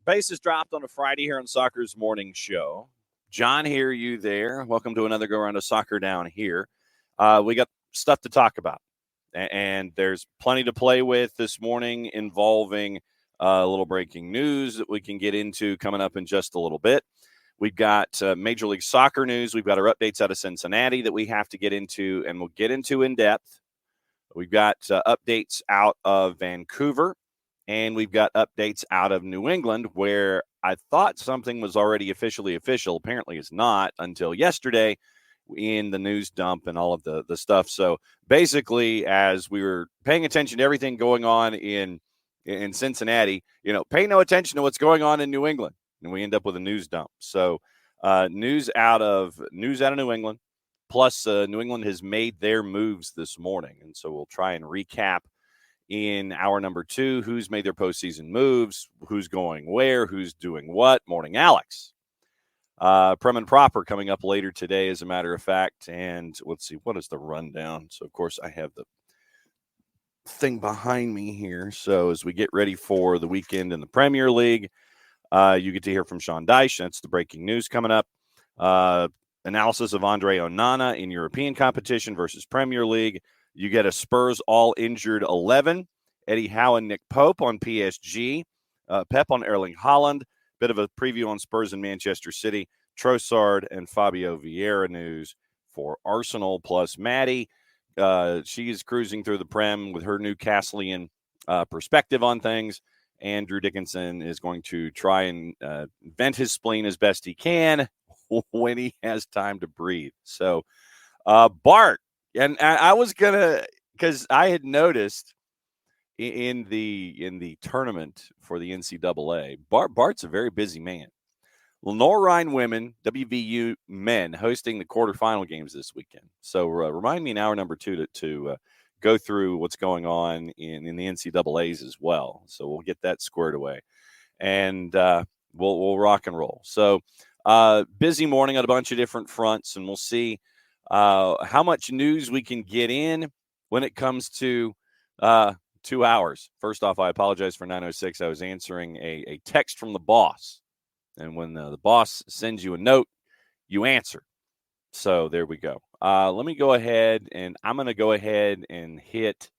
Bases dropped on a Friday here on Soccer's Morning Show. John here, you there. Welcome to another go-around of Soccer down here. We got stuff to talk about, and there's plenty to play with this morning involving a little breaking news that we can get into coming up in just a little bit. We've got Major League Soccer news. We've got our updates out of Cincinnati that we have to get into, and we'll get into in depth. We've got updates out of Vancouver. And we've got updates out of New England where I thought something was already officially official. Apparently it's not until yesterday in the news dump and all of the stuff. So basically, as we were paying attention to everything going on in Cincinnati, pay no attention to what's going on in New England. And we end up with a news dump. So news out of New England, plus New England has made their moves this morning. And so we'll try and recap in hour number 2, who's made their postseason moves, who's going where, who's doing what. Morning, Alex. Prim and Proper coming up later today, as a matter of fact. And let's see, what is the rundown? So, of course, I have the thing behind me here. So as we get ready for the weekend in the Premier League, you get to hear from Sean Dyche. That's the breaking news coming up. Analysis of Andre Onana in European competition versus Premier League. You get a Spurs all-injured 11, Eddie Howe and Nick Pope on PSG, Pep on Erling Haaland, bit of a preview on Spurs and Manchester City, Trossard and Fabio Vieira news for Arsenal, plus Maddie. She is cruising through the Prem with her Newcastleian perspective on things, and Drew Dickinson is going to try and vent his spleen as best he can when he has time to breathe. So, Bart. And I was gonna, because I had noticed in the tournament for the NCAA, Bart's a very busy man. Lenore Rhine women, WVU men hosting the quarterfinal games this weekend. So remind me in hour number 2 to go through what's going on in the NCAAs as well. So we'll get that squared away, and we'll rock and roll. So busy morning on a bunch of different fronts, and we'll see how much news we can get in when it comes to 2 hours. First off, I apologize for 9:06. I was answering a text from the boss. And when the boss sends you a note, you answer. So there we go. Let me go ahead, and I'm going to go ahead and hit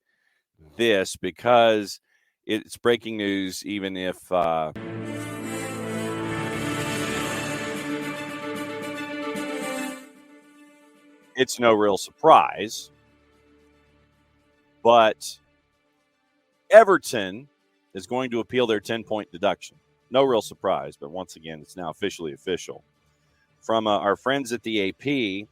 this because it's breaking news, even if it's no real surprise. But Everton is going to appeal their 10-point deduction. No real surprise, but once again, it's now officially official. From our friends at the AP,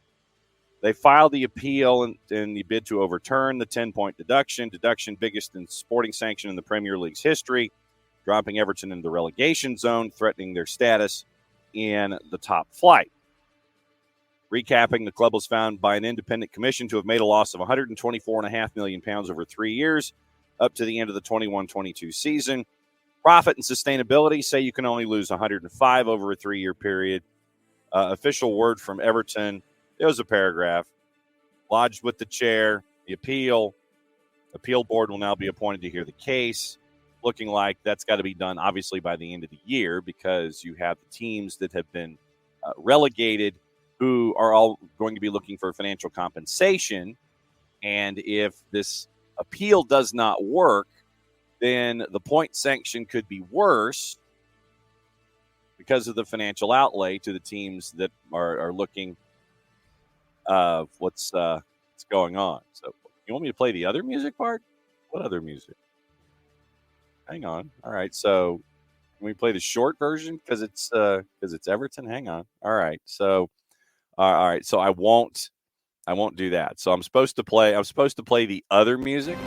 they filed the appeal in the bid to overturn the 10-point deduction. Deduction biggest in sporting sanction in the Premier League's history, dropping Everton into the relegation zone, threatening their status in the top flight. Recapping, the club was found by an independent commission to have made a loss of £124.5 million over 3 years, up to the end of the 21-22 season. Profit and sustainability say you can only lose 105 over a 3-year period. Official word from Everton, there was a paragraph, lodged with the chair, the appeal. Appeal board will now be appointed to hear the case. Looking like that's got to be done, obviously, by the end of the year, because you have the teams that have been relegated who are all going to be looking for financial compensation. And if this appeal does not work, then the point sanction could be worse because of the financial outlay to the teams that are looking what's going on. So you want me to play the other music part? What other music? Hang on. All right. So can we play the short version? Because it's Everton. Hang on. All right. So all right. So I won't do that. So I'm supposed to play the other music.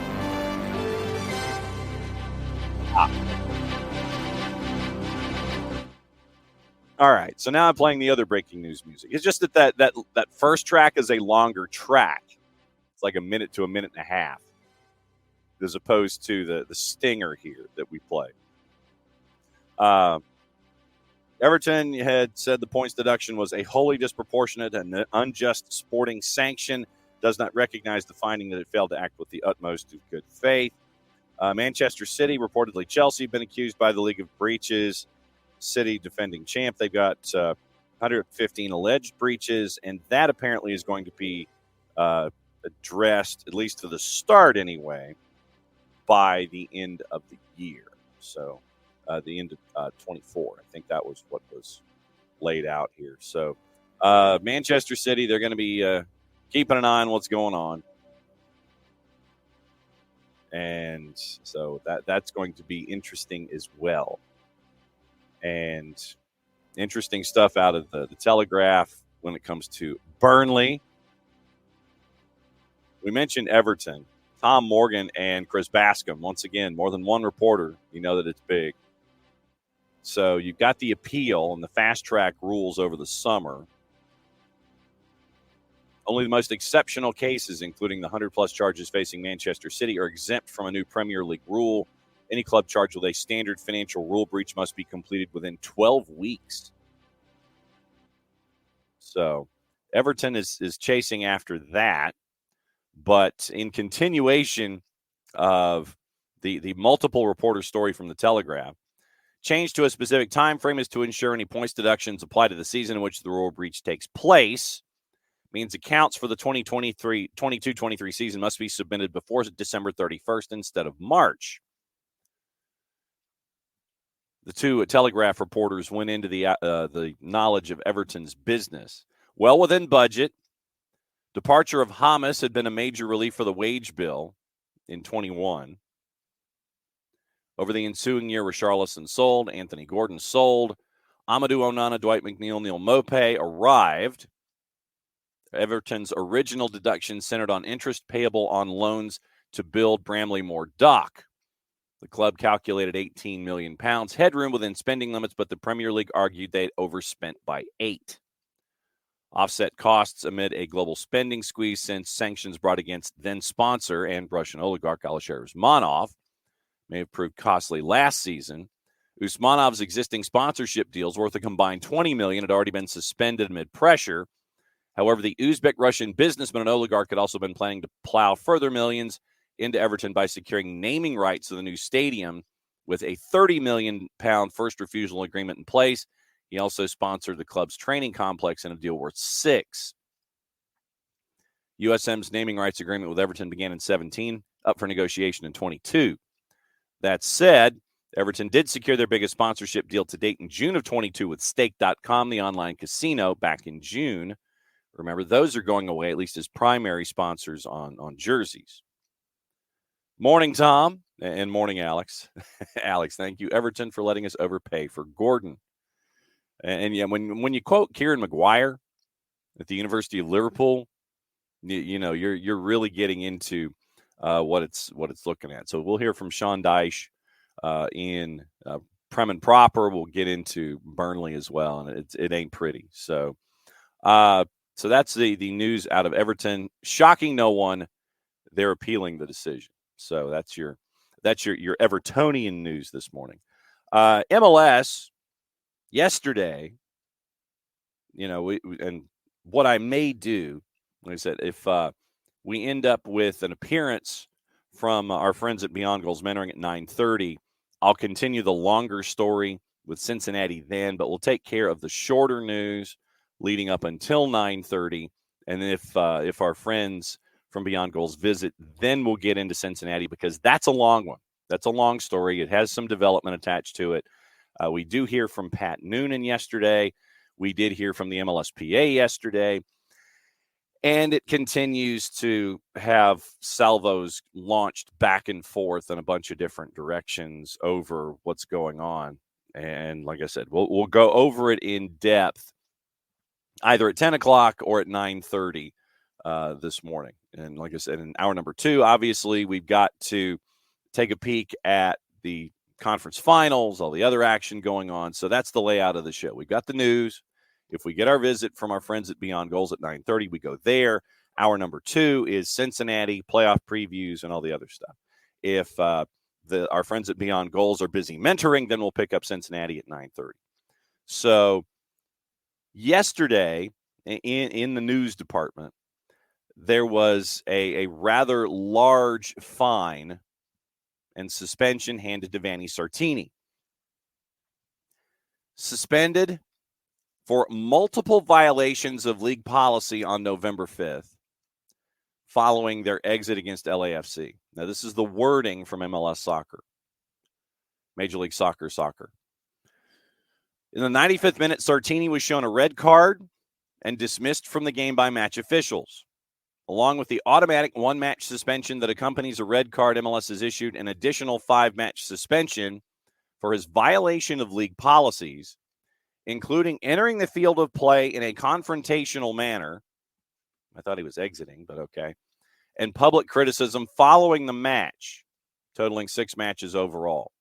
All right. So now I'm playing the other breaking news music. It's just that first track is a longer track. It's like a minute to a minute and a half, as opposed to the stinger here that we play. Everton had said the points deduction was a wholly disproportionate and unjust sporting sanction, does not recognize the finding that it failed to act with the utmost of good faith. Manchester City, reportedly Chelsea, been accused by the league of breaches City defending champ. They've got 115 alleged breaches, and that apparently is going to be addressed, at least to the start anyway, by the end of the year. So the end of 24. I think that was what was laid out here. So Manchester City, they're going to be keeping an eye on what's going on. And so that's going to be interesting as well. And interesting stuff out of the Telegraph when it comes to Burnley. We mentioned Everton, Tom Morgan and Chris Bascom. Once again, more than one reporter. You know that it's big. So you've got the appeal and the fast track rules over the summer. Only the most exceptional cases, including the 100-plus charges facing Manchester City, are exempt from a new Premier League rule. Any club charged with a standard financial rule breach must be completed within 12 weeks. So Everton is chasing after that. But in continuation of the multiple reporter story from the Telegraph, change to a specific time frame is to ensure any points deductions apply to the season in which the rule breach takes place. Means accounts for the 22-23 season must be submitted before December 31st instead of March. The two Telegraph reporters went into the knowledge of Everton's business. Well within budget. Departure of Hamas had been a major relief for the wage bill in 21. Over the ensuing year, Richarlison sold, Anthony Gordon sold, Amadou Onana, Dwight McNeil, Neil Maupay arrived. Everton's original deduction centered on interest payable on loans to build Bramley Moore Dock. The club calculated £18 million headroom within spending limits, but the Premier League argued they'd overspent by £8 million. Offset costs amid a global spending squeeze since sanctions brought against then-sponsor and Russian oligarch Alisher Usmanov may have proved costly last season. Usmanov's existing sponsorship deals worth a combined $20 million had already been suspended amid pressure. However, the Uzbek-Russian businessman and oligarch had also been planning to plow further millions into Everton by securing naming rights to the new stadium with a £30 million first refusal agreement in place. He also sponsored the club's training complex in a deal worth $6 million. USM's naming rights agreement with Everton began in 17, up for negotiation in 22. That said, Everton did secure their biggest sponsorship deal to date in June of 22 with Stake.com, the online casino, back in June. Remember, those are going away, at least as primary sponsors on jerseys. Morning, Tom, and morning, Alex. Alex, thank you, Everton, for letting us overpay for Gordon. And yeah, when you quote Kieran Maguire at the University of Liverpool, you know you're really getting into what it's looking at. So we'll hear from Sean Dyche in Prem and Proper. We'll get into Burnley as well, and it ain't pretty. So that's the news out of Everton. Shocking no one, they're appealing the decision. So that's your Evertonian news this morning. MLS. Yesterday, and what I may do, like I said, if we end up with an appearance from our friends at Beyond Goals Mentoring at 9:30, I'll continue the longer story with Cincinnati then, but we'll take care of the shorter news leading up until 9:30. And if our friends from Beyond Goals visit, then we'll get into Cincinnati because that's a long one. That's a long story. It has some development attached to it. We do hear from Pat Noonan yesterday. We did hear from the MLSPA yesterday. And it continues to have salvos launched back and forth in a bunch of different directions over what's going on. And like I said, we'll go over it in depth either at 10 o'clock or at 9:30 this morning. And like I said, in hour number 2, obviously, we've got to take a peek at the conference finals, all the other action going on. So that's the layout of the show. We've got the news. If we get our visit from our friends at Beyond Goals at 9:30, we go there. Hour number 2 is Cincinnati, playoff previews, and all the other stuff. If our friends at Beyond Goals are busy mentoring, then we'll pick up Cincinnati at 9:30. So yesterday, in the news department, there was a rather large fine and suspension handed to Vanni Sartini. suspended for multiple violations of league policy on November 5th following their exit against LAFC. Now, this is the wording from MLS Soccer, Major League Soccer. In the 95th minute, Sartini was shown a red card and dismissed from the game by match officials. Along with the automatic one-match suspension that accompanies a red card, MLS has issued an additional 5-match suspension for his violation of league policies, including entering the field of play in a confrontational manner. I thought he was exiting, but okay. And public criticism following the match, totaling 6 matches overall.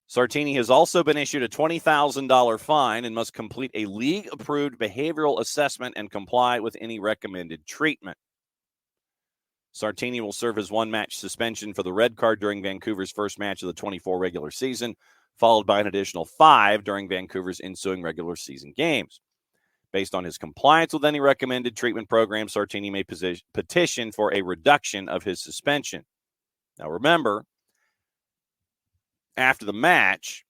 Sartini has also been issued a $20,000 fine and must complete a league-approved behavioral assessment and comply with any recommended treatment. Sartini will serve his 1-match suspension for the red card during Vancouver's first match of the 24 regular season, followed by an additional 5 during Vancouver's ensuing regular season games. Based on his compliance with any recommended treatment program, Sartini may petition for a reduction of his suspension. Now remember, after the match,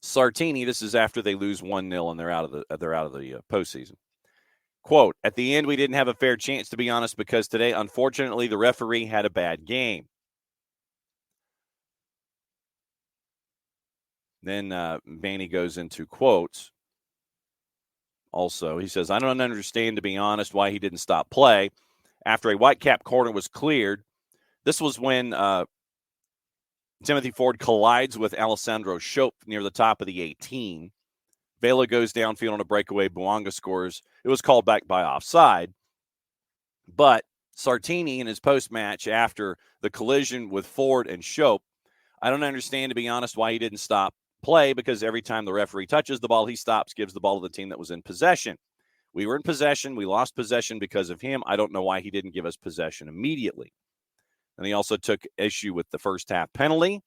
Sartini, this is after they lose 1-0 and they're out of the postseason. Quote, "At the end, we didn't have a fair chance, to be honest, because today, unfortunately, the referee had a bad game." Then Manny goes into quotes. Also, he says, "I don't understand, to be honest, why he didn't stop play. After a Whitecap corner was cleared," this was when Timothy Ford collides with Alessandro Schopp near the top of the 18. Vela goes downfield on a breakaway. Buanga scores. It was called back by offside. But Sartini, in his post-match after the collision with Ford and Schopp, "I don't understand, to be honest, why he didn't stop play, because every time the referee touches the ball, he stops, gives the ball to the team that was in possession. We were in possession. We lost possession because of him. I don't know why he didn't give us possession immediately." And he also took issue with the first half penalty.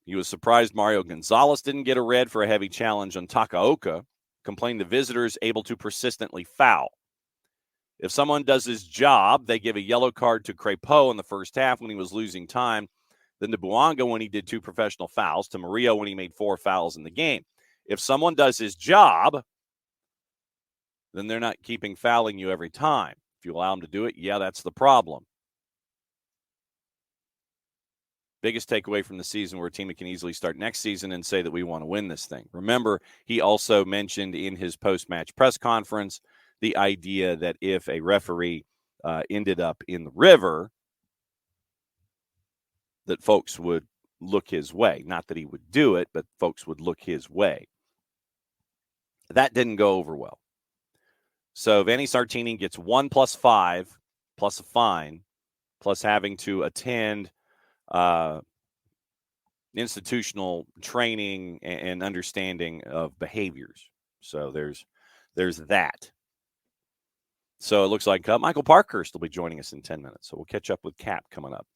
He was surprised Mario Gonzalez didn't get a red for a heavy challenge on Takaoka, complained the visitors able to persistently foul. If someone does his job, they give a yellow card to Crepeau in the first half when he was losing time, then to Buanga when he did 2 professional fouls, to Murillo when he made 4 fouls in the game. If someone does his job, then they're not keeping fouling you every time. If you allow them to do it, yeah, that's the problem. Biggest takeaway from the season, where a team that can easily start next season and say that we want to win this thing. Remember, he also mentioned in his post-match press conference the idea that if a referee ended up in the river, that folks would look his way. Not that he would do it, but folks would look his way. That didn't go over well. So Vanni Sartini gets 1 + 5 plus a fine, plus having to attend institutional training and understanding of behaviors. So there's that. So it looks like Michael Parkhurst will be joining us in 10 minutes. So we'll catch up with Cap coming up.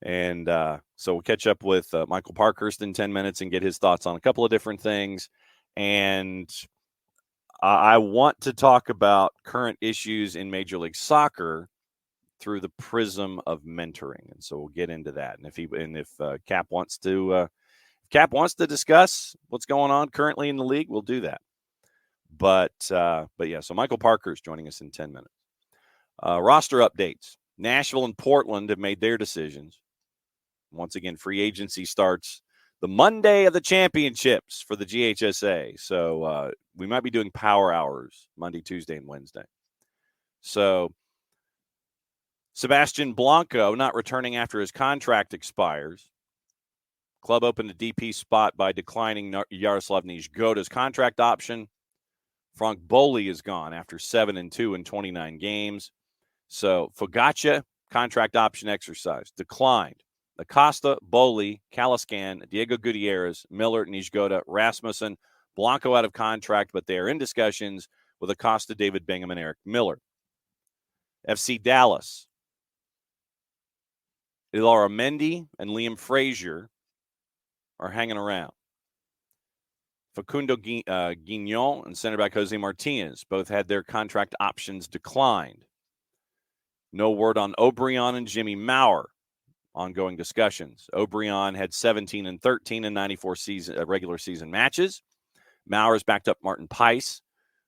And so we'll catch up with Michael Parkhurst in 10 minutes and get his thoughts on a couple of different things. And I want to talk about current issues in Major League Soccer through the prism of mentoring, and so we'll get into that. And if Cap wants to discuss what's going on currently in the league, we'll do that. But yeah, so Michael Parker is joining us in 10 minutes. Roster updates: Nashville and Portland have made their decisions. Once again, free agency starts the Monday of the championships for the GHSA. So we might be doing power hours Monday, Tuesday, and Wednesday. So Sebastian Blanco not returning after his contract expires. Club opened a DP spot by declining Jaroslav Nizhgoda's contract option. Frank Boli is gone after 7-2 in 29 games. So Fogacha, contract option exercise, declined. Acosta, Boli, Kalaskan, Diego Gutierrez, Miller, Nizhgoda, Rasmussen, Blanco out of contract, but they are in discussions with Acosta, David Bingham, and Eric Miller. FC Dallas, Ilara Mendy and Liam Frazier are hanging around. Facundo Guignon and center back Jose Martinez both had their contract options declined. No word on O'Brien and Jimmy Maurer. ongoing discussions. O'Brien had 17 and 13 in 94 regular season matches. Mauer's backed up Martin Peiss,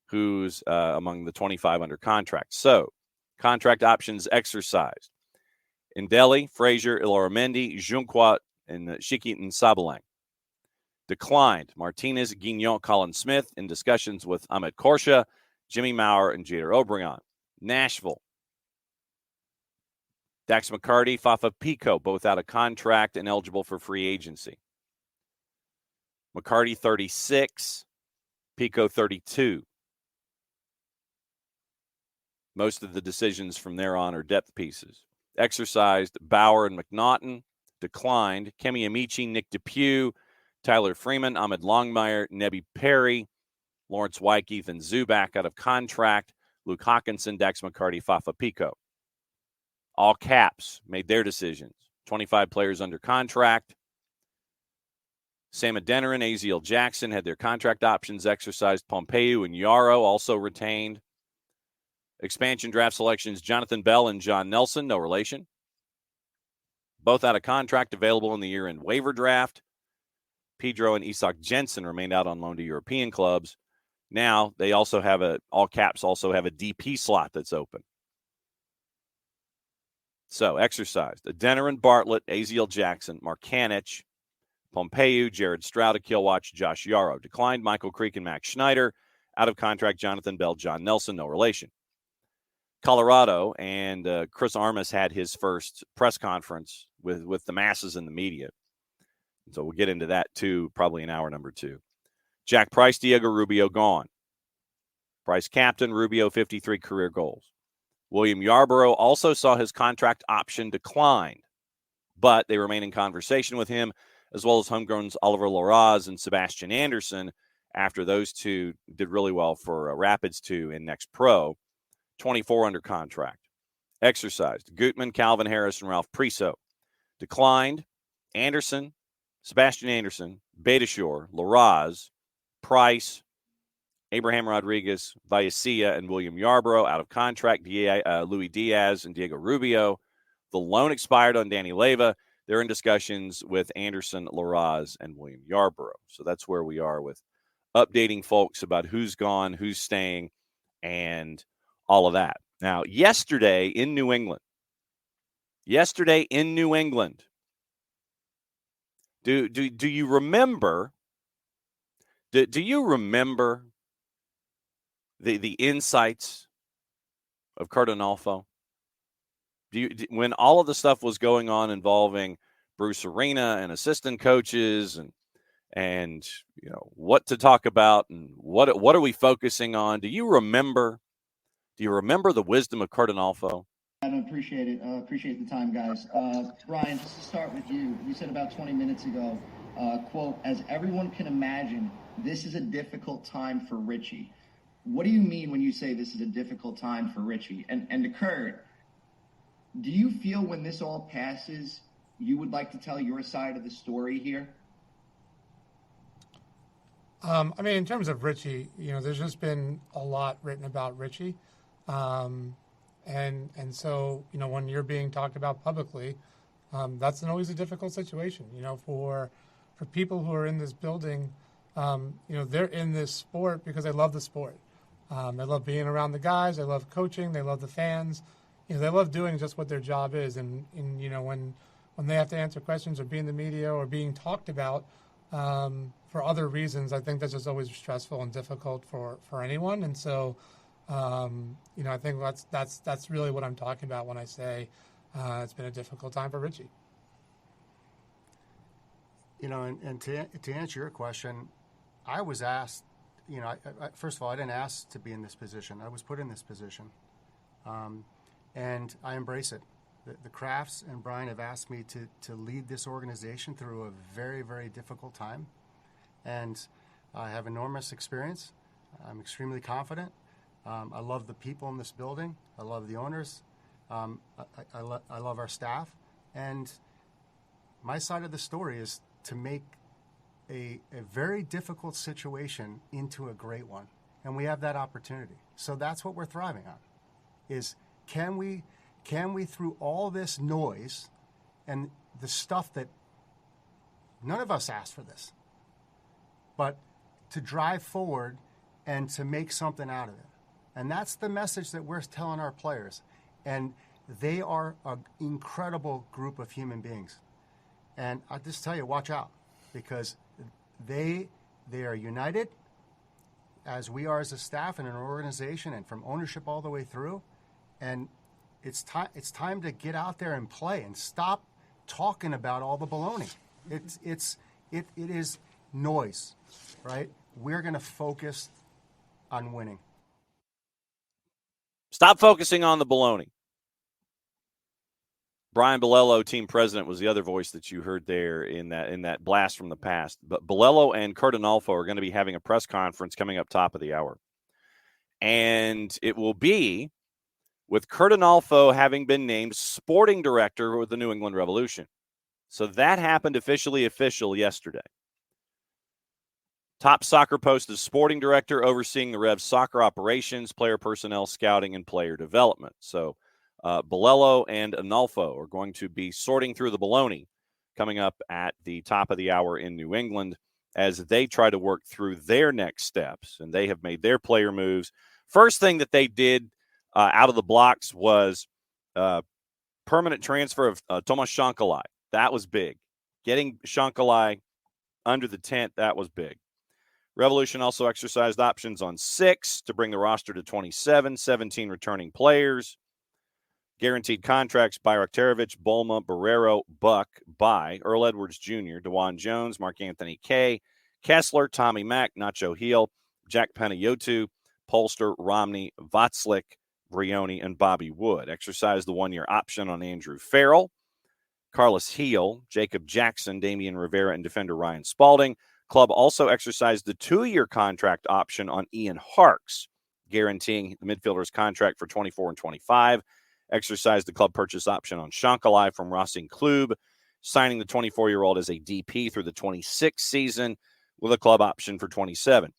who's among the 25 under contract. So, contract options exercised. Indeli, Frazier, Iloramendi, Junquat, and Shiki and Sabalang. Declined Martinez, Guignon, Colin Smith in discussions with Ahmed Korsha, Jimmy Mauer, and Jader O'Brien. Nashville. Dax McCarty, Fafa Pico, both out of contract and eligible for free agency. McCarty 36, Pico 32. Most of the decisions from there on are depth pieces. Exercised Bauer and McNaughton. Declined Kemi Amici, Nick DePuy, Tyler Freeman, Ahmed Longmire, Nebby Perry, Lawrence Wyke, Ethan Zubak out of contract, Luke Hawkinson, Dax McCarty, Fafa Pico. All caps made their decisions. 25 players under contract. Sam Adeniran, Aziel Jackson had their contract options exercised. Pompeu and Yarrow also retained. Expansion draft selections, Jonathan Bell and John Nelson, no relation. Both out of contract, available in the year-end waiver draft. Pedro and Isak Jensen remained out on loan to European clubs. Now they also have all caps also have a DP slot that's open. So exercised. Adeniran, Bartlett, Aziel Jackson, Markanich, Pompeu, Jared Stroud, Akil Watch, Josh Yarrow. Declined Michael Creek and Max Schneider. Out of contract, Jonathan Bell, John Nelson, no relation. Colorado and Chris Armas had his first press conference with the masses and the media. So we'll get into that too, probably in hour number 2. Jack Price, Diego Rubio gone. Price captain, Rubio 53 career goals. William Yarborough also saw his contract option declined, but they remain in conversation with him, as well as homegrowns Oliver Loraz and Sebastian Anderson, after those two did really well for Rapids 2 in Next Pro. 24 under contract. Exercised. Gutman, Calvin Harris, and Ralph Priso. Declined Anderson, Sebastian Anderson, Betashore, Loraz, Price, Abraham Rodriguez, Vallecilla, and William Yarborough. Out of contract, Louis Diaz and Diego Rubio. The loan expired on Danny Leyva. They're in discussions with Anderson, Loraz, and William Yarborough. So that's where we are with updating folks about who's gone, who's staying, and all of that. Now, yesterday in New England, do you remember? Do you remember the insights of Cardinalfo? When all of the stuff was going on involving Bruce Arena and assistant coaches and you know what to talk about and what are we focusing on? Do you remember the wisdom of Cardinalfo? I appreciate it. Appreciate the time, guys. Brian, just to start with you, you said about 20 minutes ago, quote, as everyone can imagine, this is a difficult time for Richie. What do you mean when you say this is a difficult time for Richie? And to Kurt, do you feel when this all passes, you would like to tell your side of the story here? I mean, in terms of Richie, you know, there's just been a lot written about Richie. And so, you know, when you're being talked about publicly, that's always a difficult situation, you know, for people who are in this building, you know, they're in this sport because they love the sport. They love being around the guys. They love coaching. They love the fans. You know, they love doing just what their job is. And you know, when they have to answer questions or be in the media or being talked about for other reasons, I think that's just always stressful and difficult for anyone. And so, you know, I think that's really what I'm talking about when I say it's been a difficult time for Richie. You know, and to answer your question, I was asked, you know, I first of all, I didn't ask to be in this position. I was put in this position. And I embrace it. The Crafts and Brian have asked me to lead this organization through a very, very difficult time. And I have enormous experience. I'm extremely confident. I love the people in this building. I love the owners. I love our staff. And my side of the story is to make a very difficult situation into a great one. And we have that opportunity. So that's what we're thriving on, is can we through all this noise and the stuff that none of us asked for this, but to drive forward and to make something out of it. And that's the message that we're telling our players. And they are an incredible group of human beings. And I just tell you, watch out, because they are united, as we are as a staff and an organization, and from ownership all the way through. And it's time to get out there and play and stop talking about all the baloney. It is noise, right? We're going to focus on winning. Stop focusing on the baloney. Brian Bolello, team president, was the other voice that you heard there in that blast from the past. But Bolello and Cardinalfo are going to be having a press conference coming up top of the hour. And it will be with Cardinalfo having been named sporting director with the New England Revolution. So that happened official yesterday. Top Soccer Post is sporting director overseeing the Revs soccer operations, player personnel, scouting, and player development. So Bolello and Analfo are going to be sorting through the baloney coming up at the top of the hour in New England as they try to work through their next steps. And they have made their player moves. First thing that they did out of the blocks was permanent transfer of Tomas Shankalai. That was big. Getting Shankalai under the tent, that was big. Revolution also exercised options on 6 to bring the roster to 27, 17 returning players. Guaranteed contracts: Bayraktarovich, Bulma, Barrero, Buck, Bai, Earl Edwards Jr., DeJuan Jones, Mark Anthony Kay, Kessler, Tommy Mack, Nacho Heel, Jack Panayotu, Polster, Romney, Vatslik, Brioni, and Bobby Wood. Exercised the 1-year option on Andrew Farrell, Carlos Heel, Jacob Jackson, Damian Rivera, and defender Ryan Spalding. Club also exercised the 2-year contract option on Ian Harkes, guaranteeing the midfielder's contract for 24 and 25. Exercised the club purchase option on Shankalai from Racing Club, signing the 24-year-old as a DP through the 26 season with a club option for 27.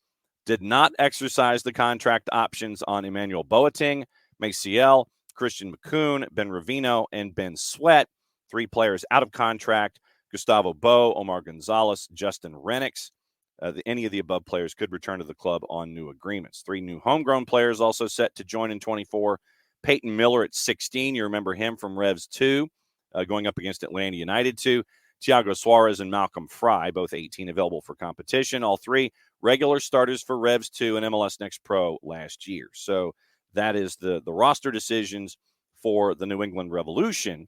Did not exercise the contract options on Emmanuel Boateng, Maciel, Christian McCoon, Ben Ravino, and Ben Sweat. 3 players out of contract: Gustavo Bo, Omar Gonzalez, Justin Renix. Any of the above players could return to the club on new agreements. 3 new homegrown players also set to join in 24. Peyton Miller at 16. You remember him from Revs 2, going up against Atlanta United 2. Thiago Suarez and Malcolm Fry, both 18, available for competition. All 3 regular starters for Revs 2 and MLS Next Pro last year. So that is the roster decisions for the New England Revolution.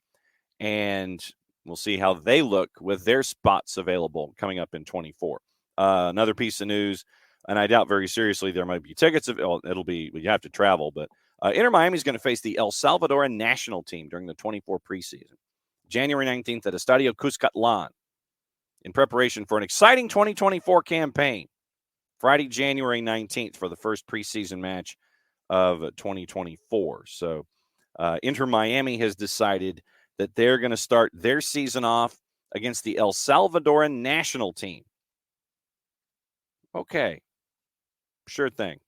And we'll see how they look with their spots available coming up in 24. Another piece of news, and I doubt very seriously there might be tickets. It'll be, you have to travel, but Inter Miami is going to face the El Salvadoran national team during the 24 preseason. January 19th at Estadio Cuscatlan in preparation for an exciting 2024 campaign. Friday, January 19th for the first preseason match of 2024. So Inter Miami has decided that they're going to start their season off against the El Salvadoran national team. Okay. Sure thing.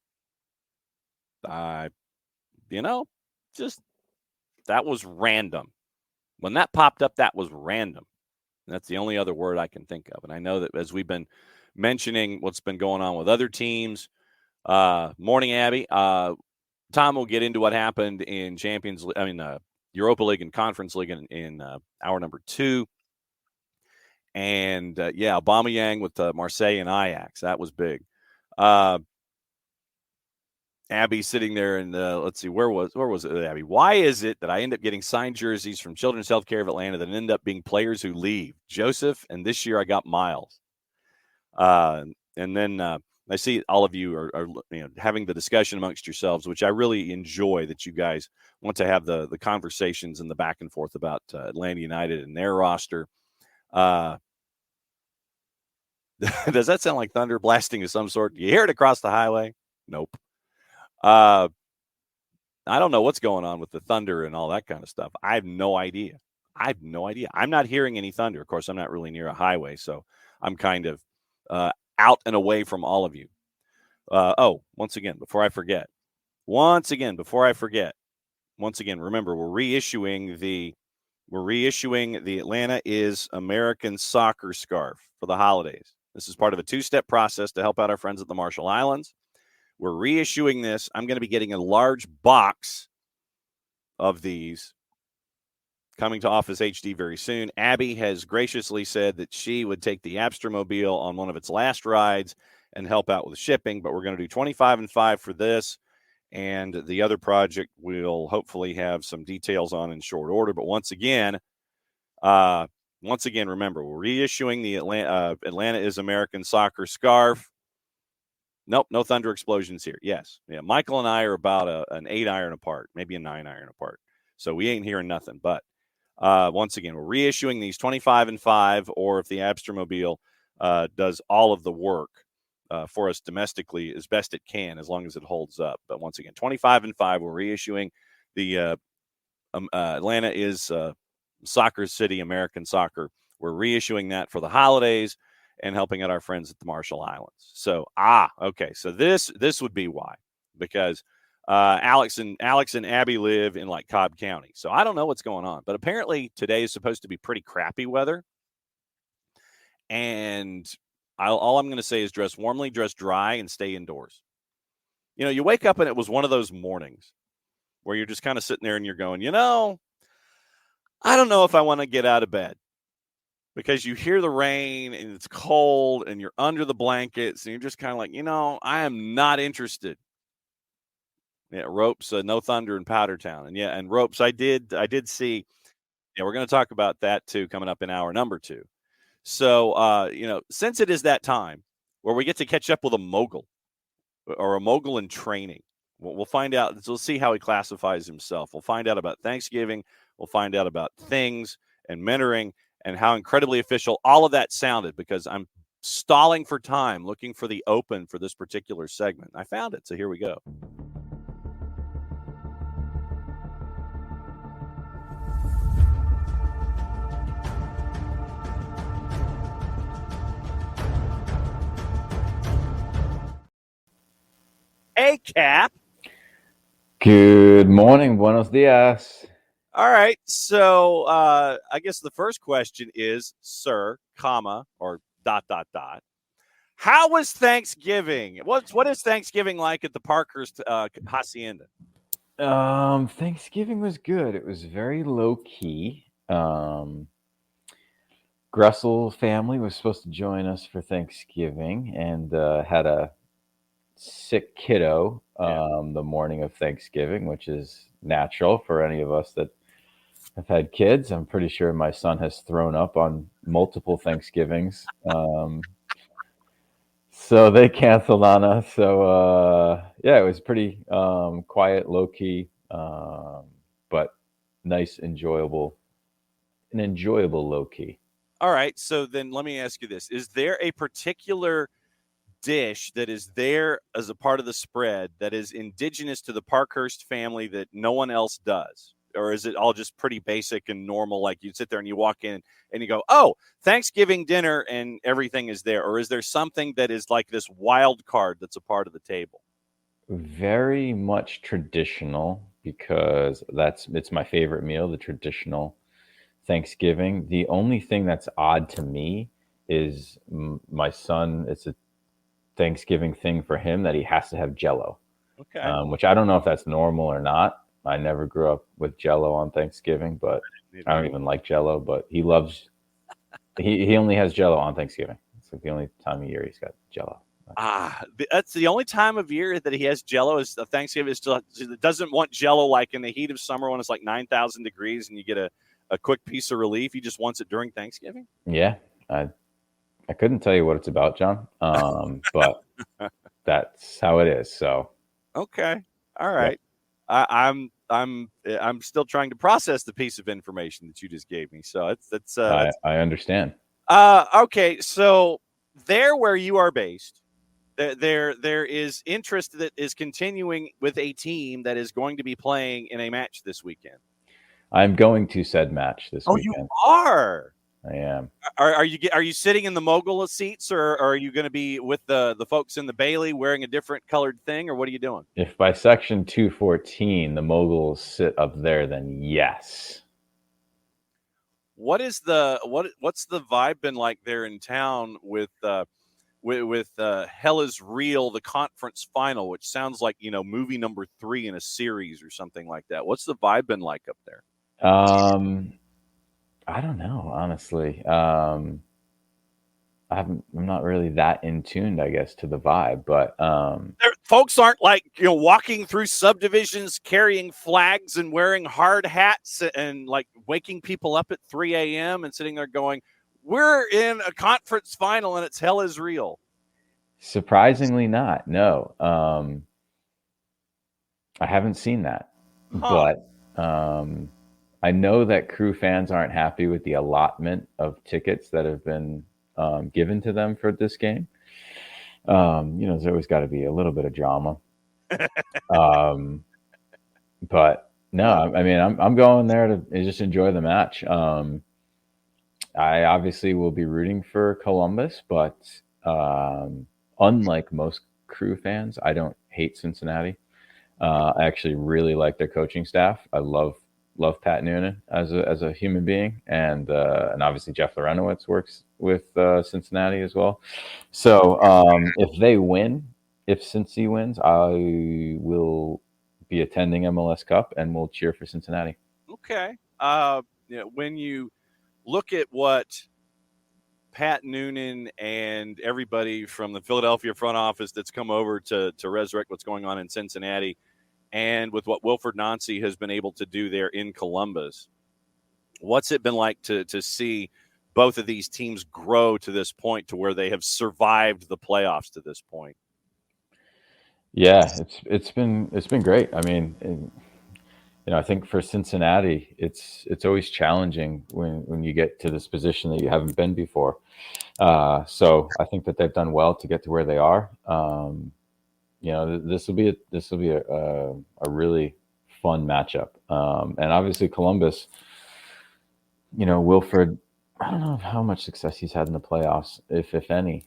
Just that was random. When that popped up, that was random. And that's the only other word I can think of. And I know that as we've been mentioning what's been going on with other teams, morning, Abby, Tom will get into what happened in Europa League and Conference League in hour number 2. And, Aubameyang with Marseille and Ajax. That was big. Abby sitting there and let's see, where was it, Abby? Why is it that I end up getting signed jerseys from Children's Healthcare of Atlanta that end up being players who leave? Joseph, and this year I got Miles. And then I see all of you are having the discussion amongst yourselves, which I really enjoy, that you guys want to have the conversations and the back and forth about Atlanta United and their roster. Does that sound like thunder blasting of some sort? Do you hear it across the highway? Nope. I don't know what's going on with the thunder and all that kind of stuff. I have no idea. I'm not hearing any thunder. Of course, I'm not really near a highway, so I'm kind of out and away from all of you. Once again, before I forget, remember, we're reissuing the we're reissuing the Atlanta is American soccer scarf for the holidays. This is part of a 2-step process to help out our friends at the Marshall Islands. We're reissuing this. I'm going to be getting a large box of these coming to Office HD very soon. Abby has graciously said that she would take the Abstermobile on one of its last rides and help out with shipping, but we're going to do 25 and 5 for this. And the other project we'll hopefully have some details on in short order. But once again, remember, we're reissuing the Atlanta is American soccer scarf. Nope, no thunder explosions here. Yes. Yeah, Michael and I are about an 8-iron apart, maybe a 9-iron apart. So we ain't hearing nothing. But once again, we're reissuing these 25 and 5, or if the Abstermobile does all of the work for us domestically as best it can, as long as it holds up. But once again, 25 and 5, we're reissuing the Atlanta is Soccer City, American Soccer. We're reissuing that for the holidays and helping out our friends at the Marshall Islands. So, okay. So this would be why, because Alex and Abby live in like Cobb County. So I don't know what's going on, but apparently today is supposed to be pretty crappy weather. And all I'm going to say is dress warmly, dress dry, and stay indoors. You know, you wake up and it was one of those mornings where you're just kind of sitting there and you're going, I don't know if I want to get out of bed, because you hear the rain and it's cold and you're under the blankets and you're just kind of like, I am not interested. Yeah, Ropes, no thunder in Powdertown. And Ropes, I did see, we're going to talk about that too coming up in hour number 2. So, since it is that time where we get to catch up with a mogul or a mogul in training, we'll find out. We'll see how he classifies himself. We'll find out about Thanksgiving. We'll find out about things and mentoring and how incredibly official all of that sounded, because I'm stalling for time looking for the open for this particular segment. I found it. So here we go. Hey, Cap. Good morning. Buenos dias. All right. So I guess the first question is, sir, or ... How was Thanksgiving? What is Thanksgiving like at the Parkhurst Hacienda? Thanksgiving was good. It was very low key. Gressel family was supposed to join us for Thanksgiving and had a sick kiddo the morning of Thanksgiving, which is natural for any of us that have had kids. I'm pretty sure my son has thrown up on multiple Thanksgivings. So they canceled on us. So it was pretty quiet, low key, but nice, enjoyable low key. All right. So then let me ask you this. Is there a particular dish that is there as a part of the spread that is indigenous to the Parkhurst family that no one else does? Or is it all just pretty basic and normal? Like you sit there and you walk in and you go, oh, Thanksgiving dinner, and everything is there. Or is there something that is like this wild card that's a part of the table? Very much traditional, because it's my favorite meal, the traditional Thanksgiving. The only thing that's odd to me is my son, it's a Thanksgiving thing for him that he has to have Jell-O. Okay. Which I don't know if that's normal or not. I never grew up with Jell-O on Thanksgiving, but I don't even like Jell-O, but he only has Jell-O on Thanksgiving. It's like the only time of year he's got Jell-O. That's the only time of year that he has Jell-O is Thanksgiving. It doesn't want Jell-O like in the heat of summer when it's like 9,000 degrees and you get a quick piece of relief. He just wants it during Thanksgiving. Yeah. I couldn't tell you what it's about, John, but that's how it is. So, okay, all right. Yeah. I'm still trying to process the piece of information that you just gave me. So I understand. Okay, so there where you are based, there is interest that is continuing with a team that is going to be playing in a match this weekend. I'm going to said match this weekend. You are. I am. Are you sitting in the mogul seats, or are you going to be with the folks in the Bailey wearing a different colored thing, or what are you doing? If by section 214 the moguls sit up there, then yes. What's the vibe been like there in town with Hell is Real, the conference final, which sounds like, movie number 3 in a series or something like that. What's the vibe been like up there? I don't know, honestly. I'm not really that in tuned, I guess, to the vibe, but folks aren't like, walking through subdivisions carrying flags and wearing hard hats and like waking people up at 3 a.m. and sitting there going, we're in a conference final and it's Hell is Real. Surprisingly not. No. I haven't seen that. But I know that Crew fans aren't happy with the allotment of tickets that have been given to them for this game. There's always got to be a little bit of drama. But no, I mean, I'm going there to just enjoy the match. I obviously will be rooting for Columbus, but unlike most Crew fans, I don't hate Cincinnati. I actually really like their coaching staff. I love Pat Noonan as a human being, and obviously Jeff Lorenowitz works with Cincinnati as well. So if Cincy wins, I will be attending MLS Cup and we'll cheer for Cincinnati. Okay. When you look at what Pat Noonan and everybody from the Philadelphia front office that's come over to resurrect what's going on in Cincinnati, and with what Wilfred Nancy has been able to do there in Columbus, what's it been like to see both of these teams grow to this point to where they have survived the playoffs to this point? Yeah, it's been great. I mean, I think for Cincinnati, it's always challenging when you get to this position that you haven't been before. So I think that they've done well to get to where they are. This will be a really fun matchup. And obviously Columbus, Wilfred, I don't know how much success he's had in the playoffs, if any.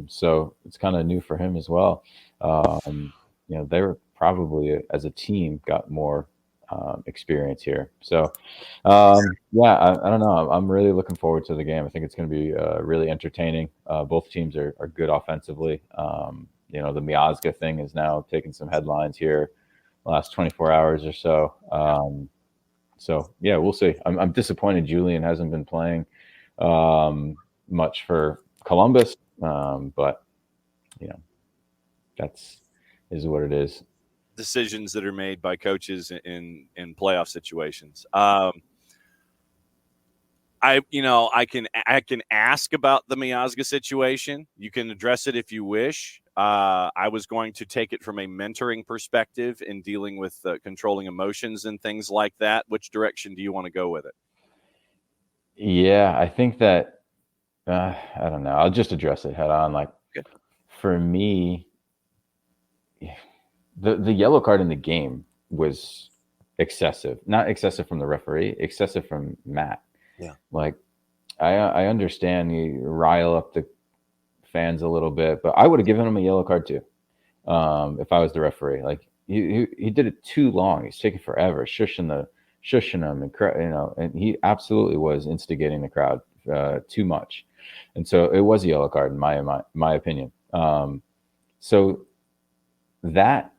So it's kind of new for him as well. They were probably as a team got more experience here. So I don't know. I'm really looking forward to the game. I think it's going to be really entertaining. Both teams are good offensively. The Miazga thing is now taking some headlines here the last 24 hours or so. We'll see. I'm disappointed Julian hasn't been playing much for Columbus, but that's is what it is. Decisions that are made by coaches in playoff situations. I can ask about the Miazga situation. You can address it if you wish. I was going to take it from a mentoring perspective in dealing with controlling emotions and things like that. Which direction do you want to go with it? Yeah, I think that I don't know. I'll just address it head on. Like, good. For me, the yellow card in the game was excessive. Not excessive from the referee, excessive from Matt. Yeah. Like, I understand you rile up the fans a little bit, but I would have given him a yellow card too if I was the referee. Like, he did it too long. He's taking forever, shushing him, and he absolutely was instigating the crowd too much, and so it was a yellow card in my opinion. So that,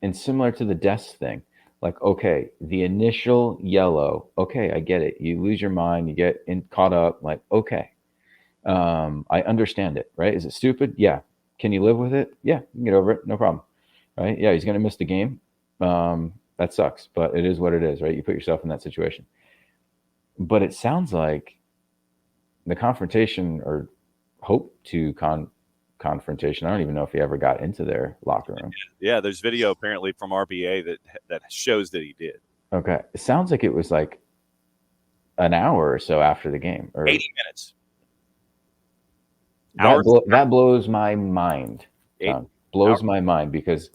and similar to the Des thing, like, okay, the initial yellow, okay, I get it. You lose your mind, you get caught up, like, okay. I understand it, right? Is it stupid? Yeah. Can you live with it? Yeah, you can get over it, no problem. Right? Yeah, he's going to miss the game. That sucks, but it is what it is, right? You put yourself in that situation. But it sounds like the confrontation, or hope to confrontation, I don't even know if he ever got into their locker room. Yeah, there's video apparently from RBA that shows that he did. Okay. It sounds like it was like an hour or so after the game. Or 80 minutes. That blows my mind. Blows my mind, because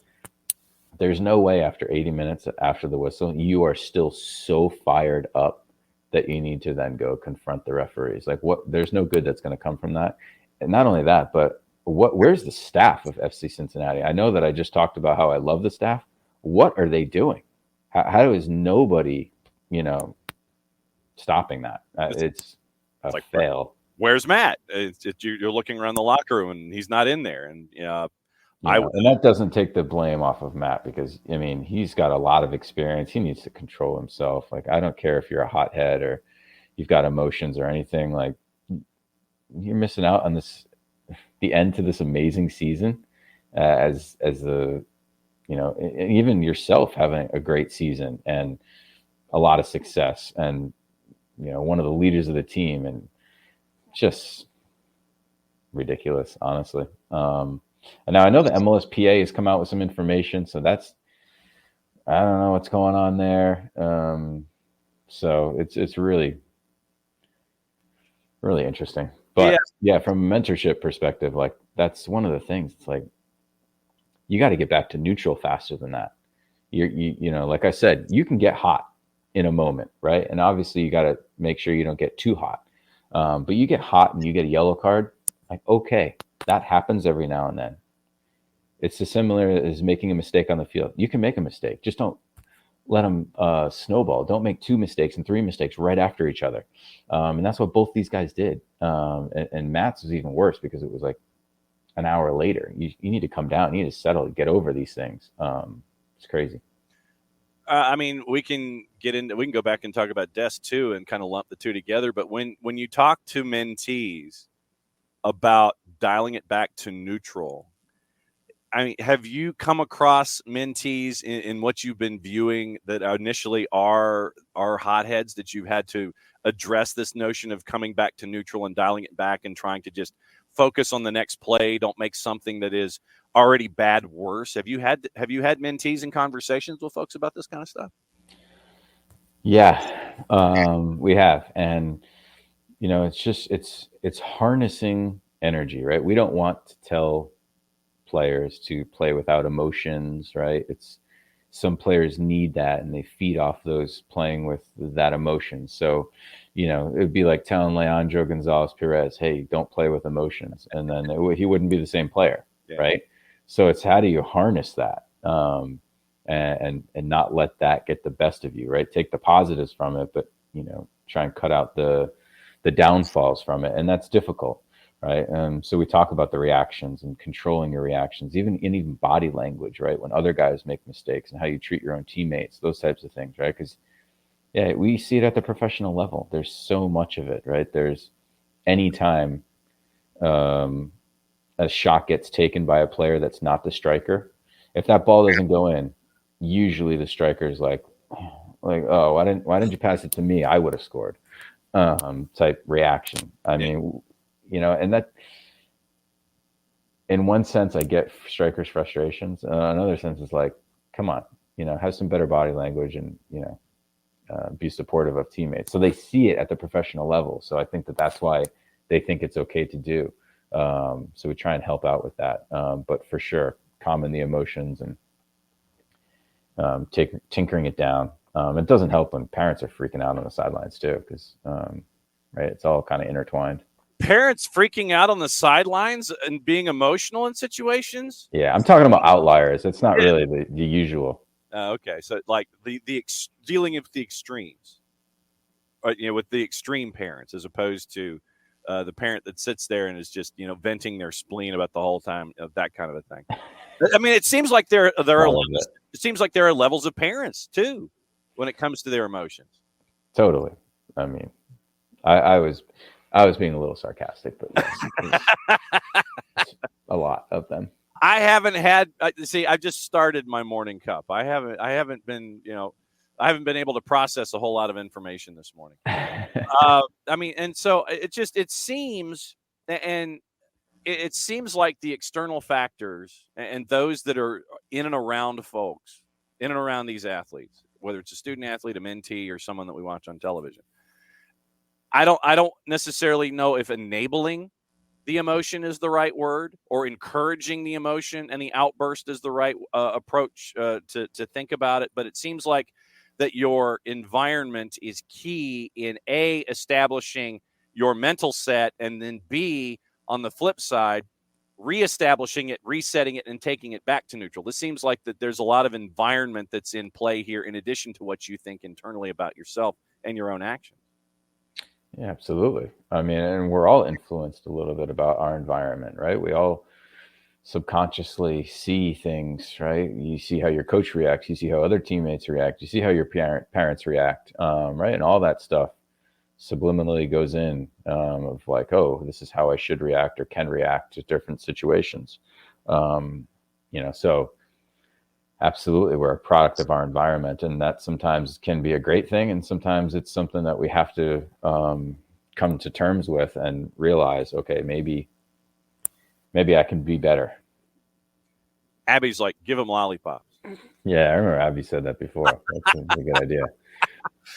there's no way after 80 minutes after the whistle, you are still so fired up that you need to then go confront the referees. Like, what? There's no good that's going to come from that. And not only that, but where's the staff of FC Cincinnati? I know that I just talked about how I love the staff. What are they doing? How is nobody, stopping that. It's a like, fail. Where's Matt? You're looking around the locker room and he's not in there. And and that doesn't take the blame off of Matt, because I mean, he's got a lot of experience. He needs to control himself. Like, I don't care if you're a hothead or you've got emotions or anything. Like, you're missing out on the end to this amazing season, as the, even yourself having a great season and a lot of success, and one of the leaders of the team, and just ridiculous, honestly. And now I know the MLSPA has come out with some information, so I don't know what's going on there. So it's really, really interesting. But yeah, from a mentorship perspective, like, that's one of the things. It's like, you got to get back to neutral faster than that. Like I said, you can get hot in a moment, right? And obviously you got to make sure you don't get too hot. But you get hot and you get a yellow card, like, okay, that happens every now and then. It's as similar as making a mistake on the field. You can make a mistake, just don't let them snowball. Don't make 2 mistakes and 3 mistakes right after each other. And that's what both these guys did. And Matt's was even worse, because it was like an hour later. You need to come down. You need to settle, get over these things. It's crazy. I mean, we can go back and talk about Des too, and kind of lump the two together. But when you talk to mentees about dialing it back to neutral, I mean, have you come across mentees in what you've been viewing that initially are hotheads, that you've had to address this notion of coming back to neutral and dialing it back and trying to just focus on the next play, don't make something that is already bad worse? Have you had mentees and conversations with folks about this kind of stuff? Yeah, we have. And it's harnessing energy, right? We don't want to tell players to play without emotions, right? It's, some players need that, and they feed off those playing with that emotion. So, it would be like telling Leandro Gonzalez Perez, hey, don't play with emotions. And then he wouldn't be the same player, right? So it's, how do you harness that, and not let that get the best of you, right? Take the positives from it, but, try and cut out the downfalls from it. And that's difficult, right? So we talk about the reactions and controlling your reactions, even body language, right? When other guys make mistakes, and how you treat your own teammates, those types of things, right? Because we see it at the professional level. There's so much of it, right? There's anytime a shot gets taken by a player that's not the striker, if that ball doesn't go in, usually the striker is like, oh, why didn't you pass it to me? I would have scored. Type reaction. I mean, and that, in one sense, I get strikers' frustrations. Another sense is like, come on, have some better body language, and be supportive of teammates. So they see it at the professional level. So I think that's why they think it's okay to do. So we try and help out with that. But for sure, calming the emotions and tinkering it down. It doesn't help when parents are freaking out on the sidelines too, because right, it's all kind of intertwined. Parents freaking out on the sidelines and being emotional in situations? Yeah, I'm talking about outliers. It's not really the usual. Okay, so like dealing with the extremes, with the extreme parents, as opposed to the parent that sits there and is just venting their spleen about the whole time, that kind of a thing. I mean, it seems like there are levels, it seems like there are levels of parents too when it comes to their emotions. Totally. I mean, I was being a little sarcastic, but a lot of them. I haven't had. See, I've just started my morning cup. I haven't been able to process a whole lot of information this morning. I mean, and so it seems like the external factors and those that are in and around folks, in and around these athletes, whether it's a student athlete, a mentee, or someone that we watch on television. I don't necessarily know if enabling the emotion is the right word, or encouraging the emotion and the outburst is the right approach to think about it. But it seems like that your environment is key in A, establishing your mental set, and then B, on the flip side, reestablishing it, resetting it, and taking it back to neutral. This seems like that there's a lot of environment that's in play here, in addition to what you think internally about yourself and your own actions. Yeah, absolutely. I mean, and we're all influenced a little bit about our environment, right? We all subconsciously see things, right? You see how your coach reacts, you see how other teammates react, you see how your parents react, right? And all that stuff subliminally goes in, of like, oh, this is how I should react or can react to different situations. So absolutely, we're a product of our environment, and that sometimes can be a great thing, and sometimes it's something that we have to come to terms with and realize, okay, maybe I can be better. Abby's like, give them lollipops. Yeah, I remember Abby said that before. That's a good idea.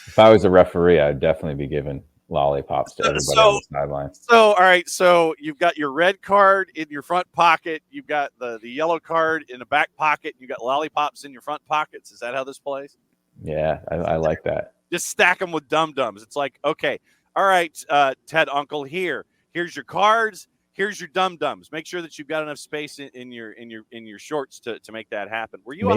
If I was a referee, I'd definitely be giving lollipops to everybody on the sideline. So, all right. So you've got your red card in your front pocket. You've got the yellow card in the back pocket. You've got lollipops in your front pockets. Is that how this plays? Yeah, I like that. Just stack them with dum-dums. It's like, okay, all right, Ted Uncle, here's your cards. Here's your dum-dums. Make sure that you've got enough space in your shorts to make that happen. Were you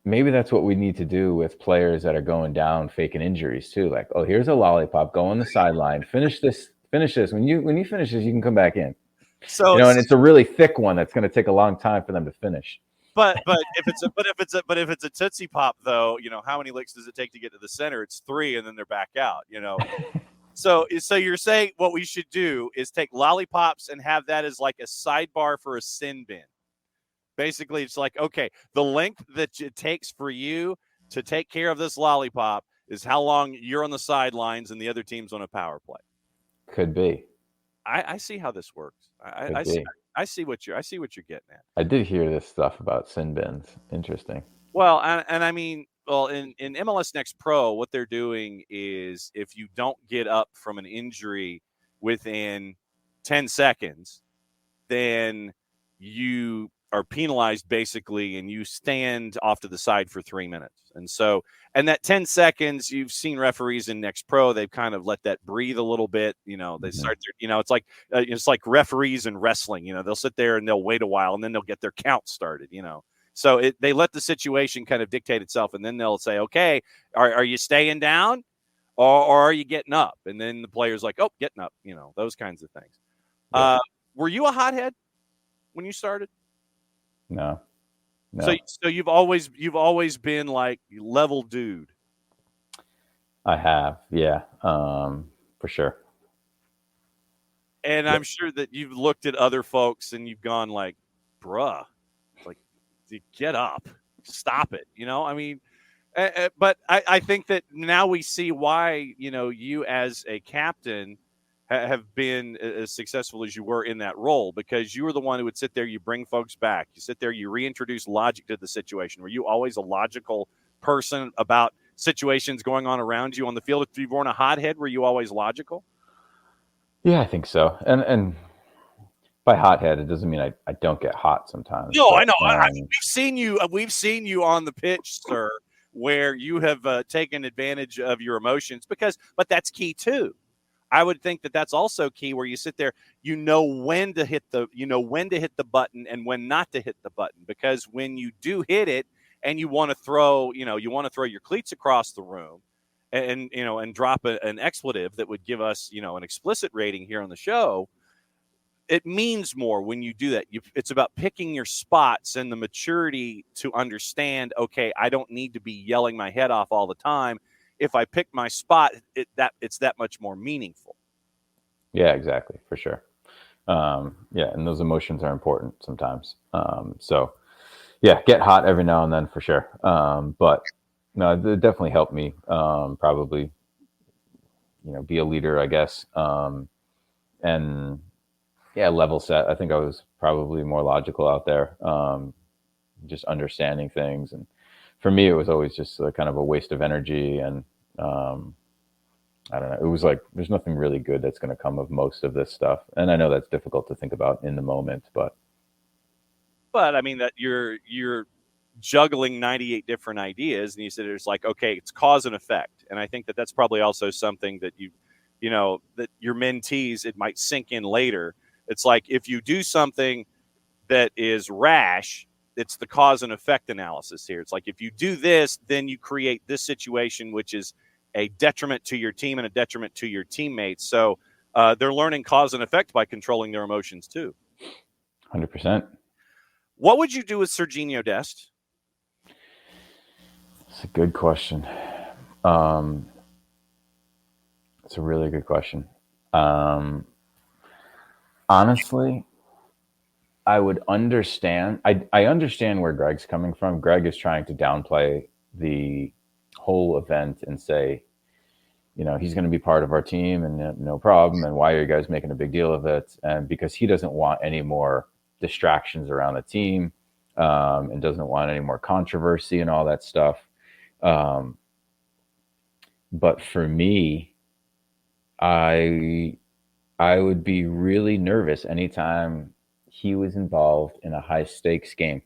maybe that's what we need to do with players that are going down faking injuries too. Like, oh, here's a lollipop. Go on the sideline. Finish this. When you finish this, you can come back in. So and it's a really thick one that's going to take a long time for them to finich. But if it's a Tootsie Pop though, how many licks does it take to get to the center? It's 3, and then they're back out. So you're saying what we should do is take lollipops and have that as like a sidebar for a sin bin. Basically, it's like, okay, the length that it takes for you to take care of this lollipop is how long you're on the sidelines and the other team's on a power play. Could be. I see how this works. I see what you're getting at. I did hear this stuff about sin bins. Interesting. Well, and I mean, in MLS Next Pro, what they're doing is if you don't get up from an injury within 10 seconds, then you are penalized basically, and you stand off to the side for 3 minutes. And that 10 seconds, you've seen referees in Next Pro, they've kind of let that breathe a little bit. They start their, it's like referees in wrestling, they'll sit there and they'll wait a while and then they'll get their count started, So they let the situation kind of dictate itself, and then they'll say, okay, are you staying down or are you getting up? And then the player's like, oh, getting up, those kinds of things. Yeah. Were you a hothead when you started? No. So you've always been like level dude. I have, yeah, for sure. And I'm sure that you've looked at other folks and you've gone like, bruh, like, get up, stop it. I mean, but I think that now we see why, you as a captain have been as successful as you were in that role, because you were the one who would sit there, you bring folks back, you sit there, you reintroduce logic to the situation. Were you always a logical person about situations going on around you on the field? If you weren't a hothead, were you always logical? Yeah, I think so. And by hothead, it doesn't mean I don't get hot sometimes. No, I know. I mean, we've seen you on the pitch, sir, where you have taken advantage of your emotions, but that's key too. I would think that that's also key, where you sit there, when to hit the button and when not to hit the button, because when you do hit it and you want to throw your cleats across the room and drop an expletive that would give us, an explicit rating here on the show, it means more when you do that. It's about picking your spots and the maturity to understand, okay, I don't need to be yelling my head off all the time. If I pick my spot, it's that much more meaningful. Yeah, exactly. For sure. And those emotions are important sometimes. So yeah, get hot every now and then for sure. But no, it definitely helped me, probably, be a leader, I guess. And yeah, level set. I think I was probably more logical out there, just understanding things. And for me, it was always just kind of a waste of energy. And I don't know. It was like, there's nothing really good that's going to come of most of this stuff. And I know that's difficult to think about in the moment, but I mean that you're juggling 98 different ideas, and you said it's like, okay, it's cause and effect. And I think that that's probably also something that that your mentees, it might sink in later. It's like, if you do something that is rash, it's the cause and effect analysis here. It's like, if you do this, then you create this situation, which is a detriment to your team and a detriment to your teammates. So they're learning cause and effect by controlling their emotions too. 100%. What would you do with Sergiño Dest? It's a good question. It's a really good question. Honestly, I would understand. I understand where Greg's coming from. Greg is trying to downplay the whole event and say, he's going to be part of our team and no problem. And why are you guys making a big deal of it? And because he doesn't want any more distractions around the team, and doesn't want any more controversy and all that stuff. But for me, I would be really nervous anytime he was involved in a high stakes game.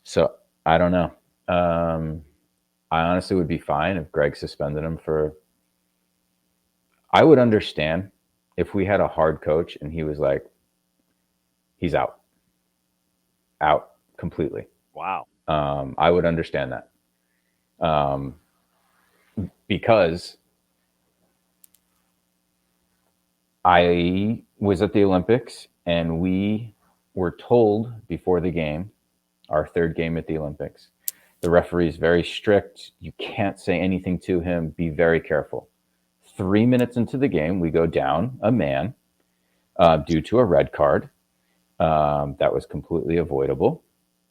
So I don't know. I honestly would be fine if Greg suspended him I would understand if we had a hard coach and he was like, he's out completely. Wow. I would understand that. Because I was at the Olympics and we were told before the game, our third game at the Olympics, the referee is very strict. You can't say anything to him. Be very careful. 3 minutes into the game, we go down a man due to a red card that was completely avoidable.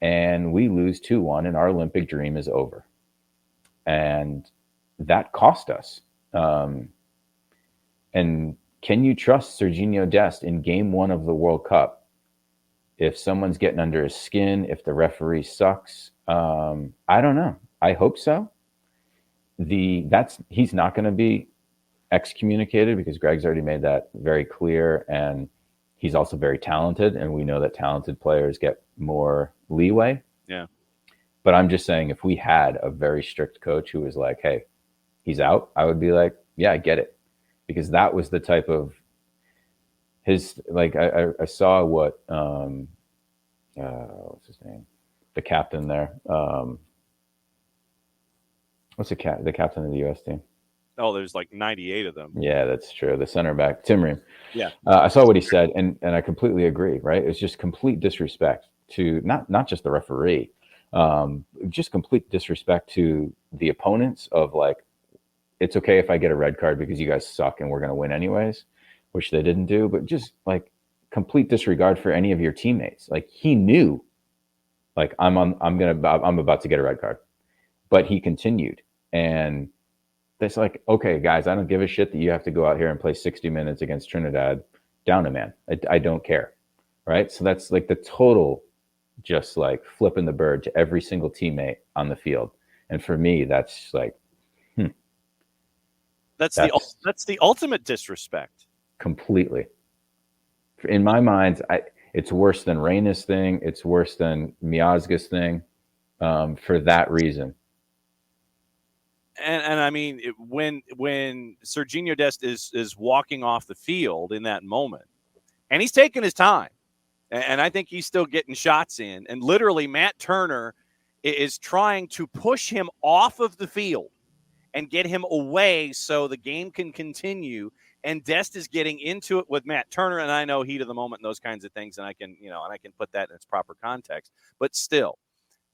And we lose 2-1 and our Olympic dream is over. And that cost us. And can you trust Sergiño Dest in game 1 of the World Cup? If someone's getting under his skin, if the referee sucks, I don't know. I hope so. He's not going to be excommunicated because Greg's already made that very clear, and he's also very talented, and we know that talented players get more leeway. Yeah. But I'm just saying, if we had a very strict coach who was like, hey, he's out, I would be like, yeah, I get it. Because that was the type of his, like, I saw what, what's his name? The captain there. What's the captain of the U.S. team? Oh, there's like 98 of them. Yeah, that's true. The center back, Tim Ream. Yeah. I saw what he said, and I completely agree, right? It's just complete disrespect to not just the referee, just complete disrespect to the opponents of, like, it's okay if I get a red card because you guys suck and we're going to win anyways, which they didn't do, but just like complete disregard for any of your teammates. Like, he knew, like, I'm about to get a red card, but he continued. And it's like, okay, guys, I don't give a shit that you have to go out here and play 60 minutes against Trinidad down a man. I don't care. Right. So that's like the total, just like flipping the bird to every single teammate on the field. And for me, that's like, That's the ultimate disrespect. Completely. In my mind, it's worse than Reyna's thing. It's worse than Miazga's thing, for that reason. And I mean, when Sergiño Dest is walking off the field in that moment, and he's taking his time, and I think he's still getting shots in, and literally Matt Turner is trying to push him off of the field and get him away so the game can continue. And Dest is getting into it with Matt Turner, and I know heat of the moment and those kinds of things, and I can put that in its proper context. But still,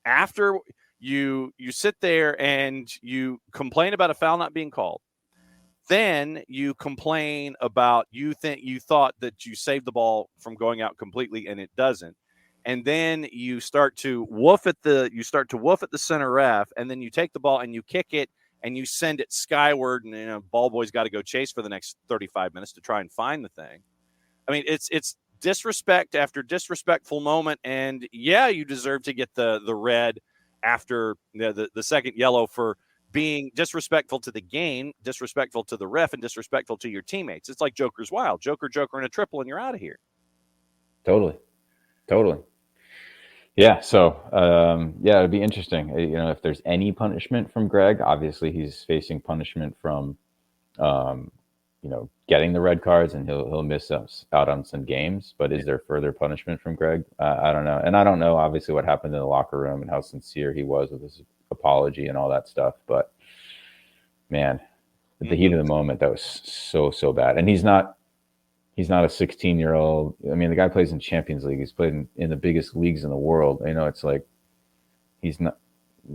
after you sit there and you complain about a foul not being called, then you complain about you thought that you saved the ball from going out completely, and it doesn't. And then you start to woof at the center ref, and then you take the ball and you kick it, and you send it skyward, and ball boy's got to go chase for the next 35 minutes to try and find the thing. I mean, it's disrespect after disrespectful moment, and yeah, you deserve to get the red after the second yellow for being disrespectful to the game, disrespectful to the ref, and disrespectful to your teammates. It's like Joker's Wild. Joker, and a triple, and you're out of here. Totally. Yeah, so, it'd be interesting. If there's any punishment from Greg, obviously he's facing punishment from, getting the red cards, and he'll miss out on some games. But is there further punishment from Greg? I don't know. And I don't know, obviously, what happened in the locker room and how sincere he was with his apology and all that stuff. But man, at the heat of the moment, that was so bad. And he's not a 16-year-old. I mean, the guy plays in Champions League. He's played in the biggest leagues in the world. You know, it's like he's not.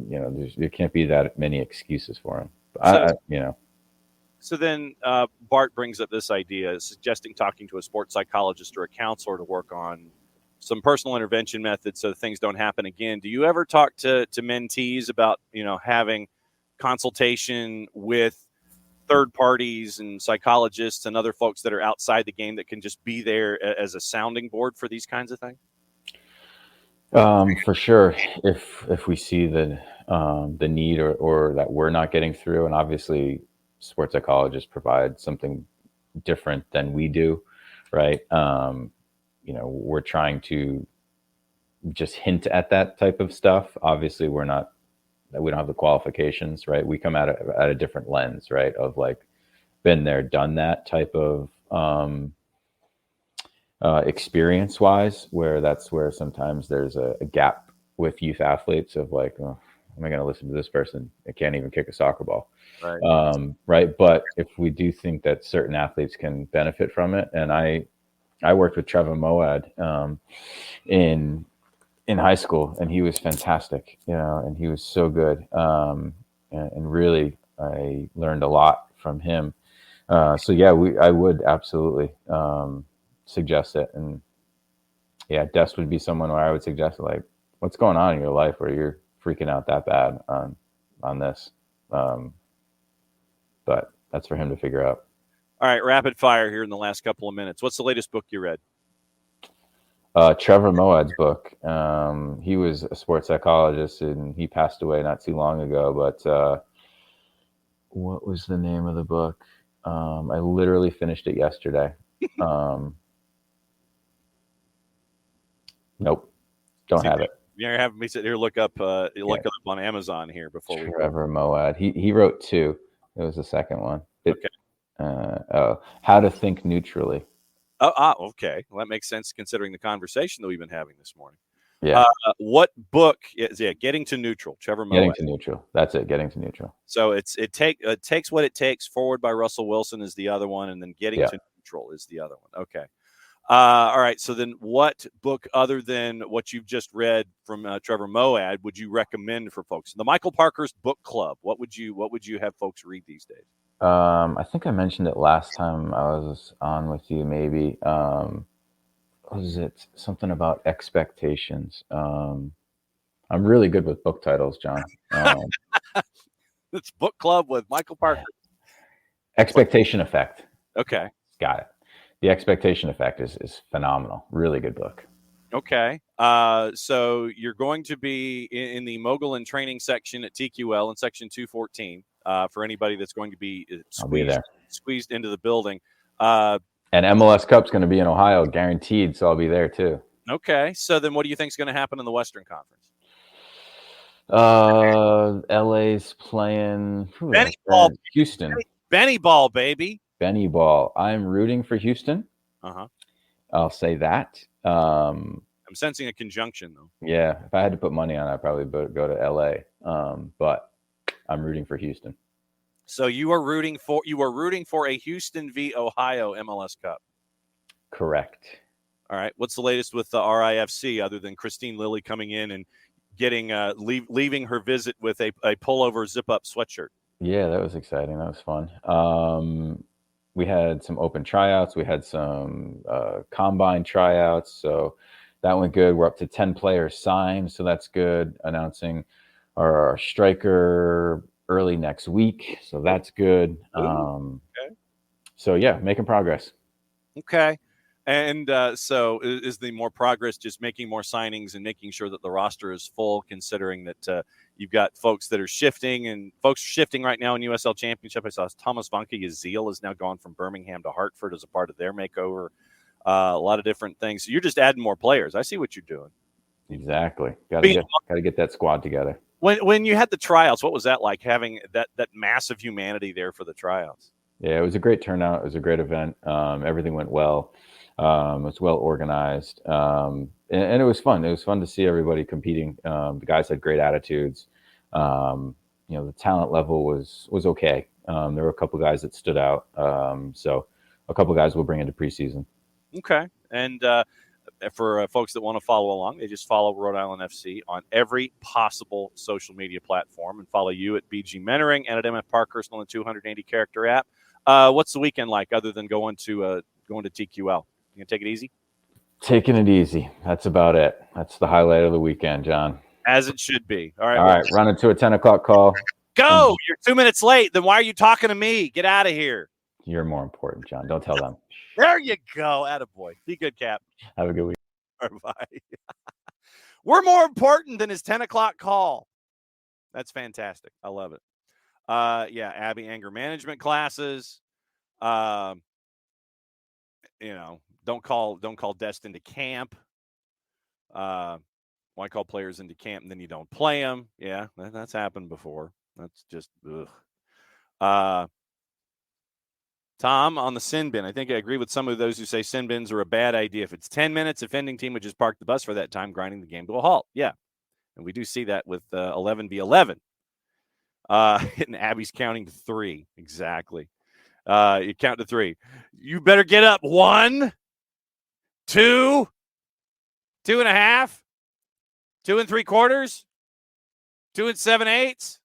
You know, there can't be that many excuses for him. You know. So then Bart brings up this idea, suggesting talking to a sports psychologist or a counselor to work on some personal intervention methods so things don't happen again. Do you ever talk to mentees about, you know, having consultation with third parties and psychologists and other folks that are outside the game that can just be there as a sounding board for these kinds of things? For sure, if we see the need or that we're not getting through, and obviously sports psychologists provide something different than we do, right? You know, we're trying to just hint at that type of stuff. Obviously, we don't have the qualifications, right? We come at a different lens, right? Of like, been there, done that type of experience wise, where sometimes there's a gap with youth athletes of like, oh, am I going to listen to this person? It can't even kick a soccer ball. Right. Right. But if we do think that certain athletes can benefit from it, and I worked with Trevor Moad in high school, and he was fantastic, you know, and he was so good. And really, I learned a lot from him. So yeah, I would absolutely suggest it. And yeah, Des would be someone where I would suggest, like, what's going on in your life where you're freaking out that bad on this. But that's for him to figure out. All right, rapid fire here in the last couple of minutes. What's the latest book you read? Trevor Moad's book. He was a sports psychologist, and he passed away not too long ago. But what was the name of the book? I literally finished it yesterday. Nope, don't have it. You're having me sit here look up it up on Amazon here before we. Trevor Moad. He wrote 2. It was the second one. Okay. How to Think Neutrally. Okay. Well, that makes sense considering the conversation that we've been having this morning. Yeah. What book is Getting to Neutral, Trevor Moad. Getting to Neutral. That's it. Getting to Neutral. So it takes what it takes. Forward by Russell Wilson is the other one, and then Getting to Neutral is the other one. Okay. All right. So then, what book other than what you've just read from Trevor Moad would you recommend for folks? The Michael Parkhurst Book Club. What would you have folks read these days? I think I mentioned it last time I was on with you. Maybe was it something about expectations? I'm really good with book titles, John. It's Book Club with Michael Parkhurst. Expectation Effect. Okay. Got it. The Expectation Effect is phenomenal. Really good book. Okay. So you're going to be in the Mogul and Training section at TQL in section 214 for anybody that's going to be squeezed into the building. And MLS Cup's going to be in Ohio, guaranteed, so I'll be there too. Okay. So then what do you think is going to happen in the Western Conference? LA's playing Houston. Benny Ball, baby. Benny Ball. I'm rooting for Houston. Uh-huh. I'll say that. I'm sensing a conjunction, though. Yeah. If I had to put money on it, I'd probably go to LA. But I'm rooting for Houston. So you are rooting for a Houston v. Ohio MLS Cup. Correct. All right. What's the latest with the RIFC other than Christine Lilly coming in and getting leaving her visit with a pullover zip-up sweatshirt? Yeah, that was exciting. That was fun. We had some open tryouts. We had some combine tryouts. So that went good. We're up to 10 players signed. So that's good. Announcing our striker early next week. So that's good. Okay. So, yeah, making progress. Okay. And so is the more progress just making more signings and making sure that the roster is full, considering that you've got folks that are shifting and folks shifting right now in USL Championship? I saw Thomas Vanke Zeal has now gone from Birmingham to Hartford as a part of their makeover. A lot of different things. So you're just adding more players. I see what you're doing. Exactly. Got to get that squad together. When you had the tryouts, what was that like, having that massive humanity there for the tryouts? Yeah, it was a great turnout. It was a great event. Everything went well. It was well organized, and it was fun. It was fun to see everybody competing. The guys had great attitudes. The talent level was okay. There were a couple guys that stood out. So a couple guys we'll bring into preseason. Okay. And for folks that want to follow along, they just follow Rhode Island FC on every possible social media platform and follow you at BG Mentoring and at MF Parkhurst on the 280 character app. What's the weekend like other than going to TQL? You gonna take it easy? Taking it easy. That's about it. That's the highlight of the weekend, John. As it should be. All right. All right. Run into a 10 o'clock call. Go. You're 2 minutes late. Then why are you talking to me? Get out of here. You're more important, John. Don't tell them. There you go. Attaboy. Be good, Cap. Have a good week. Bye. We're more important than his 10 o'clock call. That's fantastic. I love it. Yeah, Abby anger management classes. Don't call Destin to camp. Why call players into camp and then you don't play them? Yeah, that's happened before. That's just ugh. Tom, on the sin bin, I think I agree with some of those who say sin bins are a bad idea. If it's 10 minutes, offending team would just park the bus for that time, grinding the game to a halt. Yeah, and we do see that with 11v11. And Abby's counting to 3. Exactly. You count to 3. You better get up. 1, 2, 2.5, 2 3/4, 2 7/8.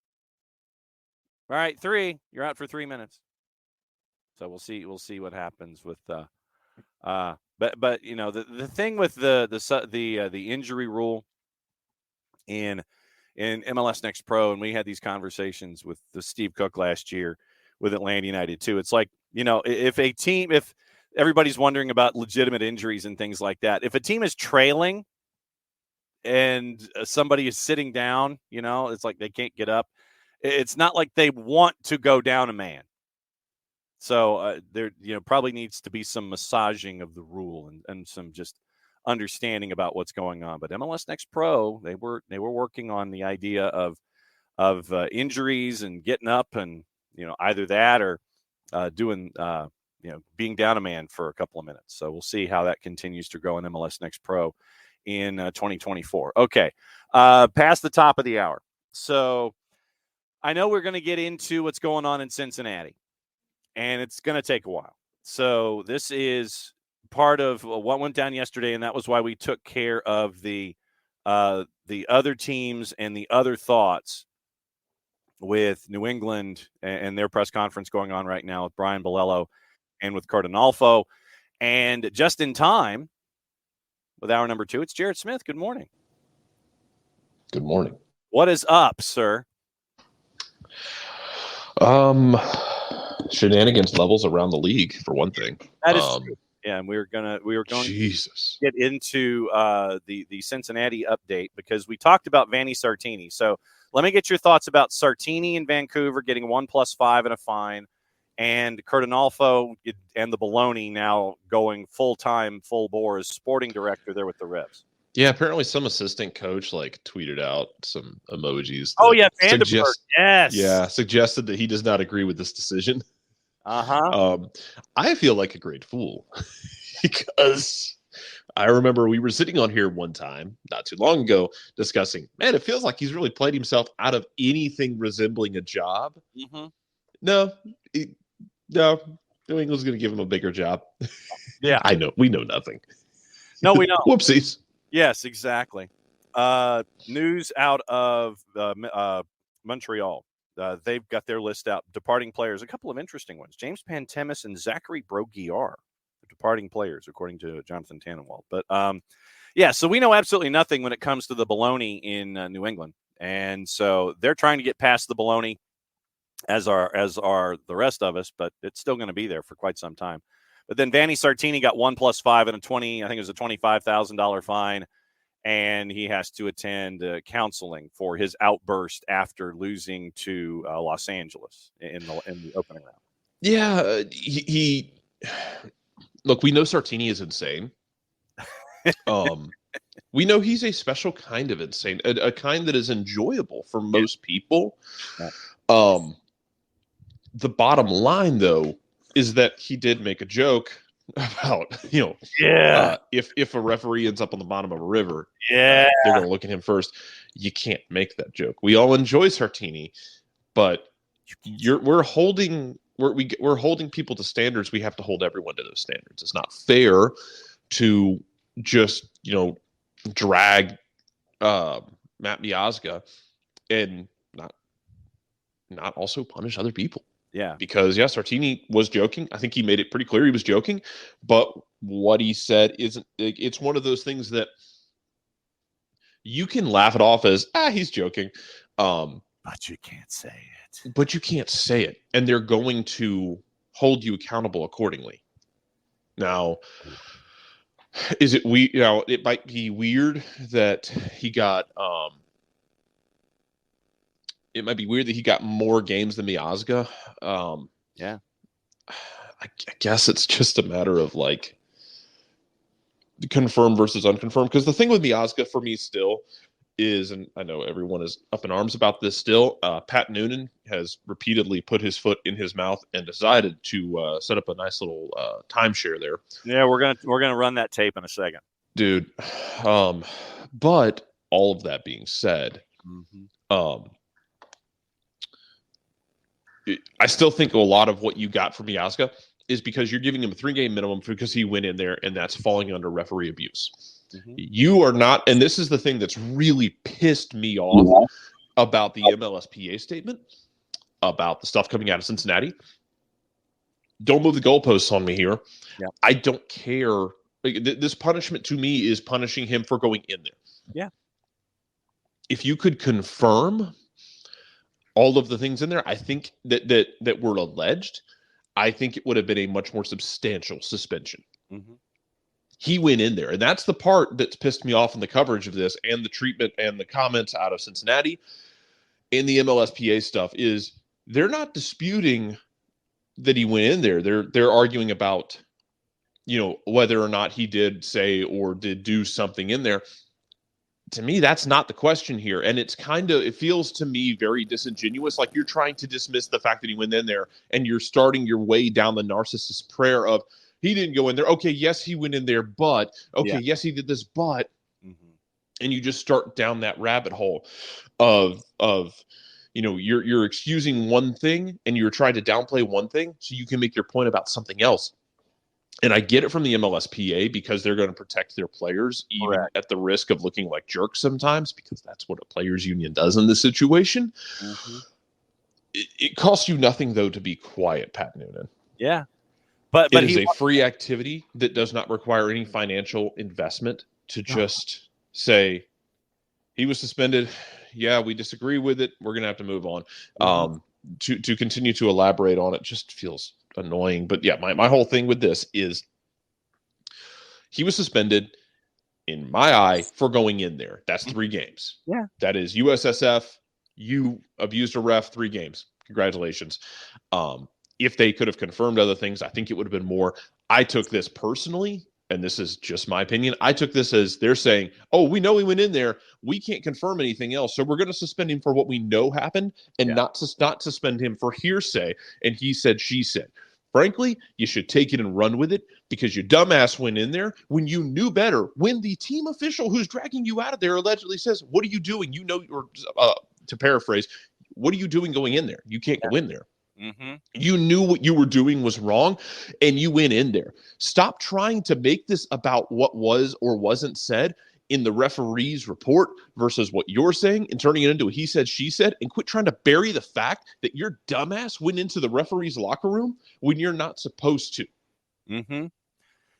All right, 3. You're out for 3 minutes. So we'll see what happens with but the thing with the injury rule in MLS Next Pro, and we had these conversations with the Steve Cook last year with Atlanta United too. It's like, if everybody's wondering about legitimate injuries and things like that, if a team is trailing and somebody is sitting down, it's like they can't get up. It's not like they want to go down a man. So there, probably needs to be some massaging of the rule and some just understanding about what's going on. But MLS Next Pro, they were working on the idea of injuries and getting up and either that or doing being down a man for a couple of minutes. So we'll see how that continues to grow in MLS Next Pro in 2024. Okay, past the top of the hour. So I know we're going to get into what's going on in Cincinnati. And it's going to take a while. So this is part of what went down yesterday, and that was why we took care of the other teams and the other thoughts with New England and their press conference going on right now with Brian Bolello and with Cardinalfo. And just in time, with hour number 2, it's Jarrett Smith. Good morning. Good morning. What is up, sir? Shenanigans levels around the league, for one thing. That is true. Yeah, and we were going Jesus. to get into the Cincinnati update because we talked about Vanni Sartini. So let me get your thoughts about Sartini in Vancouver getting 1+5 and a fine, and Cardinalfo and the baloney now going full-time, full bore as sporting director there with the Revs. Yeah, apparently some assistant coach tweeted out some emojis. Oh yeah, Vandenberg. Yes. Yeah, suggested that he does not agree with this decision. I feel like a great fool because I remember we were sitting on here one time not too long ago discussing, man, it feels like he's really played himself out of anything resembling a job. Mm-hmm. No, New England's going to give him a bigger job. Yeah, I know. We know nothing. No, we don't. Whoopsies. Yes, exactly. News out of Montreal. They've got their list out. Departing players, a couple of interesting ones. James Pantemis and Zachary Broguiar, departing players, according to Jonathan Tannenwald. But, so we know absolutely nothing when it comes to the baloney in New England. And so they're trying to get past the baloney, as are the rest of us, but it's still going to be there for quite some time. But then Vanni Sartini got 1+5 and it was a $25,000 fine. And he has to attend counseling for his outburst after losing to Los Angeles in the opening round. Yeah, he look. We know Sartini is insane. We know he's a special kind of insane, a kind that is enjoyable for most people. Yeah. The bottom line, though, is that he did make a joke about, if a referee ends up on the bottom of a river, they're going to look at him first. You can't make that joke. We all enjoy Sartini, but we're holding people to standards. We have to hold everyone to those standards. It's not fair to just drag Matt Miazga and not also punish other people. Yeah. Because yes, Sartini was joking. I think he made it pretty clear he was joking, but what he said isn't. It's one of those things that you can laugh it off as he's joking, but you can't say it. But you can't say it, and they're going to hold you accountable accordingly. Now, is it it might be weird that he got. It might be weird that he got more games than Miazga. Yeah. I guess it's just a matter of like confirmed versus unconfirmed. Because the thing with Miazga for me still is, and I know everyone is up in arms about this still, Pat Noonan has repeatedly put his foot in his mouth and decided to set up a nice little timeshare there. Yeah, we're gonna run that tape in a second, dude. But all of that being said, I still think a lot of what you got from Miazga is because you're giving him a 3-game minimum because he went in there, and that's falling under referee abuse. You are not, and this is the thing that's really pissed me off about the MLSPA statement, about the stuff coming out of Cincinnati. Don't move the goalposts on me here. Yeah. I don't care. This punishment to me is punishing him for going in there. Yeah. If you could confirm all of the things in there, I think that were alleged, I think it would have been a much more substantial suspension. He went in there, and that's the part that's pissed me off in the coverage of this and the treatment and the comments out of Cincinnati and the MLSPA stuff is they're not disputing that he went in there. They're arguing about, whether or not he did say or did do something in there. To me, that's not the question here. And it feels to me very disingenuous. Like you're trying to dismiss the fact that he went in there and you're starting your way down the narcissist prayer of he didn't go in there. Okay. Yes, he went in there, but yes, he did this, but, and you just start down that rabbit hole of, you're excusing one thing and you're trying to downplay one thing so you can make your point about something else. And I get it from the MLSPA because they're going to protect their players, even at the risk of looking like jerks sometimes, because that's what a players union does in this situation. It costs you nothing, though, to be quiet, Pat Noonan. Yeah. But it is a free activity that does not require any financial investment to just say, he was suspended. Yeah, we disagree with it. We're going to have to move on. To continue to elaborate on it just feels annoying. But yeah, my whole thing with this is he was suspended in my eye for going in there. That's 3 games. Yeah. That is USSF. You abused a ref, 3 games. Congratulations. If they could have confirmed other things, I think it would have been more. I took this personally, and this is just my opinion. I took this as they're saying, oh, we know he went in there. We can't confirm anything else. So we're going to suspend him for what we know happened and not suspend him for hearsay. And he said, she said. Frankly, you should take it and run with it because your dumbass went in there when you knew better. When the team official who's dragging you out of there allegedly says, what are you doing? Or to paraphrase, what are you doing going in there? You can't go in there. You knew what you were doing was wrong, and you went in there. Stop trying to make this about what was or wasn't said in the referee's report versus what you're saying and turning it into a he said, she said, and quit trying to bury the fact that your dumbass went into the referee's locker room when you're not supposed to.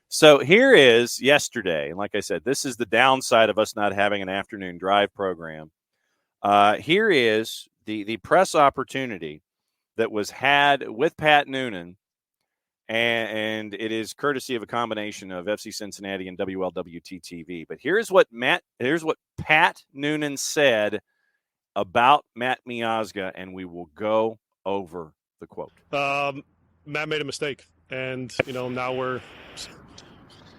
So here is yesterday. Like I said, this is the downside of us not having an afternoon drive program. Here is the press opportunity that was had with Pat Noonan, and it is courtesy of a combination of FC Cincinnati and WLWT-TV. But here's what Pat Noonan said about Matt Miazga, and we will go over the quote. Matt made a mistake, and now we're,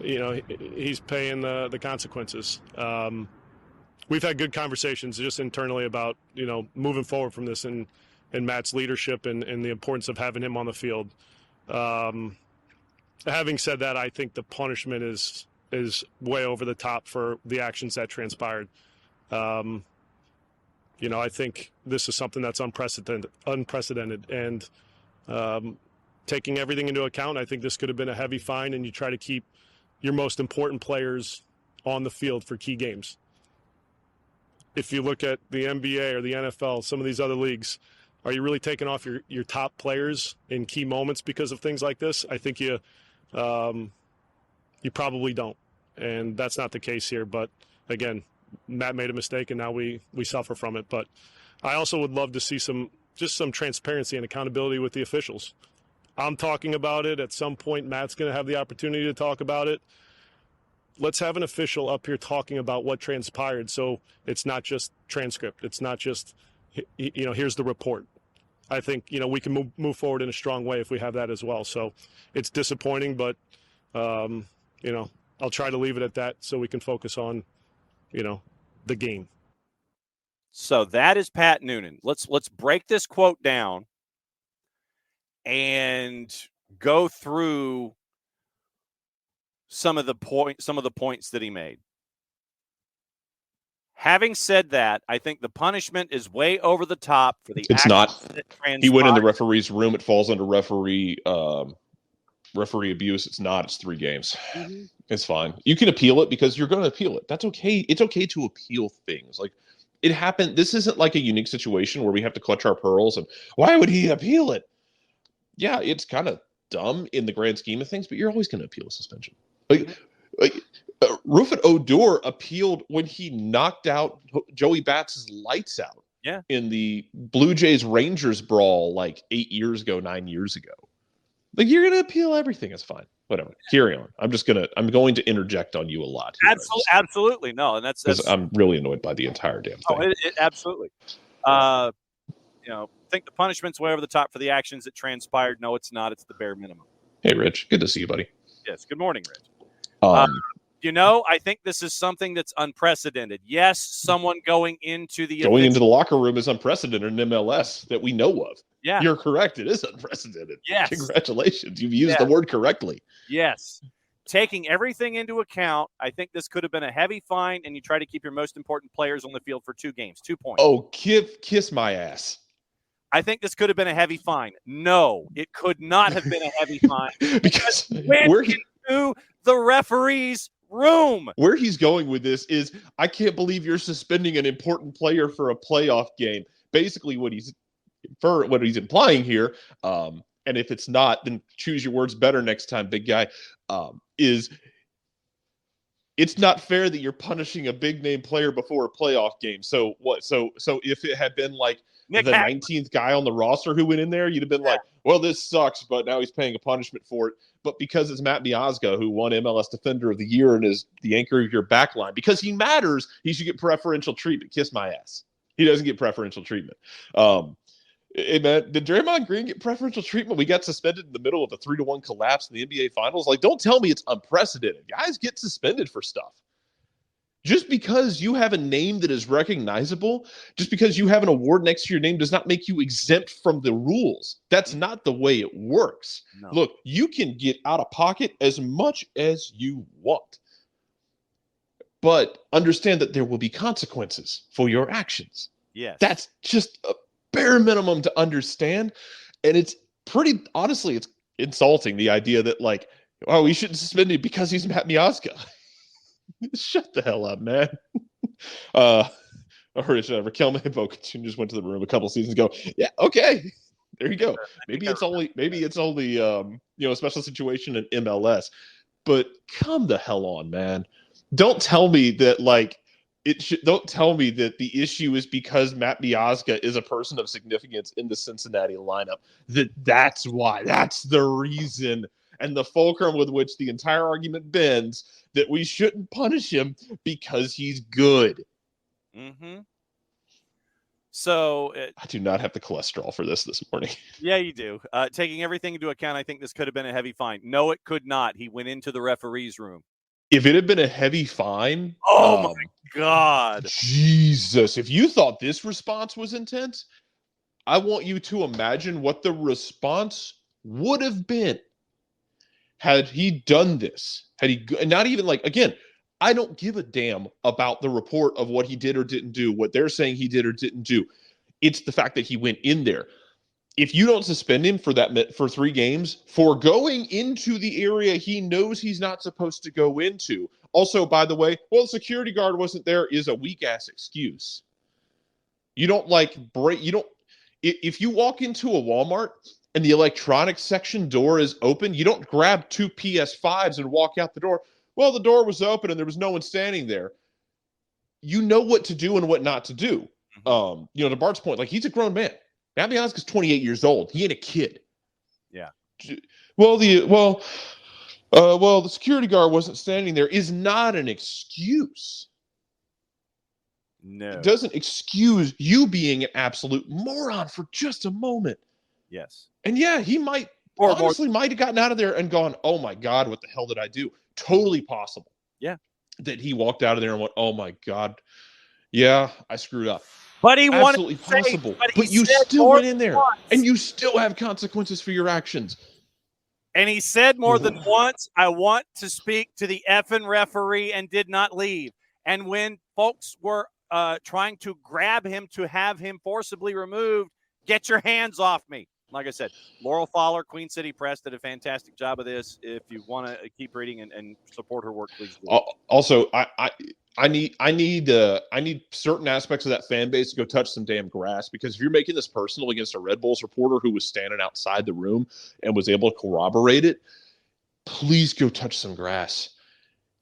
he's paying the consequences. We've had good conversations just internally about moving forward from this and Matt's leadership and the importance of having him on the field. Having said that, I think the punishment is way over the top for the actions that transpired. I think this is something that's unprecedented. And taking everything into account, I think this could have been a heavy fine, and you try to keep your most important players on the field for key games. If you look at the NBA or the NFL, some of these other leagues, are you really taking off your top players in key moments because of things like this? I think you probably don't. And that's not the case here. But, again, Matt made a mistake, and now we suffer from it. But I also would love to see some transparency and accountability with the officials. I'm talking about it. At some point, Matt's going to have the opportunity to talk about it. Let's have an official up here talking about what transpired, so it's not just transcript. It's not just, here's the report. I think, we can move forward in a strong way if we have that as well. So it's disappointing, but, I'll try to leave it at that so we can focus on, the game. So that is Pat Noonan. Let's break this quote down and go through some of the points that he made. Having said that, I think the punishment is way over the top for the. It's not. He went in the referee's room. It falls under referee abuse. It's not. It's 3 games. Mm-hmm. It's fine. You can appeal it because you're going to appeal it. That's okay. It's okay to appeal things. Like, it happened. This isn't like a unique situation where we have to clutch our pearls and why would he appeal it? Yeah, it's kind of dumb in the grand scheme of things, but you're always going to appeal a suspension. Rufus Odor appealed when he knocked out Joey Bats' lights out in the Blue Jays Rangers brawl like 9 years ago. Like, you're going to appeal everything. It's fine. Whatever. Carry on. I'm going to interject on you a lot. Absolutely. No. And that's I'm really annoyed by the entire damn thing. Absolutely. Think the punishment's way over the top for the actions that transpired. No, it's not. It's the bare minimum. Hey, Rich. Good to see you, buddy. Yes. Good morning, Rich. I think this is something that's unprecedented. Yes, someone going into the locker room is unprecedented in MLS that we know of. Yeah. You're correct. It is unprecedented. Yes. Congratulations. You've used the word correctly. Yes. Taking everything into account, I think this could have been a heavy fine, and you try to keep your most important players on the field for 2 games, 2 points. Oh, kiss my ass. I think this could have been a heavy fine. No, it could not have been a heavy fine. Because into the referee's room. Where he's going with this is, I can't believe you're suspending an important player for a playoff game. Basically, what he's implying here, and if it's not, then choose your words better next time, big guy, is it's not fair that you're punishing a big name player before a playoff game. So what? So if it had been like the 19th guy on the roster who went in there, you'd have been like, well, this sucks, but now he's paying a punishment for it. But because it's Matt Miazga, who won MLS Defender of the Year and is the anchor of your back line, because he matters, he should get preferential treatment. Kiss my ass. He doesn't get preferential treatment. Hey, man, did Draymond Green get preferential treatment? We got suspended in the middle of a 3-1 collapse in the NBA Finals. Like, don't tell me it's unprecedented. Guys get suspended for stuff. Just because you have a name that is recognizable, just because you have an award next to your name does not make you exempt from the rules. That's not the way it works. No. Look, you can get out of pocket as much as you want, but understand that there will be consequences for your actions. Yes. That's just a bare minimum to understand. And it's pretty, honestly, it's insulting, the idea that, like, oh, we shouldn't suspend him because he's Matt Miazga. Shut the hell up, man. Raquel Mahimbo just went to the room a couple seasons ago. Yeah, okay. There you go. Maybe it's only a special situation in MLS. But come the hell on, man. Don't tell me that don't tell me that the issue is because Matt Miazga is a person of significance in the Cincinnati lineup. That's why. That's the reason. And the fulcrum with which the entire argument bends, that we shouldn't punish him because he's good. Mm-hmm. So I do not have the cholesterol for this morning. Yeah, you do. Taking everything into account, I think this could have been a heavy fine. No, it could not. He went into the referee's room. If it had been a heavy fine, oh my God, Jesus! If you thought this response was intense, I want you to imagine what the response would have been had he done this. Had he not even, like, again, I don't give a damn about the report of what he did or didn't do, what they're saying he did or didn't do. It's the fact that he went in there. If you don't suspend him for 3 games for going into the area he knows he's not supposed to go into. Also, by the way, well, the security guard wasn't there is a weak ass excuse. You don't if you walk into a Walmart and the electronics section door is open, you don't grab 2 PS5s and walk out the door. Well, the door was open and there was no one standing there. You know what to do and what not to do. To Bart's point, like, he's a grown man. Matt Miazga's 28 years old. He ain't a kid. Yeah. Well, the security guard wasn't standing there is not an excuse. No. It doesn't excuse you being an absolute moron for just a moment. Yes. And yeah, he might have gotten out of there and gone, oh my God, what the hell did I do? Totally possible. Yeah. That he walked out of there and went, oh my God. Yeah, I screwed up. But he absolutely possible. But you still went in there and you still have consequences for your actions. And he said more than once, I want to speak to the effing referee, and did not leave. And when folks were trying to grab him to have him forcibly removed, get your hands off me. Like I said, Laurel Fowler, Queen City Press, did a fantastic job of this. If you want to keep reading and support her work, please do. Also, I need certain aspects of that fan base to go touch some damn grass, because if you're making this personal against a Red Bulls reporter who was standing outside the room and was able to corroborate it, please go touch some grass.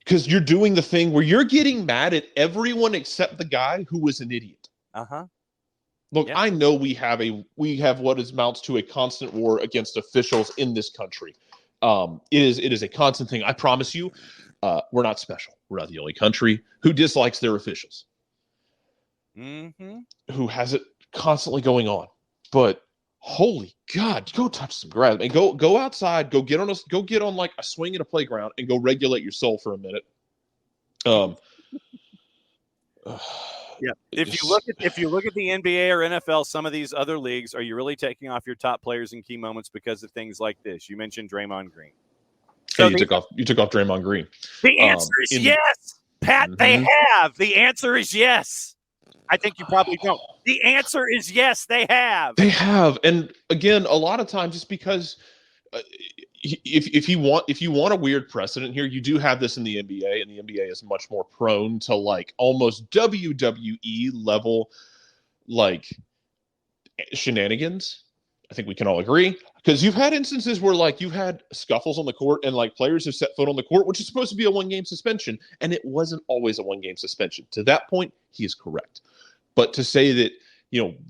Because you're doing the thing where you're getting mad at everyone except the guy who was an idiot. Uh-huh. Look, I know we have what amounts to a constant war against officials in this country. It is a constant thing. I promise you, we're not special. We're not the only country who dislikes their officials, who has it constantly going on. But holy God, go touch some grass and go outside. Go get on like a swing at a playground and go regulate your soul for a minute. Yeah. If you look at the NBA or NFL, some of these other leagues, are you really taking off your top players in key moments because of things like this? You mentioned Draymond Green. So you took off Draymond Green. The answer is yes, Pat. They have. The answer is yes. I think you probably don't. The answer is yes, they have. They have, and again, a lot of times, just because if you want a weird precedent here, you do have this in the NBA, and the NBA is much more prone to like almost WWE level like shenanigans. I think we can all agree, because you've had instances where like you've had scuffles on the court and like players have set foot on the court, which is supposed to be a 1-game suspension, and it wasn't always a 1-game suspension. To that point, he is correct. But to say that,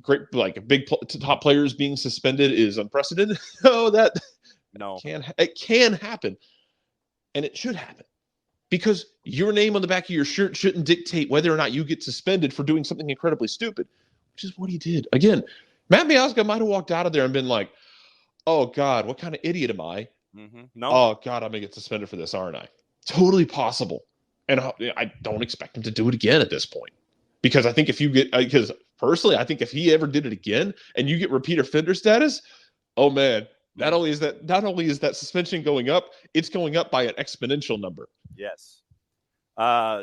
great, like top players being suspended is unprecedented, it can happen, and it should happen, because your name on the back of your shirt shouldn't dictate whether or not you get suspended for doing something incredibly stupid, which is what he did. Again, Matt Miazga might have walked out of there and been like, oh God, what kind of idiot am I? No. Oh God, I'm going to get suspended for this, aren't I? Totally possible. And I don't expect him to do it again at this point. Because I think personally, I think if he ever did it again and you get repeat offender status, oh man, not only is that suspension going up, it's going up by an exponential number. Yes.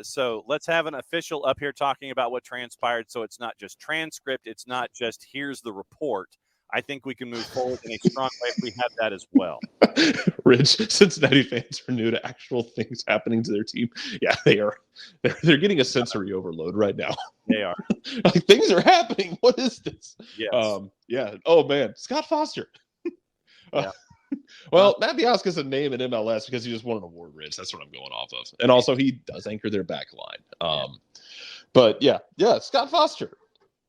So let's have an official up here talking about what transpired. So it's not just transcript. It's not just here's the report. I think we can move forward in a strong way if we have that as well. Rich, Cincinnati fans are new to actual things happening to their team. Yeah, they are. They're getting a sensory overload right now. They are. Like, things are happening. What is this? Yes. Yeah. Oh man, Scott Foster. Yeah. Well, Matt Miazga's a name in MLS because he just won an award, Rich. That's what I'm going off of. And also, he does anchor their back line. But yeah, Scott Foster.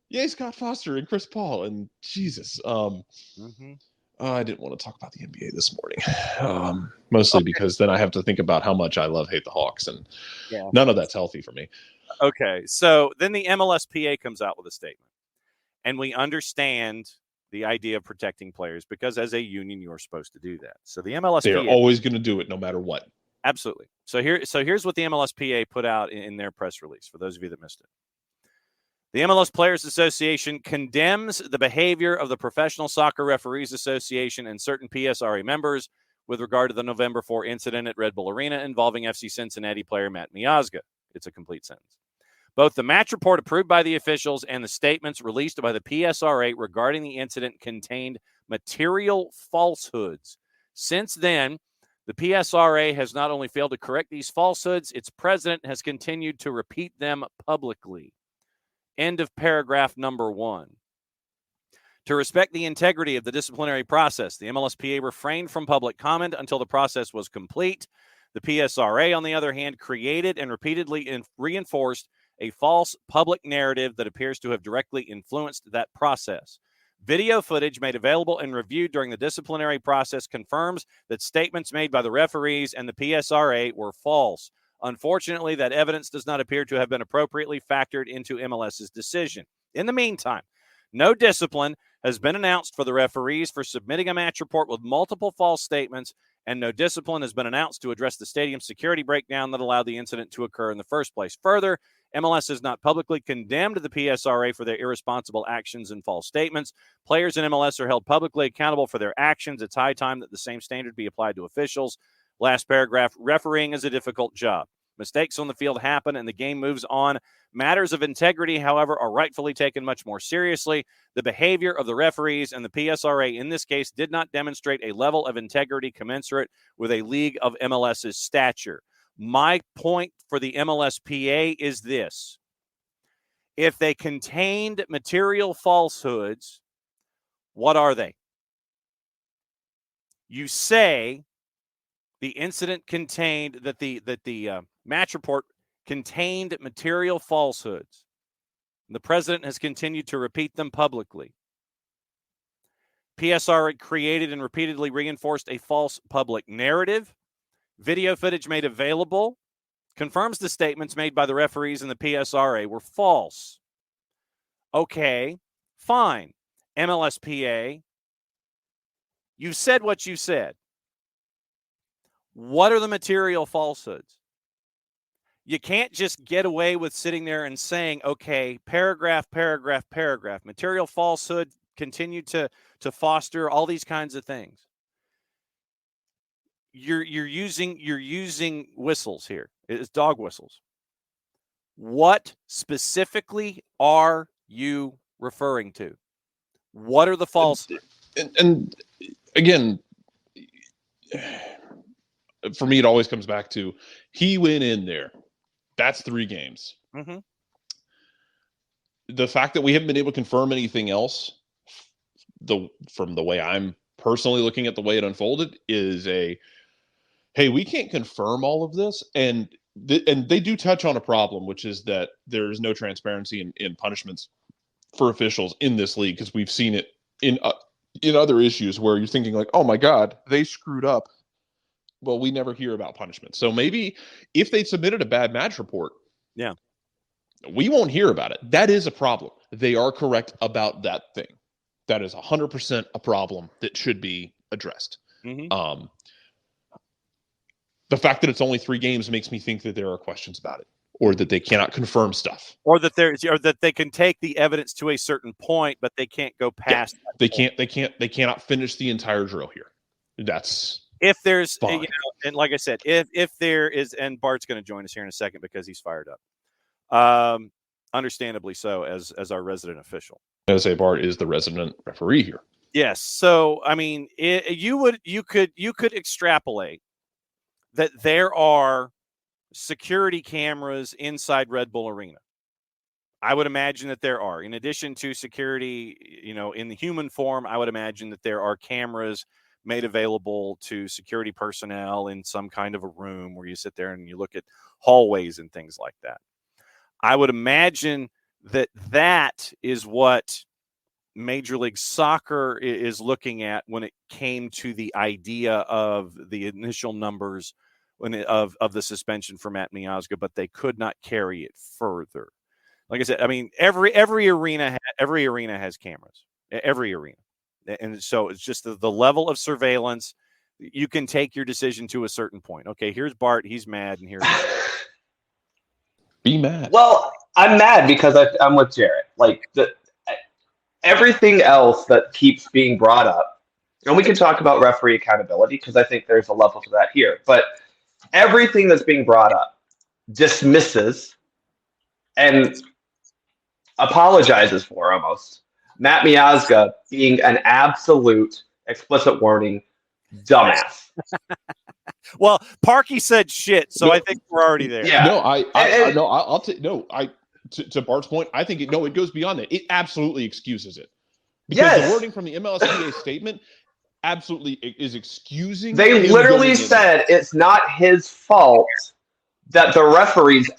Yay, Scott Foster and Chris Paul. And Jesus. I didn't want to talk about the NBA this morning. Mostly because then I have to think about how much I hate the Hawks. And none of that's healthy for me. Okay. So then the MLSPA comes out with a statement. And we understand the idea of protecting players because as a union, you're supposed to do that. So the MLSPA, they're always going to do it no matter what. Absolutely. So here's what the MLSPA put out in their press release for those of you that missed it. The MLS Players Association condemns the behavior of the Professional Soccer Referees Association and certain PSRA members with regard to the November 4 incident at Red Bull Arena involving FC Cincinnati player Matt Miazga. It's a complete sentence. Both the match report approved by the officials and the statements released by the PSRA regarding the incident contained material falsehoods. Since then, the PSRA has not only failed to correct these falsehoods, its president has continued to repeat them publicly. End of paragraph number 1. To respect the integrity of the disciplinary process, the MLSPA refrained from public comment until the process was complete. The PSRA, on the other hand, created and repeatedly reinforced a false public narrative that appears to have directly influenced that process. Video footage made available and reviewed during the disciplinary process confirms that statements made by the referees and the PSRA were false. Unfortunately, that evidence does not appear to have been appropriately factored into MLS's decision. In the meantime, no discipline has been announced for the referees for submitting a match report with multiple false statements, and no discipline has been announced to address the stadium's security breakdown that allowed the incident to occur in the first place. Further, MLS has not publicly condemned the PSRA for their irresponsible actions and false statements. Players in MLS are held publicly accountable for their actions. It's high time that the same standard be applied to officials. Last paragraph, refereeing is a difficult job. Mistakes on the field happen and the game moves on. Matters of integrity, however, are rightfully taken much more seriously. The behavior of the referees and the PSRA in this case did not demonstrate a level of integrity commensurate with a league of MLS's stature. My point for the MLSPA is this. If they contained material falsehoods, what are they? You say the incident contained that the match report contained material falsehoods. The president has continued to repeat them publicly. PSR created and repeatedly reinforced a false public narrative. Video footage made available confirms the statements made by the referees and the PSRA were false. Okay, fine. MLSPA, you said what you said. What are the material falsehoods? You can't just get away with sitting there and saying, okay, paragraph. Material falsehood, continue to foster all these kinds of things. You're using whistles here. It's dog whistles. What specifically are you referring to? What are the falsehoods? And again, for me, it always comes back to he went in there. That's 3 games. Mm-hmm. The fact that we haven't been able to confirm anything else, from the way I'm personally looking at the way it unfolded, is hey, we can't confirm all of this. And they do touch on a problem, which is that there is no transparency in punishments for officials in this league, because we've seen it in other issues where you're thinking like, oh my God, they screwed up. Well, we never hear about punishment. So maybe if they submitted a bad match report, yeah, we won't hear about it. That is a problem. They are correct about that thing. That is 100% a problem that should be addressed. Mm-hmm. The fact that it's only 3 games makes me think that there are questions about it, or that they cannot confirm stuff, or that they can take the evidence to a certain point, but they can't go past. Yeah, they cannot finish the entire drill here. That's if there's, fine. And like I said, if there is, and Bart's going to join us here in a second because he's fired up. Understandably so, as our resident official. As a Bart is the resident referee here. Yes. So, I mean, you could extrapolate that there are security cameras inside Red Bull Arena. I would imagine that there are. In addition to security, in the human form, I would imagine that there are cameras made available to security personnel in some kind of a room where you sit there and you look at hallways and things like that. I would imagine that is what Major League Soccer is looking at when it came to the idea of the initial numbers of the suspension for Matt Miazga, but they could not carry it further. Like I said, I mean, every arena has cameras. Every arena. And so it's just the level of surveillance. You can take your decision to a certain point. Okay, here's Bart. He's mad. And here's Be mad. Well, I'm mad because I'm with Jarrett. Like, everything else that keeps being brought up and we can talk about referee accountability because I think there's a level to that here. But everything that's being brought up dismisses and apologizes for almost Matt Miazga being an absolute explicit warning dumbass. Well, Parky said shit, so I think we're already there. Yeah. To Bart's point, I think it goes beyond that. It absolutely excuses it. Because Yes. the wording from the MLSPA statement absolutely is excusing. They literally said it's not his fault that the referees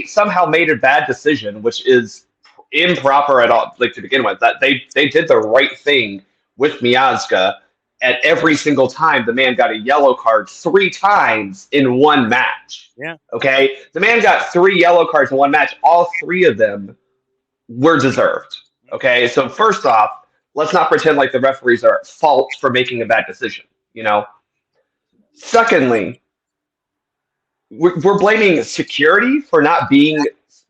somehow made a bad decision, which is improper at all. Like, to begin with, that they did the right thing with Miazga. At every single time, the man got a yellow card 3 times in one match. Yeah. Okay, the man got 3 yellow cards in one match. All 3 of them were deserved. Okay, so first off, let's not pretend like the referees are at fault for making a bad decision. Secondly, we're blaming security for not being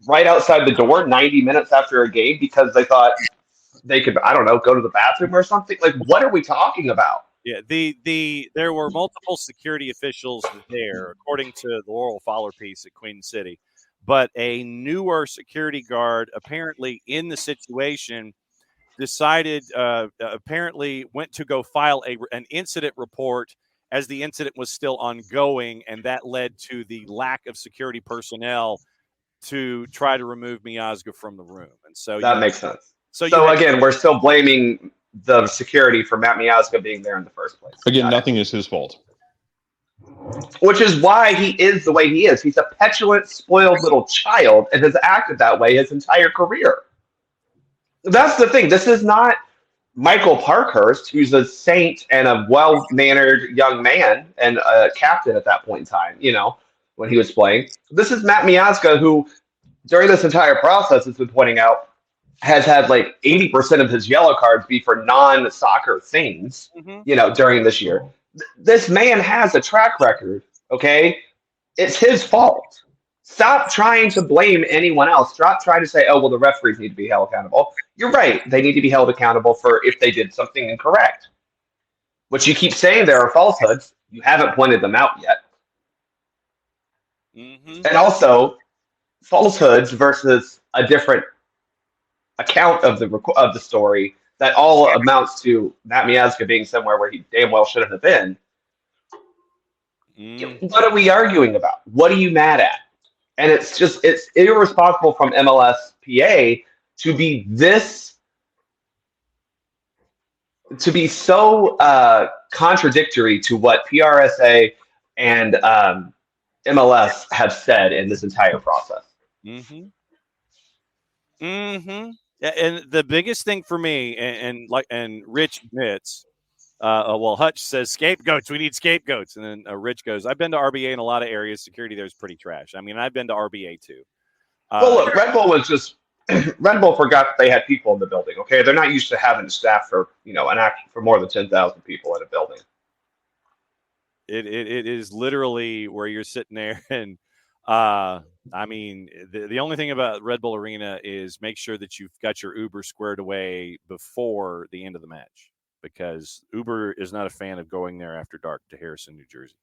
right outside the door 90 minutes after a game because they thought they could, I don't know, go to the bathroom or something. Like, what are we talking about? Yeah, there were multiple security officials there, according to the Laurel Fowler piece at Queen City. But a newer security guard, apparently in the situation, decided, apparently went to go file an incident report as the incident was still ongoing, and that led to the lack of security personnel to try to remove Miazga from the room. And so that makes sense. So again, we're still blaming the security for Matt Miazga being there in the first place. Again, nothing is his fault. Which is why he is the way he is. He's a petulant, spoiled little child and has acted that way his entire career. That's the thing. This is not Michael Parkhurst, who's a saint and a well-mannered young man and a captain at that point in time, when he was playing. This is Matt Miazga, who, during this entire process, has been pointing out, has had like 80% of his yellow cards be for non-soccer things, during this year. This man has a track record, okay? It's his fault. Stop trying to blame anyone else. Stop trying to say, oh, well, the referees need to be held accountable. You're right. They need to be held accountable for if they did something incorrect. But you keep saying there are falsehoods. You haven't pointed them out yet. Mm-hmm. And also, falsehoods versus a different account of the story that all amounts to Matt Miazga being somewhere where he damn well shouldn't have been. What are we arguing about? What are you mad at? And it's irresponsible from MLSPA to be so contradictory to what PRSA and MLS have said in this entire process. Mm-hmm. Mm-hmm. Yeah, and the biggest thing for me, and Rich admits, Hutch says scapegoats. We need scapegoats, and then Rich goes, "I've been to RBA in a lot of areas. Security there is pretty trash. I mean, I've been to RBA too." Well, look, Red Bull forgot that they had people in the building. Okay, they're not used to having staff for for more than 10,000 people in a building. It is literally where you're sitting there and. I mean, the only thing about Red Bull Arena is make sure that you've got your Uber squared away before the end of the match, because Uber is not a fan of going there after dark to Harrison, New Jersey.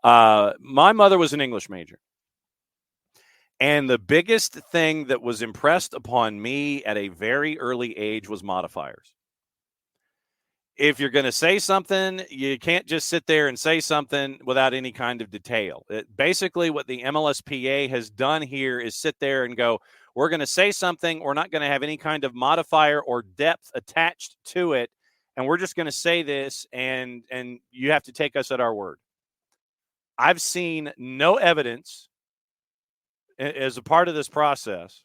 My mother was an English major. And the biggest thing that was impressed upon me at a very early age was modifiers. If you're going to say something, you can't just sit there and say something without any kind of detail. Basically, what the MLSPA has done here is sit there and go, we're going to say something. We're not going to have any kind of modifier or depth attached to it. And we're just going to say this, and you have to take us at our word. I've seen no evidence as a part of this process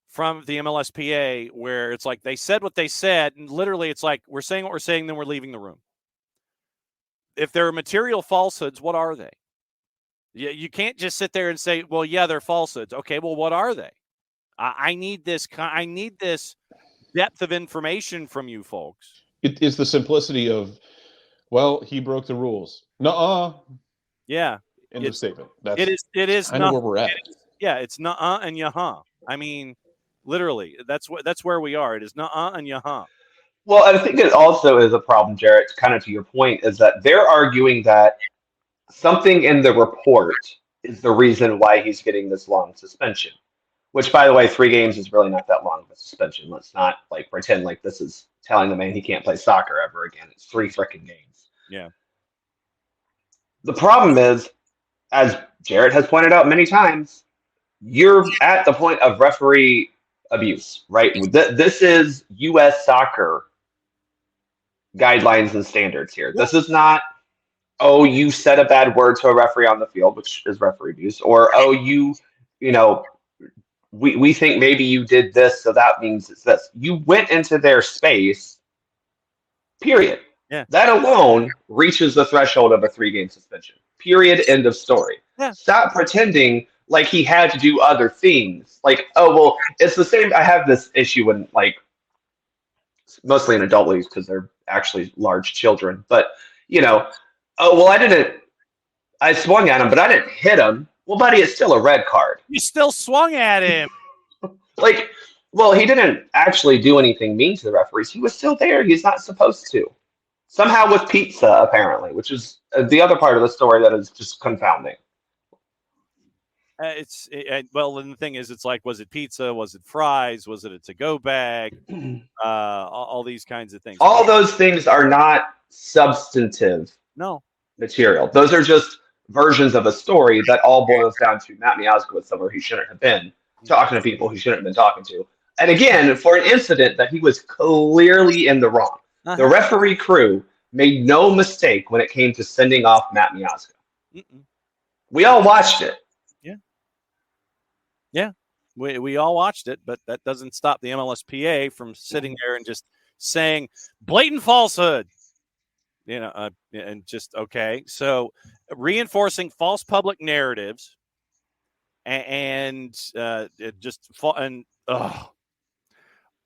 from the MLSPA where it's like they said what they said, and literally it's like we're saying what we're saying, then we're leaving the room. If there are material falsehoods, what are they? You can't just sit there and say, well, yeah, they're falsehoods. Okay, well, what are they? I need this depth of information from you folks. It's the simplicity of, well, he broke the rules. Nuh-uh. Yeah. In the statement. It is kind of where we're at. It's nuh-uh and yuh-huh. I mean, literally, that's where we are. It is nuh-uh and yuh-huh. Well, I think it also is a problem, Jarrett, kind of to your point, is that they're arguing that something in the report is the reason why he's getting this long suspension. Which, by the way, 3 games is really not that long of a suspension. Let's not like pretend like this is telling the man he can't play soccer ever again. It's 3 freaking games. Yeah. The problem is, as Jarrett has pointed out many times, you're at the point of referee abuse, right? This is U.S. soccer guidelines and standards here. This is not, oh, you said a bad word to a referee on the field, which is referee abuse, or oh, you know, we think maybe you did this, so that means it's this. You went into their space, period. Yeah. That alone reaches the threshold of a 3-game suspension. Period. End of story. Yeah. Stop pretending like he had to do other things. Like, oh, well, it's the same. I have this issue when, like, mostly in adult leagues because they're actually large children. But, oh, well, I swung at him, but I didn't hit him. Well, buddy, it's still a red card. You still swung at him. Like, well, he didn't actually do anything mean to the referees. He was still there. He's not supposed to. Somehow with pizza, apparently, which is the other part of the story that is just confounding. Well, and the thing is, it's like, was it pizza? Was it fries? Was it a to-go bag? All these kinds of things. All those things are not substantive material. Those are just versions of a story that all boils down to Matt Miazga was somewhere he shouldn't have been, talking to people he shouldn't have been talking to. And again, for an incident that he was clearly in the wrong. The referee crew made no mistake when it came to sending off Matt Miazga. We all watched it. Yeah, we all watched it, but that doesn't stop the MLSPA from sitting there and just saying blatant falsehood. And just okay. So reinforcing false public narratives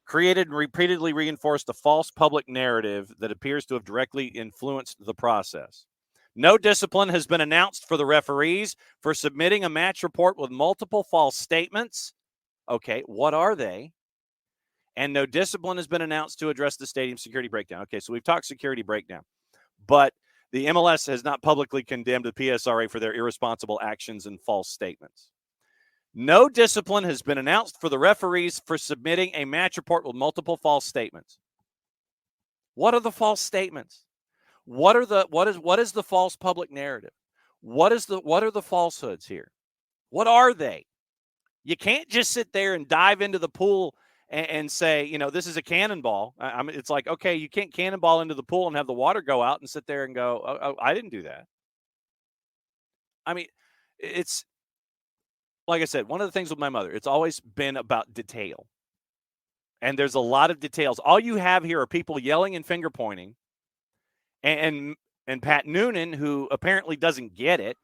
created and repeatedly reinforced a false public narrative that appears to have directly influenced the process. No discipline has been announced for the referees for submitting a match report with multiple false statements. Okay, what are they? And no discipline has been announced to address the stadium security breakdown. Okay, so we've talked security breakdown, but the MLS has not publicly condemned the PSRA for their irresponsible actions and false statements. No discipline has been announced for the referees for submitting a match report with multiple false statements. What are the false statements? What is the false public narrative? What are the falsehoods here? What are they? You can't just sit there and dive into the pool and say, this is a cannonball. It's like, okay, you can't cannonball into the pool and have the water go out and sit there and go, oh, I didn't do that. I mean, it's like I said, one of the things with my mother, it's always been about detail. And there's a lot of details. All you have here are people yelling and finger pointing. And Pat Noonan, who apparently doesn't get it,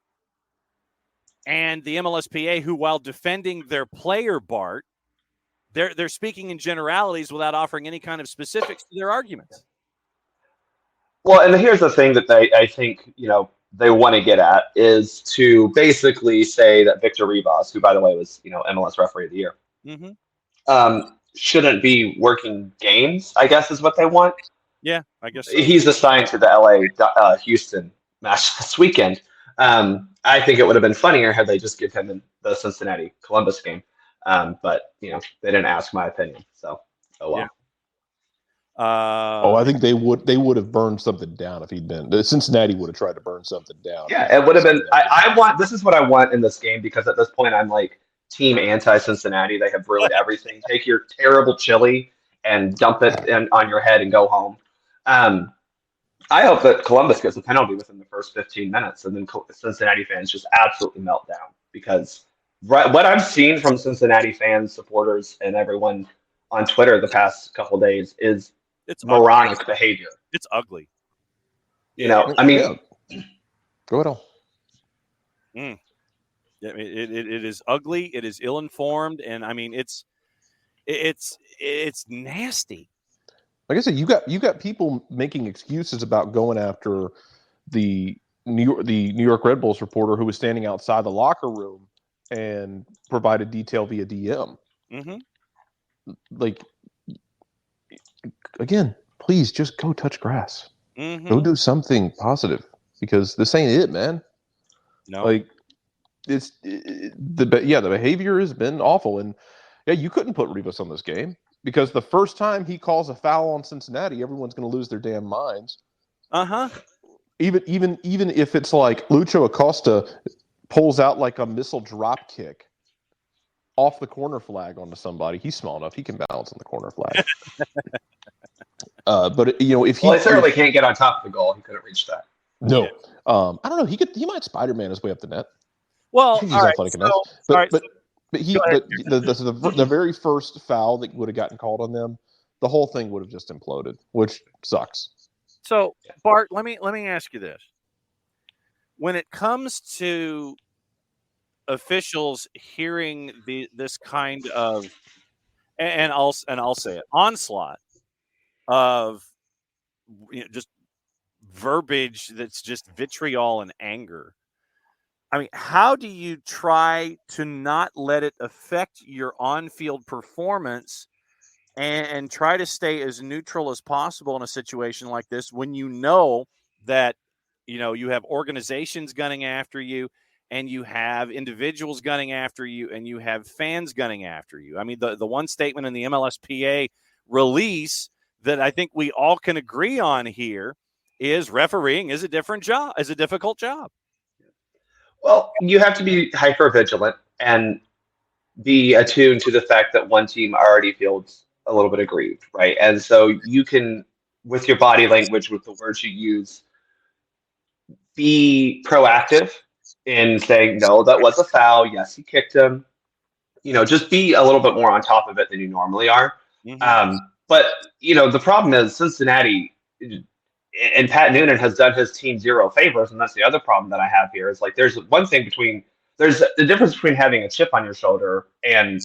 and the MLSPA, who, while defending their player, Bart, they're speaking in generalities without offering any kind of specifics to their arguments. Well, and here's the thing that I think they want to get at is to basically say that Victor Rivas, who by the way was MLS Referee of the Year, shouldn't be working games. I guess is what they want. Yeah, I guess so. He's assigned to the LA Houston match this weekend. I think it would have been funnier had they just give him in the Cincinnati Columbus game. But they didn't ask my opinion. So oh well. Yeah. I think they would have burned something down if he'd been. Cincinnati would have tried to burn something down. Yeah, it would have been. This is what I want in this game because at this point I'm like team anti-Cincinnati. They have ruined everything. Take your terrible chili and dump it on your head and go home. I hope that Columbus gets a penalty within the first 15 minutes, and then Cincinnati fans just absolutely melt down because what I've seen from Cincinnati fans, supporters, and everyone on Twitter the past couple of days is moronic behavior. It's ugly. Go ahead. Yeah, it is ugly. It is ill-informed, and I mean it's nasty. Like I said, you got people making excuses about going after the New York Red Bulls reporter who was standing outside the locker room and provided detail via DM. Mm-hmm. Like, again, please just go touch grass. Mm-hmm. Go do something positive, because this ain't it, man. No. Like, the behavior has been awful, and yeah, you couldn't put Rivas on this game, because the first time he calls a foul on Cincinnati, everyone's going to lose their damn minds. Uh-huh. Even if it's like Lucho Acosta pulls out like a missile drop kick off the corner flag onto somebody, he's small enough, he can balance on the corner flag. But if he, Well, he certainly can't get on top of the goal. He couldn't reach that. no, I don't know. He might Spider-Man his way up the net. Well, He's all right. athletic So, enough. all right, But the very first foul that would have gotten called on them, the whole thing would have just imploded, which sucks. So, Bart, let me ask you this: when it comes to officials hearing this kind of, and I'll say it, onslaught of just verbiage that's just vitriol and anger. I mean, how do you try to not let it affect your on-field performance and try to stay as neutral as possible in a situation like this when you know that, you have organizations gunning after you, and you have individuals gunning after you, and you have fans gunning after you? I mean, the one statement in the MLSPA release that I think we all can agree on here is refereeing is a difficult job. Well, you have to be hyper vigilant and be attuned to the fact that one team already feels a little bit aggrieved, right? And so you can, with your body language, with the words you use, be proactive in saying, no, that was a foul. Yes, he kicked him. Just be a little bit more on top of it than you normally are. Mm-hmm. But the problem is Cincinnati, and Pat Noonan has done his team zero favors, and that's the other problem that I have here is, like, there's the difference between having a chip on your shoulder and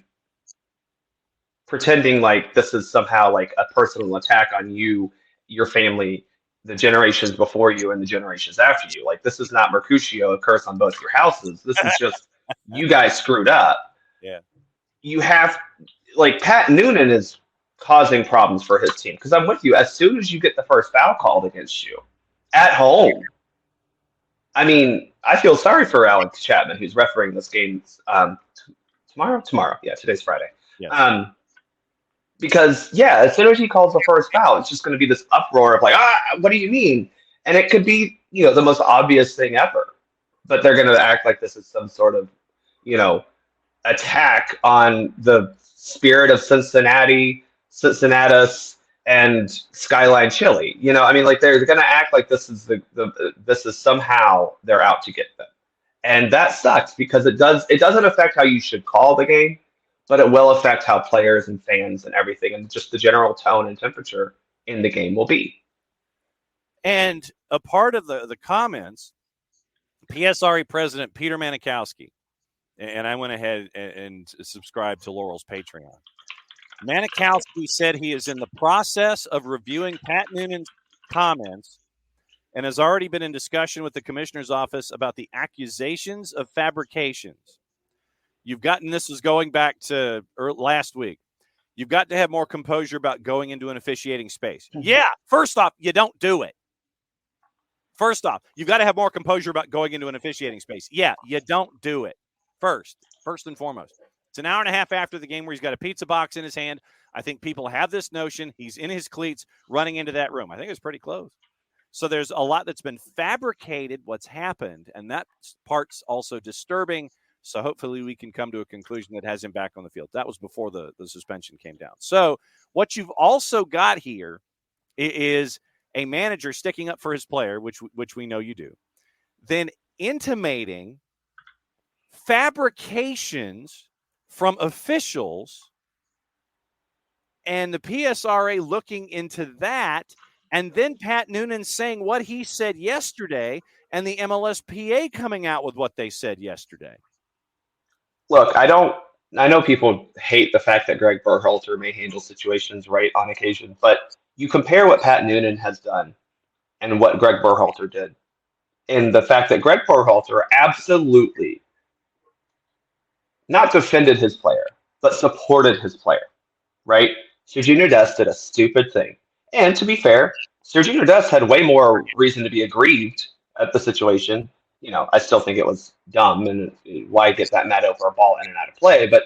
pretending like this is somehow like a personal attack on you, your family, the generations before you, and the generations after you. Like, this is not Mercutio, a curse on both your houses. This is just you guys screwed up. Yeah. You have, like, Pat Noonan is causing problems for his team, because I'm with you. As soon as you get the first foul called against you at home, I mean, I feel sorry for Alex Chapman, who's refereeing this game tomorrow. Yeah, today's Friday. Yes. Because as soon as he calls the first foul, it's just going to be this uproar of like, what do you mean? And it could be, the most obvious thing ever, but they're going to act like this is some sort of, attack on the spirit of Cincinnatus, and Skyline Chili. Like, they're going to act like this is this is somehow they're out to get them. And that sucks, because it doesn't affect how you should call the game, but it will affect how players and fans and everything, and just the general tone and temperature in the game will be. And a part of the comments, PSRE President Peter Manikowski, and I went ahead and subscribed to Laurel's Patreon. Manikowski said he is in the process of reviewing Pat Noonan's comments and has already been in discussion with the commissioner's office about the accusations of fabrications. This is going back to last week. You've got to have more composure about going into an officiating space. Yeah, first off, you don't do it. First off, you've got to have more composure about going into an officiating space. Yeah, you don't do it. First and foremost. It's an hour and a half after the game where he's got a pizza box in his hand. I think people have this notion he's in his cleats running into that room. I think it's pretty close. So there's a lot that's been fabricated, what's happened, and that part's also disturbing. So hopefully we can come to a conclusion that has him back on the field. That was before the suspension came down. So what you've also got here is a manager sticking up for his player, which we know you do, then intimating fabrications from officials, and the PSRA looking into that, and then Pat Noonan saying what he said yesterday, and the MLSPA coming out with what they said yesterday. Look, I know people hate the fact that Greg Berhalter may handle situations right on occasion, but you compare what Pat Noonan has done and what Greg Berhalter did, and the fact that Greg Berhalter absolutely not defended his player, but supported his player, right? So Junior Dest did a stupid thing, And to be fair, Sergio Dest had way more reason to be aggrieved at the situation. I still think it was dumb, and why get that mad over a ball in and out of play. But,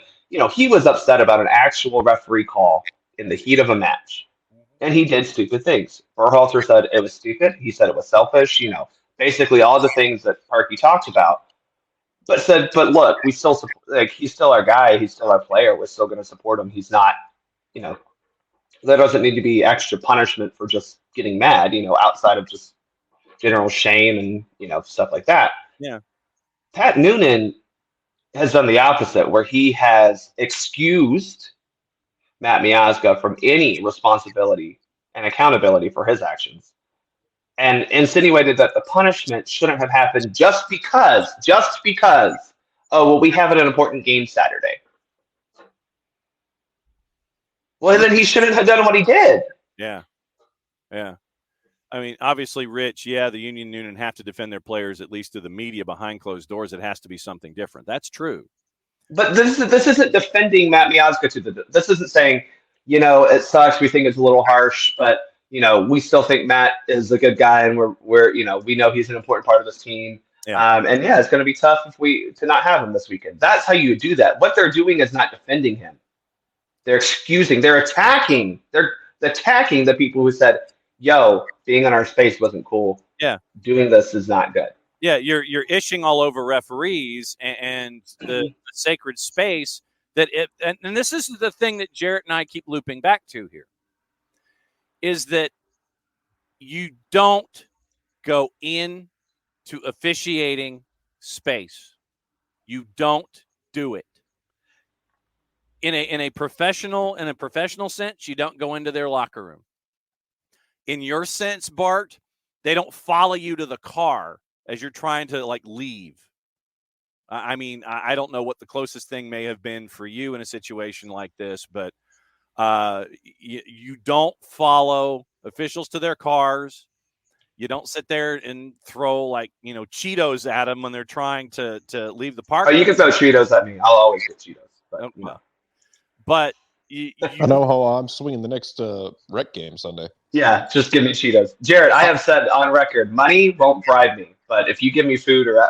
he was upset about an actual referee call in the heat of a match. And he did stupid things. Berhalter said it was stupid. He said it was selfish, basically all the things that Parky talked about. But look, we still support, he's still our guy. He's still our player. We're still going to support him. He's not, there doesn't need to be extra punishment for just getting mad, outside of just general shame and, stuff like that. Yeah. Pat Noonan has done the opposite, where he has excused Matt Miazga from any responsibility and accountability for his actions, and insinuated that the punishment shouldn't have happened just because, oh, well, we have an important game Saturday. Well, then he shouldn't have done what he did. Yeah. Yeah. I mean, obviously, Rich, the Union Noonan have to defend their players, at least to the media behind closed doors. It has to be something different. That's true. But this isn't defending Matt Miazga this isn't saying, it sucks, we think it's a little harsh, but, we still think Matt is a good guy, and we're we know he's an important part of this team. Yeah. It's going to be tough to not have him this weekend. That's how you do that. What they're doing is not defending him. They're attacking the people who said, yo, being in our space wasn't cool. Yeah. Doing this is not good. Yeah, you're ishing all over referees and the sacred space and this is the thing that Jarrett and I keep looping back to here, is that you don't go in to officiating space. You don't do it. In a professional sense, you don't go into their locker room. In your sense, Bart, they don't follow you to the car as you're trying to leave. I mean, I don't know what the closest thing may have been for you in a situation like this, but you don't follow officials to their cars. You don't sit there and throw Cheetos at them when they're trying to leave the park. Oh, you can throw Cheetos at me. I'll always get Cheetos. But I know how I'm swinging the next rec game Sunday. Yeah, just give me Cheetos. Jarrett, I have said on record, money won't bribe me, but if you give me food or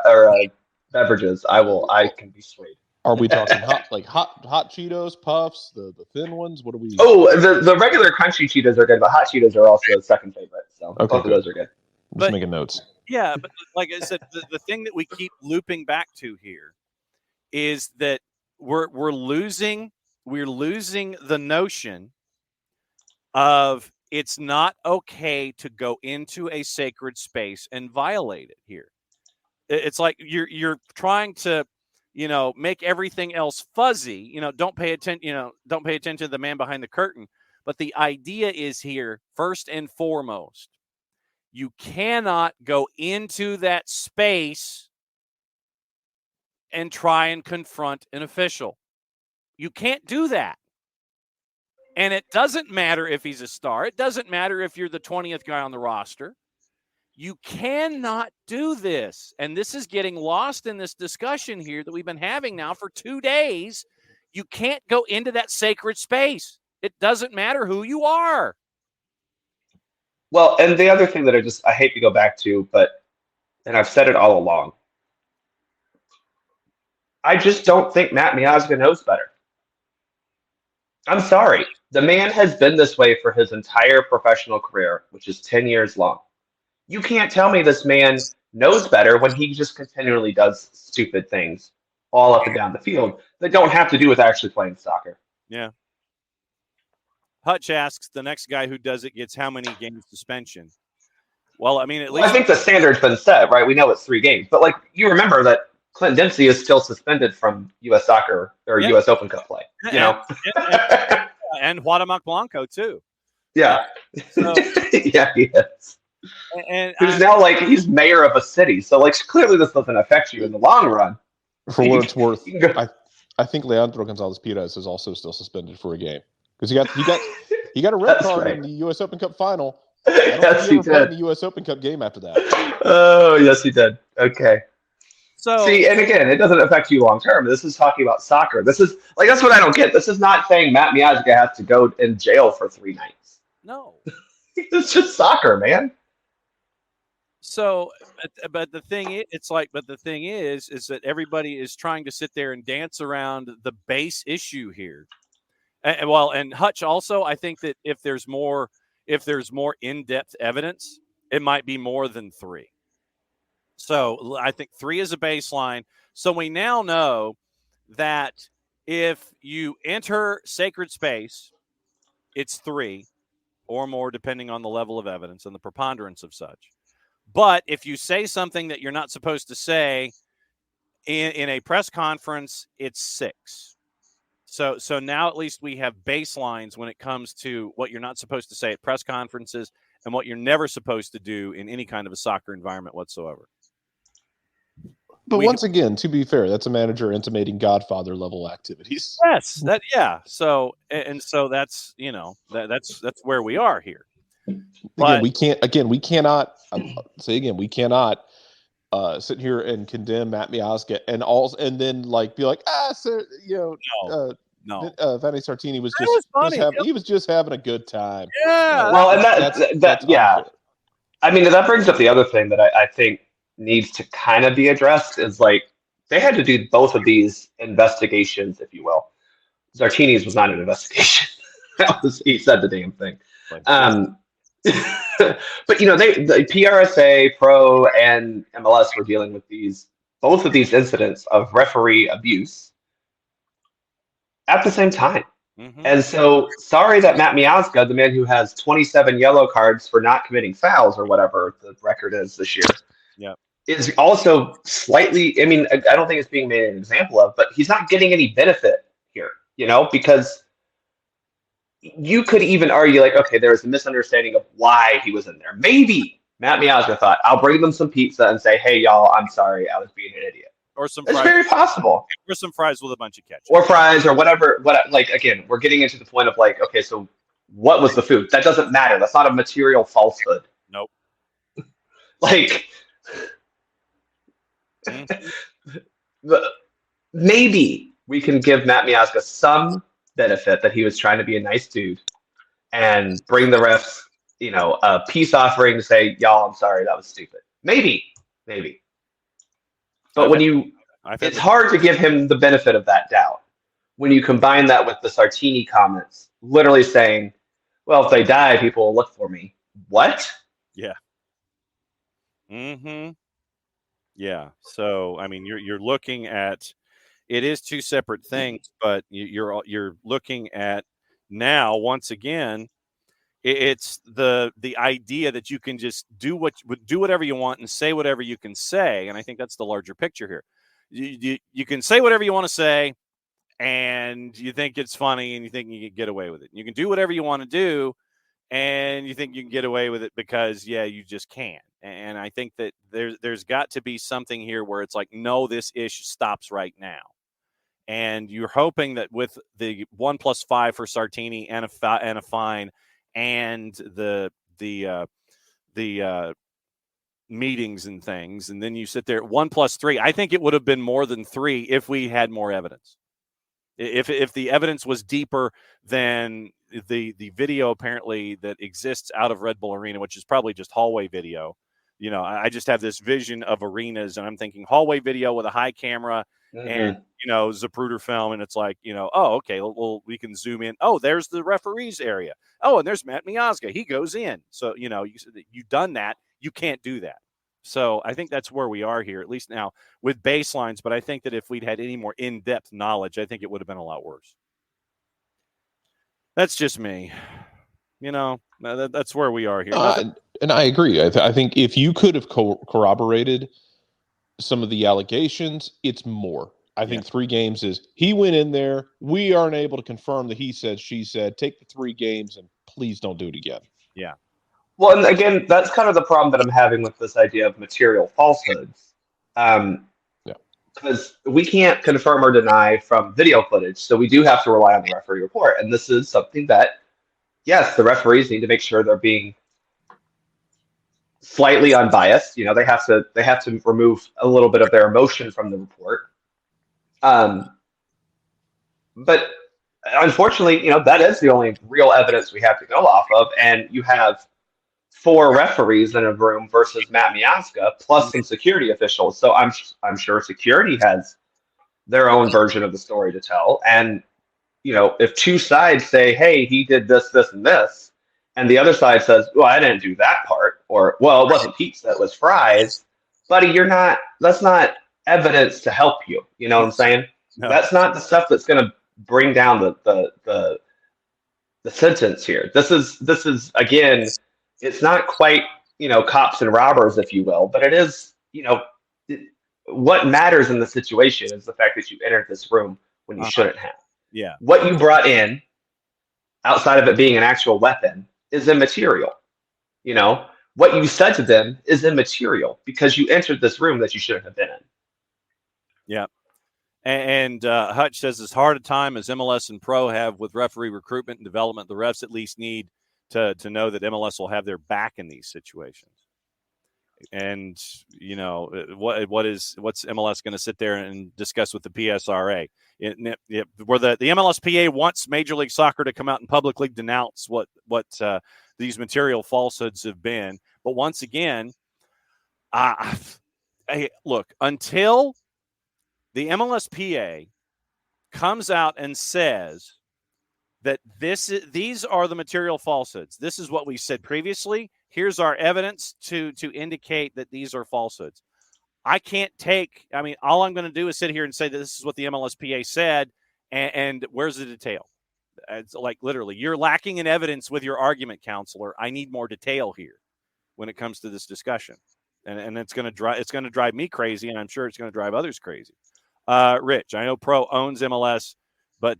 beverages, I can be swayed. Are we talking hot Cheetos, Puffs, the thin ones? What are we? Oh, the regular crunchy Cheetos are good, but hot Cheetos are also a second favorite. So both of those are good. Just making notes. Yeah, but like I said, the thing that we keep looping back to here is that we're losing the notion of it's not okay to go into a sacred space and violate it here. It's like you're trying to, make everything else fuzzy. Don't pay attention. Don't pay attention to the man behind the curtain. But the idea is here, first and foremost, you cannot go into that space and try and confront an official. You can't do that. And it doesn't matter if he's a star. It doesn't matter if you're the 20th guy on the roster. You cannot do this. And this is getting lost in this discussion here that we've been having now for 2 days. You can't go into that sacred space. It doesn't matter who you are. Well, and the other thing that I hate to go back to, and I've said it all along, I just don't think Matt Miazga knows better. I'm sorry. The man has been this way for his entire professional career, which is 10 years long. You can't tell me this man knows better when he just continually does stupid things all up and down the field that don't have to do with actually playing soccer. Yeah. Hutch asks, the next guy who does it gets how many games suspension? Well, I mean, at least I think the standard's been set, right? We know it's 3 games. But, you remember that Clint Dempsey is still suspended from U.S. soccer or U.S. Open Cup play, And Guatemala Blanco, too. Yeah. So, yeah, he is. And who's now he's mayor of a city, so clearly this doesn't affect you in the long run. For what it's worth, I think Leandro Gonzalez Perez is also still suspended for a game because he got a red card in the U.S. Open Cup final. I don't think he ever played in the U.S. Open Cup game after that. Oh yes, he did. Okay. So see, and again, it doesn't affect you long term. This is talking about soccer. This is that's what I don't get. This is not saying Matt Miazga has to go in jail for 3 nights. No. It's just soccer, man. So, but the thing is that everybody is trying to sit there and dance around the base issue here. And Hutch also, I think that if there's more in-depth evidence, it might be more than 3. So I think 3 is a baseline. So we now know that if you enter sacred space, it's 3 or more, depending on the level of evidence and the preponderance of such. But if you say something that you're not supposed to say in a press conference, it's 6. So now at least we have baselines when it comes to what you're not supposed to say at press conferences and what you're never supposed to do in any kind of a soccer environment whatsoever. But once again, to be fair, that's a manager intimating Godfather level activities. Yes, So that's that's where we are here. But we cannot sit here and condemn Matt Miazga and then be like, sir, no. Vanni Sartini was he was just having a good time. Yeah. Well, and that's yeah. unfair. I mean, that brings up the other thing that I think needs to kind of be addressed is they had to do both of these investigations, if you will. Zartini's was not an investigation. He said the damn thing. But the PRSA, Pro, and MLS were dealing with both of these incidents of referee abuse at the same time. Mm-hmm. And so, sorry that Matt Miazga, the man who has 27 yellow cards for not committing fouls or whatever the record is this year, is also slightly, I mean, I don't think it's being made an example of, but he's not getting any benefit here, because you could even argue okay, there was a misunderstanding of why he was in there. Maybe Matt Miazga thought, I'll bring them some pizza and say, hey, y'all, I'm sorry, I was being an idiot. Or some It's fries. very possible. Or some fries with a bunch of ketchup. Or fries or whatever. Again, we're getting into the point of okay, so what was the food? That doesn't matter. That's not a material falsehood. Nope. Maybe we can give Matt Miazga some benefit that he was trying to be a nice dude and bring the refs, a peace offering to say, y'all, I'm sorry, that was stupid. Maybe. But it's hard to give him the benefit of that doubt when you combine that with the Sartini comments, literally saying, well, if they die, people will look for me. What? Yeah. Mm-hmm. Yeah. So, I mean, you're looking at, it is 2 separate things, but you're looking at now, once again, it's the idea that you can just do whatever you want and say whatever you can say. And I think that's the larger picture here. You can say whatever you want to say and you think it's funny and you think you can get away with it. You can do whatever you want to do and you think you can get away with it because, you just can't. And I think that there's got to be something here where it's no, this issue stops right now. And you're hoping that with the 1+5 for Sartini and a fine and the meetings and things, and then you sit there at 1+3. I think it would have been more than 3 if we had more evidence. If the evidence was deeper than the video apparently that exists out of Red Bull Arena, which is probably just hallway video. I just have this vision of arenas, and I'm thinking hallway video with a high camera and Zapruder film, and it's oh, okay, well, we can zoom in. Oh, there's the referees area. Oh, and there's Matt Miazga. He goes in. So you've done that. You can't do that. So I think that's where we are here, at least now with baselines. But I think that if we'd had any more in-depth knowledge, I think it would have been a lot worse. That's just me. That's where we are here. And I agree. I think if you could have corroborated some of the allegations, it's more. I think 3 games is he went in there. We aren't able to confirm that he said, she said. Take the 3 games and please don't do it again. Yeah. Well, and again, that's kind of the problem that I'm having with this idea of material falsehoods. Because we can't confirm or deny from video footage, so we do have to rely on the referee report. And this is something that, yes, the referees need to make sure they're being slightly unbiased. They have to remove a little bit of their emotion from the report. But unfortunately, that is the only real evidence we have to go off of. And you have 4 referees in a room versus Matt Miazga plus some security officials. So I'm sure security has their own version of the story to tell. And if 2 sides say, "Hey, he did this, this, and this," and the other side says, "Well, I didn't do that part," or "Well, it wasn't pizza, it was fries," buddy, that's not evidence to help you. You know what I'm saying? No. That's not the stuff that's going to bring down the sentence here. This is again, it's not quite cops and robbers, if you will, but it is what matters in the situation is the fact that you entered this room when you shouldn't have. Yeah. What you brought in, outside of it being an actual weapon, is immaterial. What you said to them is immaterial because you entered this room that you shouldn't have been in. Yeah. And Hutch says, as hard a time as MLS and Pro have with referee recruitment and development, the refs at least need to know that MLS will have their back in these situations. And what's MLS going to sit there and discuss with the PSRA? Where the MLSPA wants Major League Soccer to come out and publicly denounce what these material falsehoods have been. But once again, look, until the MLSPA comes out and says that these are the material falsehoods. This is what we said previously. Here's our evidence to indicate that these are falsehoods. I can't all I'm going to do is sit here and say that this is what the MLSPA said, and where's the detail? It's like literally, you're lacking in evidence with your argument, counselor. I need more detail here when it comes to this discussion, and it's going to drive me crazy, and I'm sure it's going to drive others crazy. Rich, I know Pro owns MLS, but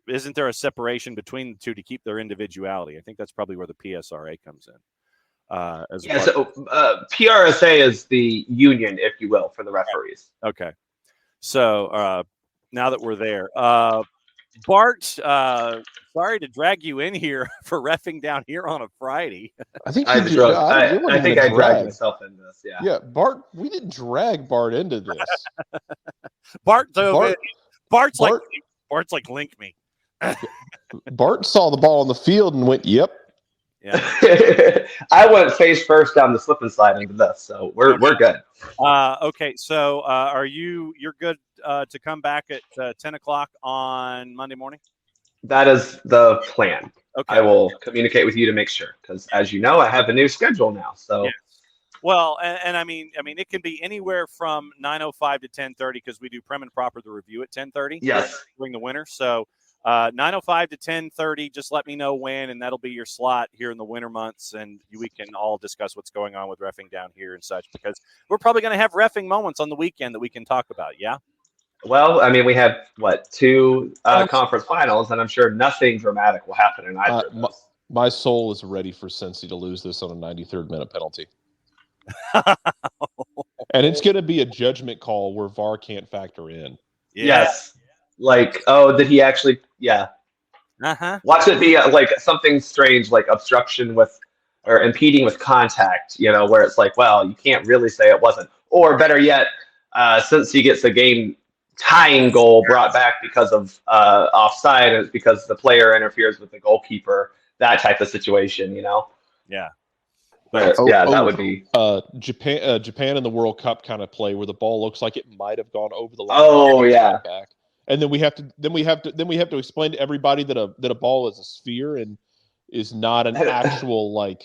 isn't there a separation between the two to keep their individuality? I think that's probably where the PSRA comes in. PRSA is the union, if you will, for the referees. Okay. So now that we're there, Bart, sorry to drag you in here for reffing down here on a Friday. I think I dragged myself into this. Yeah. Yeah, Bart. We didn't drag Bart into this. Bart's like, link me. Bart saw the ball on the field and went, "Yep." Yeah. I went face first down the slip and slide into this, so we're good. Okay, so you're good to come back at 10 o'clock on Monday morning? That is the plan. Okay. I will communicate with you to make sure, because as you know, I have a new schedule now. So. Yes. Well, and I mean, it can be anywhere from 9:05 to 10:30 because we do prim and proper the review at 10:30. Yes. During the winter, so 9:05 to 10:30. Just let me know when, and that'll be your slot here in the winter months, and we can all discuss what's going on with reffing down here and such. Because we're probably going to have reffing moments on the weekend that we can talk about. Yeah. Well, I mean, we have 2 conference finals, and I'm sure nothing dramatic will happen in either. My soul is ready for Cincy to lose this on a 93rd minute penalty. And it's going to be a judgment call where VAR can't factor in. Yeah. Yes. Like, oh, did he actually? Yeah. Watch it be like something strange, like obstruction or impeding with contact, where it's like, well, you can't really say it wasn't. Or better yet, since he gets a game tying goal brought back because of offside, and it's because the player interferes with the goalkeeper, that type of situation, Yeah. But, that would be Japan in the World Cup kind of play where the ball looks like it might have gone over the line. Oh yeah. Back. And then we have to explain to everybody that a ball is a sphere and is not an actual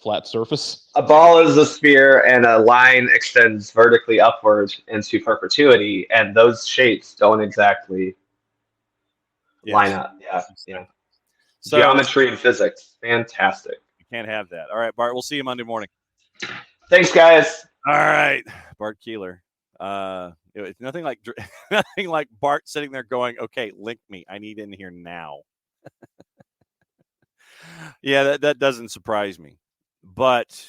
flat surface. A ball is a sphere and a line extends vertically upward into perpetuity, and those shapes don't exactly line up. Yeah. So, geometry and physics. Fantastic. Can't have that. All right, Bart, we'll see you Monday morning. Thanks, guys. All right, Bart Keeler. It's nothing like Bart sitting there going, okay, link me. I need in here now. Yeah, that doesn't surprise me. But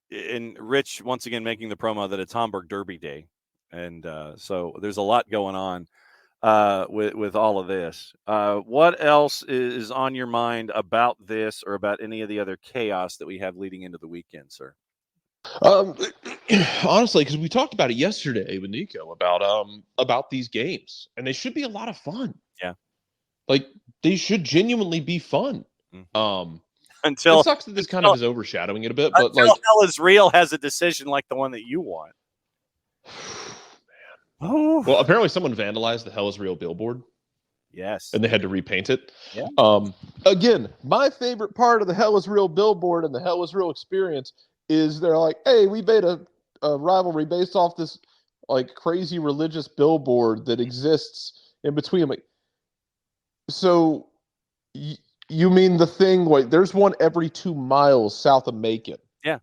in Rich, once again, making the promo that it's Hamburg Derby Day. And so there's a lot going on with all of this. What else is on your mind about this or about any of the other chaos that we have leading into the weekend, sir? Honestly, because we talked about it yesterday with Nico about these games, and they should be a lot of fun. Yeah, like they should genuinely be fun. Mm-hmm. until It sucks that this kind of is overshadowing it a bit, but until like, Hell is Real has a decision like the one that you want. Oh, well, apparently someone vandalized the Hell is Real billboard yes. and they had to repaint it. Yeah. Again, my favorite part of the Hell is Real billboard and the Hell is Real experience is they're like, hey, we made a rivalry based off this like crazy religious billboard that exists in between. I'm like, so you mean the thing? Like, there's one every 2 miles south of Macon. Yeah.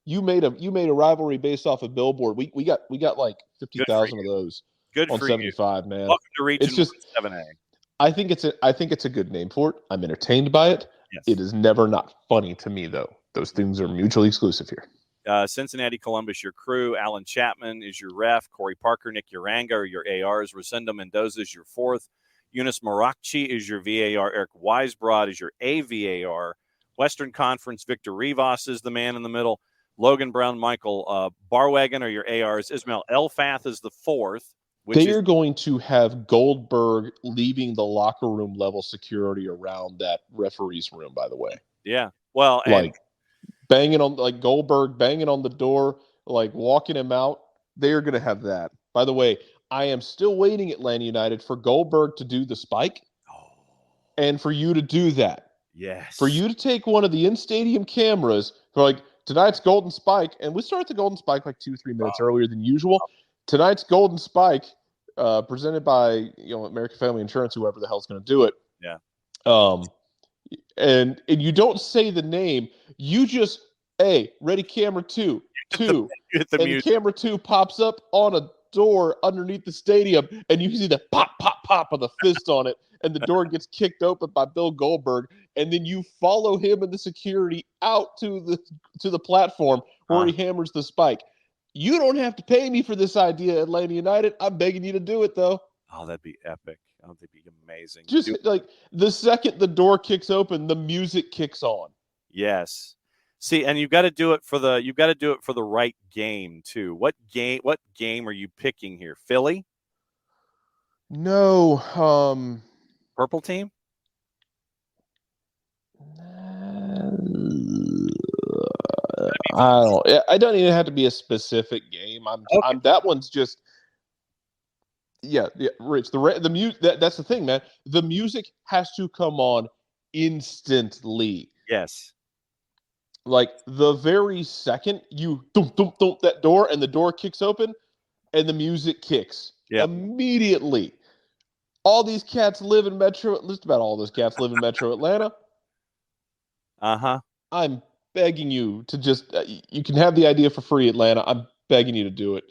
You made a rivalry based off a billboard. We got like 50,000 of those Good on for 75, you. man. Welcome to Region It's just 7A. I think it's a good name for it. I'm entertained by it. Yes. It is never not funny to me though. Those things are mutually exclusive here. Cincinnati, Columbus, your crew. Alan Chapman is your ref. Corey Parker, Nick Uranga are your ARs. Rosendo Mendoza is your fourth. Eunice Marakchi is your VAR. Eric Weisbrod is your AVAR. Western Conference, Victor Rivas is the man in the middle. Logan Brown, Michael Barwagon are your ARs. Ismail Elfath is the fourth. They are going to have Goldberg leaving the locker room level security around that referee's room, by the way. Yeah. Well, like banging on like Goldberg banging on the door, like walking him out. They are going to have that. By the way, I am still waiting at Atlanta United for Goldberg to do the spike and for you to do that. Yes. For you to take one of the in-stadium cameras for like tonight's Golden Spike, and we start the Golden Spike like 2-3 minutes earlier than usual. Tonight's Golden Spike, presented by American Family Insurance, whoever the hell's going to do it. Yeah. And you don't say the name. You just ready camera two, and the camera 2 pops up on a door underneath the stadium, and you see the pop, pop, pop of the fist on it, and the door gets kicked open by Bill Goldberg, and then you follow him and the security out to the platform where he hammers the spike. You don't have to pay me for this idea, Atlanta United. I'm begging you to do it, though. Oh, that'd be epic. Oh, that'd be amazing. Just like the second the door kicks open, the music kicks on. Yes. See, and you've got to do it for the right game too. What game are you picking here? Philly? No. Purple team? I don't even have to be a specific game. I'm that one's just Rich. The music that's the thing, man. The music has to come on instantly. Yes. Like the very second you thump that door and the door kicks open and the music kicks immediately. All these cats live in Metro. Just about all those cats live in Metro Atlanta. I'm begging you to just you can have the idea for free, Atlanta. I'm begging you to do it.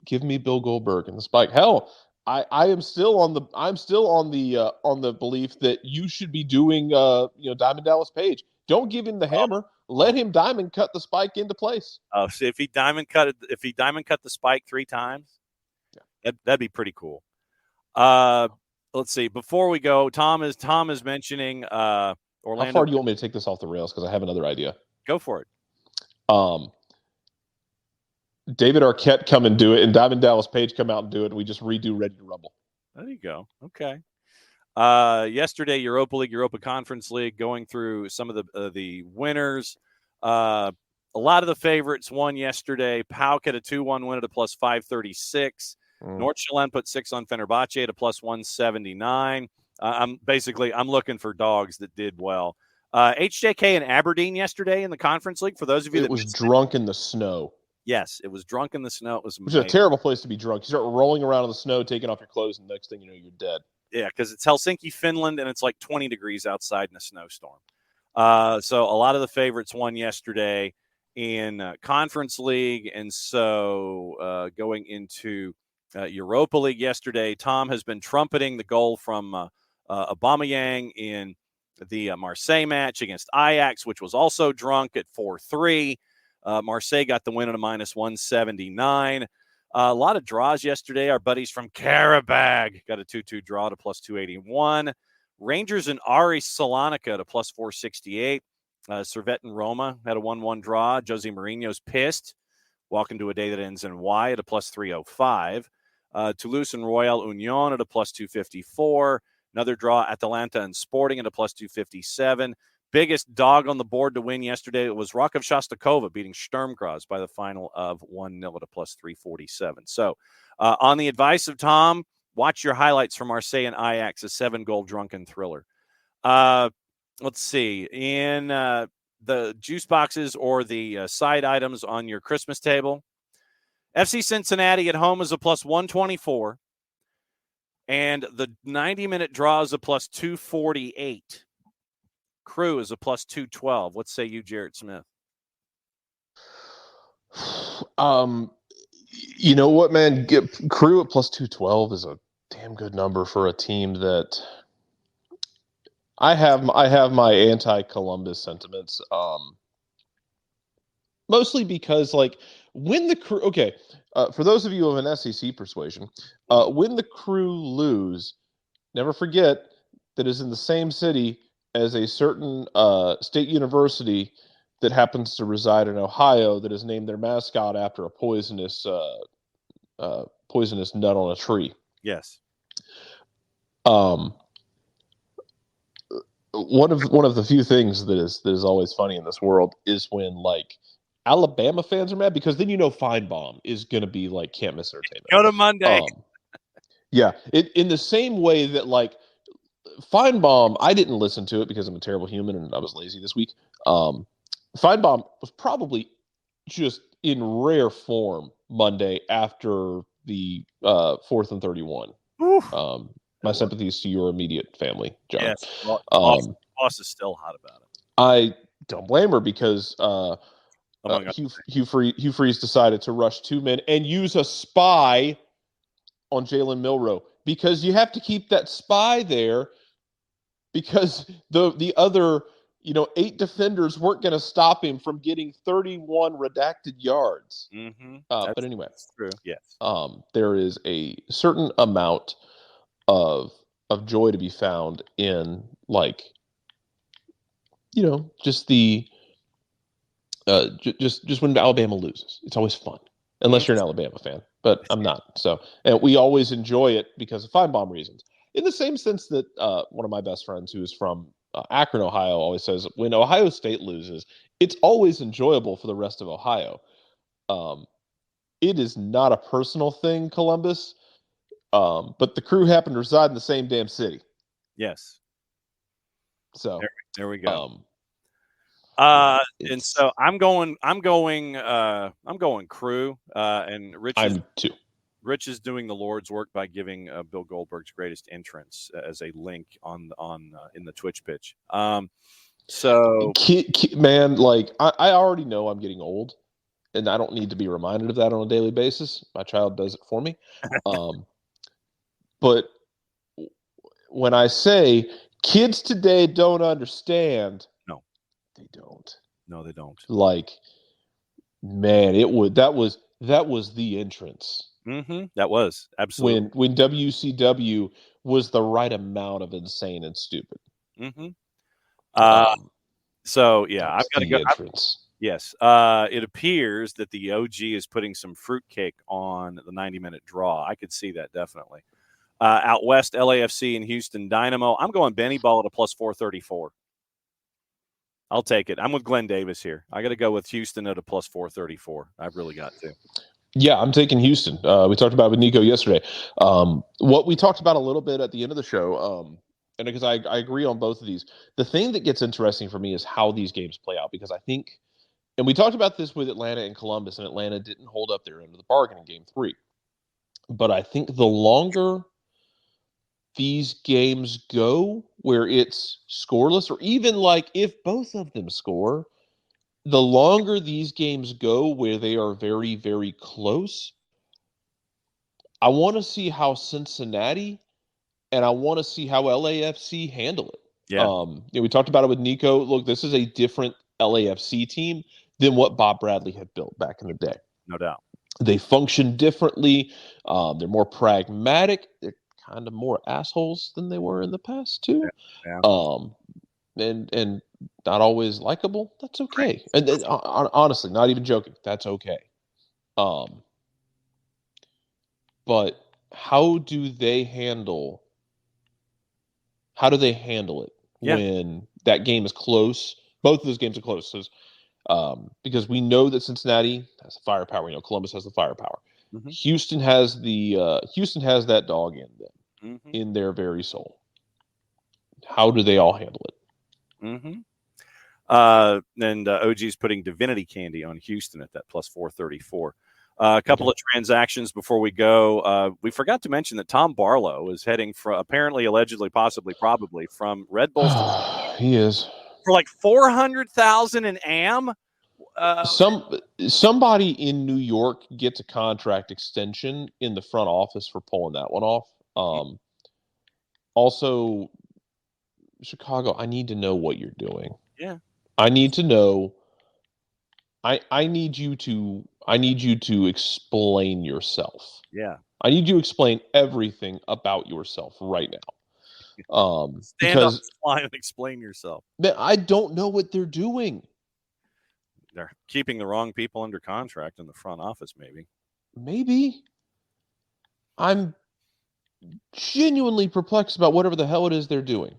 Give me Bill Goldberg and the spike. Hell, I'm still on the belief that you should be doing Diamond Dallas Page. Don't give him the hammer. Let him diamond cut the spike into place. Oh, see if he diamond cut the spike 3 times, that'd be pretty cool. Let's see. Before we go, Tom is mentioning Orlando. How far do you want me to take this off the rails? Because I have another idea. Go for it. David Arquette come and do it, and Diamond Dallas Page come out and do it, and we just redo Ready to Rumble. There you go. Okay. Yesterday, Europa League, Europa Conference League, going through some of the winners. A lot of the favorites won yesterday. PAOK had a 2-1 win at a plus 536. North Chilen put 6 on Fenerbahce at a plus 179. I'm looking for dogs that did well. HJK and Aberdeen yesterday in the Conference League. For those of you that was drunk in the snow. Yes, it was drunk in the snow. It was which is a terrible place to be drunk. You start rolling around in the snow, taking off your clothes, and the next thing you know, you're dead. Yeah, because it's Helsinki, Finland, and it's like 20 degrees outside in a snowstorm. So a lot of the favorites won yesterday in Conference League. And so going into Europa League yesterday, Tom has been trumpeting the goal from Aubameyang in the Marseille match against Ajax, which was also drunk at 4-3. Marseille got the win at a minus 179. A lot of draws yesterday. Our buddies from Karabag got a 2-2 draw at a plus 281. Rangers and Aris Salonika at a plus 468. Servette and Roma had a 1-1 draw. Jose Mourinho's pissed. Walking to a day that ends in Y at a plus 305. Toulouse and Royal Union at a plus 254. Another draw, Atalanta and Sporting at a plus 257. biggest dog on the board to win yesterday, it was Rakov Shostakova beating Sturmgras by the final of 1-0 at a plus 347. So on the advice of Tom, watch your highlights from Marseille and Ajax, a 7-goal drunken thriller. Let's see. In the juice boxes or the side items on your Christmas table, FC Cincinnati at home is a plus 124. And the 90-minute draw is a plus 248. Crew is a plus 212. What say you, Jarrett Smith? You know what, man? Crew at plus 212 is a damn good number for a team that I have my anti-Columbus sentiments. Mostly because, like, when the Crew, okay, for those of you of an SEC persuasion, when the Crew lose, never forget that is in the same city as a certain state university that happens to reside in Ohio that has named their mascot after a poisonous nut on a tree. Yes. One of the few things that is always funny in this world is when, like, Alabama fans are mad, because then Feinbaum is going to be like, can't miss entertainment. Go to Monday. Yeah, in the same way that, like, Feinbaum, I didn't listen to it because I'm a terrible human and I was lazy this week. Feinbaum was probably just in rare form Monday after the 4th and 31. My sympathies to your immediate family, John. Yes, boss is still hot about it. I don't blame her, because Hugh Freeze decided to rush 2 men and use a spy on Jalen Milroe, because you have to keep that spy there, because the other 8 defenders weren't going to stop him from getting 31 redacted yards. Mm-hmm. But anyway, that's true. Yes. There is a certain amount of joy to be found in, like, just the just when Alabama loses. It's always fun, unless you're an Alabama fan. But I'm not. So, and we always enjoy it because of Feinbaum reasons. In the same sense that one of my best friends, who is from Akron, Ohio, always says, when Ohio State loses, it's always enjoyable for the rest of Ohio. It is not a personal thing, Columbus, but the Crew happen to reside in the same damn city. Yes. So there we go. And so I'm going Crew, and Rich is doing the Lord's work by giving Bill Goldberg's greatest entrance as a link on in the Twitch pitch. So man, like, I already know I'm getting old, and I don't need to be reminded of that on a daily basis. My child does it for me. But when I say kids today don't understand, no, they don't. No, they don't. Like, man, that was the entrance. Mm-hmm. That was absolutely when WCW was the right amount of insane and stupid. Mm-hmm. So yeah, I've got to go. Entrance. Yes. It appears that the OG is putting some fruitcake on the 90-minute draw. I could see that definitely. Out west, LAFC and Houston Dynamo. I'm going Benny Ball at a plus 434. I'll take it. I'm with Glenn Davis here. I got to go with Houston at a plus 434. I've really got to. Yeah, I'm taking Houston. We talked about it with Nico yesterday. What we talked about a little bit at the end of the show, and because I agree on both of these, the thing that gets interesting for me is how these games play out, because I think, and we talked about this with Atlanta and Columbus, and Atlanta didn't hold up their end of the bargain in Game 3. But I think the longer these games go where it's scoreless, or even like if both of them score, the longer these games go where they are very, very close, I want to see how Cincinnati and I want to see how LAFC handle it. Yeah. We talked about it with Nico. Look, this is a different LAFC team than what Bob Bradley had built back in the day. No doubt. They function differently. They're more pragmatic. They're kind of more assholes than they were in the past too. Yeah. And not always likable. That's okay. And honestly, not even joking, that's okay. But how do they handle it when that game is close. Both of those games are close. Because we know that Cincinnati has the firepower. We know Columbus has the firepower. Mm-hmm. Houston has Houston has that dog in them, Mm-hmm. in their very soul. How do they all handle it? Mm-hmm. And OG's putting Divinity Candy on Houston at that plus 434. A couple of transactions before we go. We forgot to mention that Tom Barlow is heading from, apparently, allegedly, possibly, probably, from Red Bulls to He is. for like $400,000 in AM. Somebody in New York gets a contract extension in the front office for pulling that one off. Also, Chicago, I need to know what you're doing. Yeah. I need to know. I need you to explain yourself. Yeah. I need you to explain everything about yourself right now. Stand on because this line and explain yourself. man, I don't know what they're doing. They're keeping the wrong people under contract in the front office, maybe. Maybe. I'm genuinely perplexed about whatever the hell it is they're doing.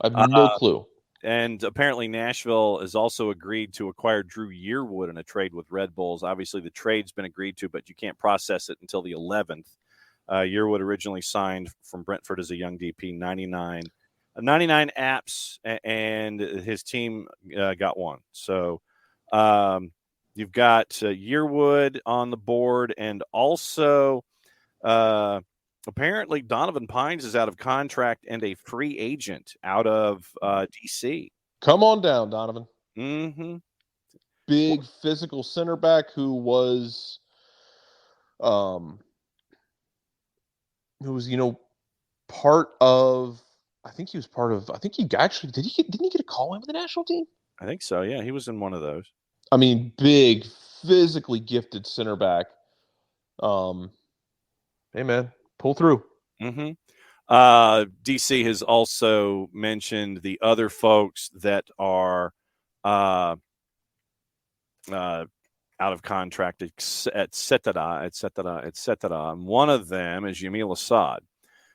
I have no clue. And apparently Nashville has also agreed to acquire Drew Yearwood in a trade with Red Bulls. Obviously, the trade's been agreed to, but you can't process it until the 11th. Yearwood originally signed from Brentford as a young DP, 99 apps, and his team got one. So you've got Yearwood on the board, and also apparently Donovan Pines is out of contract and a free agent out of DC. Come on down, Donovan. Mm-hmm. Big physical center back who was part of. I think he actually didn't he get a call in with the national team? I think so. Yeah, he was in one of those. I mean, big, physically gifted center back. Hey man, pull through. Mm-hmm. DC has also mentioned the other folks that are out of contract, et cetera. And one of them is Yamil Assad.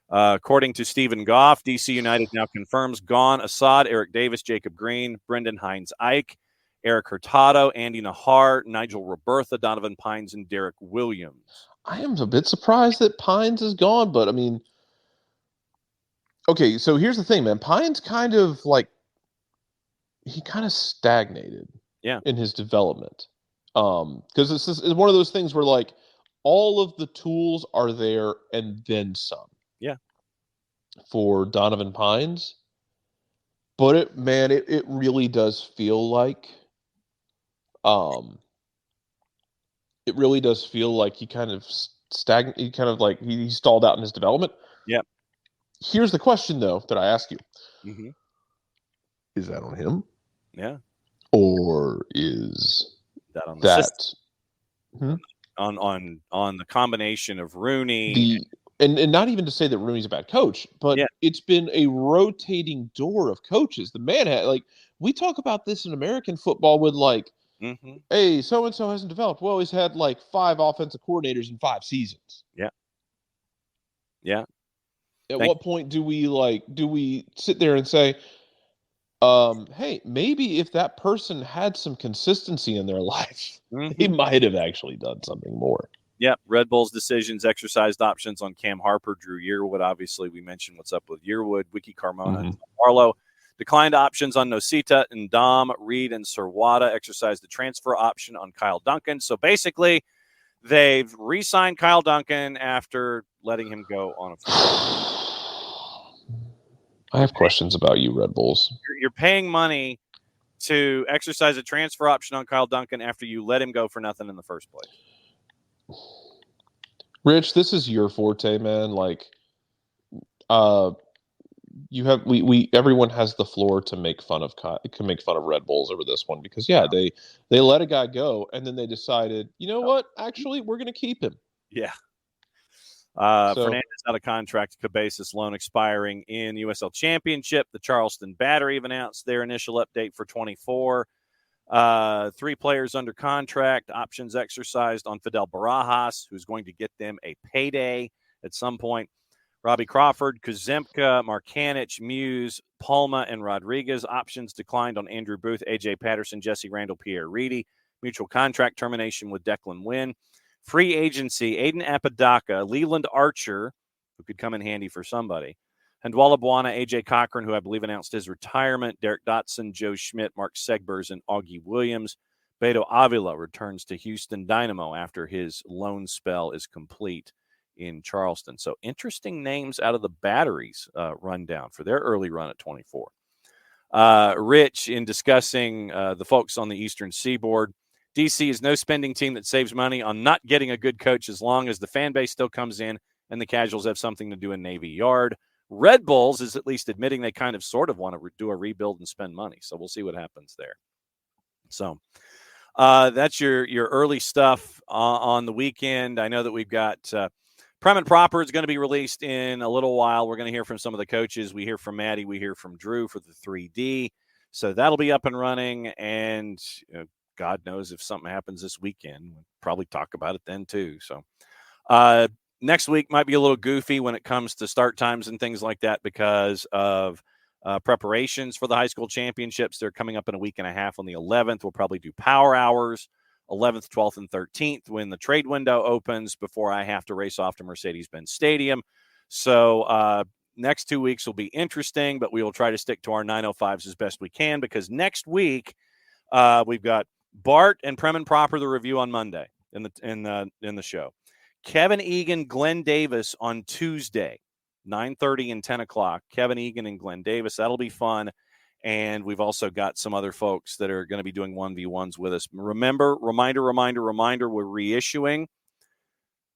According to Stephen Goff, DC United now confirms Gone Assad, Eric Davis, Jacob Green, Brendan Hines-Ike, Eric Hurtado, Andy Nahar, Nigel Robertha, Donovan Pines, and Derek Williams. I am a bit surprised that Pines is gone, but I mean, okay, so here's the thing, man. Pines kind of stagnated in his development. Because it's one of those things where like all of the tools are there and then some. Yeah. For Donovan Pines. But it really does feel like it really does feel like he kind of he stalled out in his development. Yep. Here's the question though that I ask you. Mm-hmm. Is that on him? Yeah. Or is that on the system? On the combination of Rooney and not even to say that Rooney's a bad coach, but it's been a rotating door of coaches. The man had we talk about this in American football with hey, so and so hasn't developed. Well, he's had 5 offensive coordinators in 5 seasons. Yeah. Yeah. At what point do we sit there and say, hey, maybe if that person had some consistency in their life, they might have actually done something more. Yep. Red Bull's decisions exercised options on Cam Harper, Drew Yearwood. Obviously, we mentioned what's up with Yearwood, Wiki Carmona, and Barlow. Declined options on Nosita and Dom, Reed, and Serwada. Exercised the transfer option on Kyle Duncan. So basically, they've re-signed Kyle Duncan after letting him go on a free. I have questions about you, Red Bulls. You're paying money to exercise a transfer option on Kyle Duncan after you let him go for nothing in the first place. Rich, this is your forte, man. You have everyone has the floor to make fun of Red Bulls over this one because they let a guy go and then they decided, you know what? Actually, we're going to keep him. Yeah. Fernandez out of contract, Cabezas loan expiring in USL Championship. The Charleston Battery have announced their initial update for 24. 3 players under contract, options exercised on Fidel Barajas, who's going to get them a payday at some point. Robbie Crawford, Kuzemka, Markanich, Muse, Palma, and Rodriguez. Options declined on Andrew Booth, A.J. Patterson, Jesse Randall, Pierre Reedy. Mutual contract termination with Declan Wynn. Free agency, Aiden Apodaca, Leland Archer, who could come in handy for somebody, and Buana, A.J. Cochran, who I believe announced his retirement, Derek Dotson, Joe Schmidt, Mark Segbers, and Augie Williams. Beto Avila returns to Houston Dynamo after his loan spell is complete in Charleston. So interesting names out of the Batteries rundown for their early run at 24. Rich, in discussing the folks on the Eastern Seaboard, DC is no spending team that saves money on not getting a good coach as long as the fan base still comes in and the casuals have something to do in Navy Yard. Red Bulls is at least admitting they kind of sort of want to do a rebuild and spend money. So we'll see what happens there. So that's your early stuff on the weekend. I know that we've got Prem and Proper is going to be released in a little while. We're going to hear from some of the coaches. We hear from Maddie. We hear from Drew for the 3D. So that'll be up and running. And God knows if something happens this weekend, we'll probably talk about it then too. So next week might be a little goofy when it comes to start times and things like that because of preparations for the high school championships. They're coming up in a week and a half on the 11th. We'll probably do power hours 11th, 12th, and 13th when the trade window opens before I have to race off to Mercedes-Benz Stadium. So next 2 weeks will be interesting, but we will try to stick to our 905s as best we can because next week we've got Bart and Prem and Proper, the review on Monday in the show. Kevin Egan, Glenn Davis on Tuesday, 9:30 and 10 o'clock. Kevin Egan and Glenn Davis. That'll be fun. And we've also got some other folks that are going to be doing 1v1s with us. Remember, reminder, we're reissuing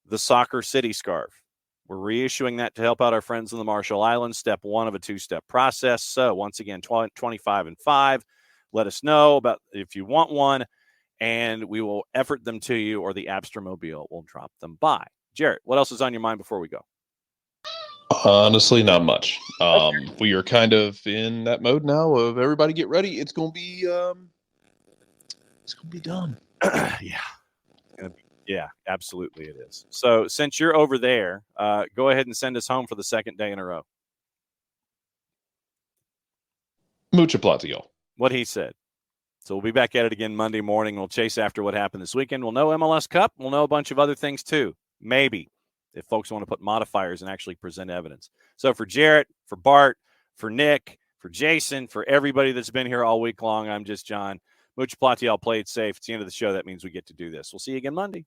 the Soccer City scarf. We're reissuing that to help out our friends in the Marshall Islands. Step one of a two-step process. So once again, 25 and 5. Let us know about if you want one, and we will effort them to you, or the Abstermobile will drop them by. Jarrett, what else is on your mind before we go? Honestly, not much. We are kind of in that mode now of everybody get ready. It's gonna be done. Yeah, absolutely it is. So since you're over there, go ahead and send us home for the second day in a row. Mucha platico. What he said. So we'll be back at it again Monday morning. We'll chase after what happened this weekend. We'll know MLS Cup. We'll know a bunch of other things too. Maybe. If folks want to put modifiers and actually present evidence. So for Jarrett, for Bart, for Nick, for Jason, for everybody that's been here all week long, I'm just John. Mucha platiel, play it safe. It's the end of the show. That means we get to do this. We'll see you again Monday.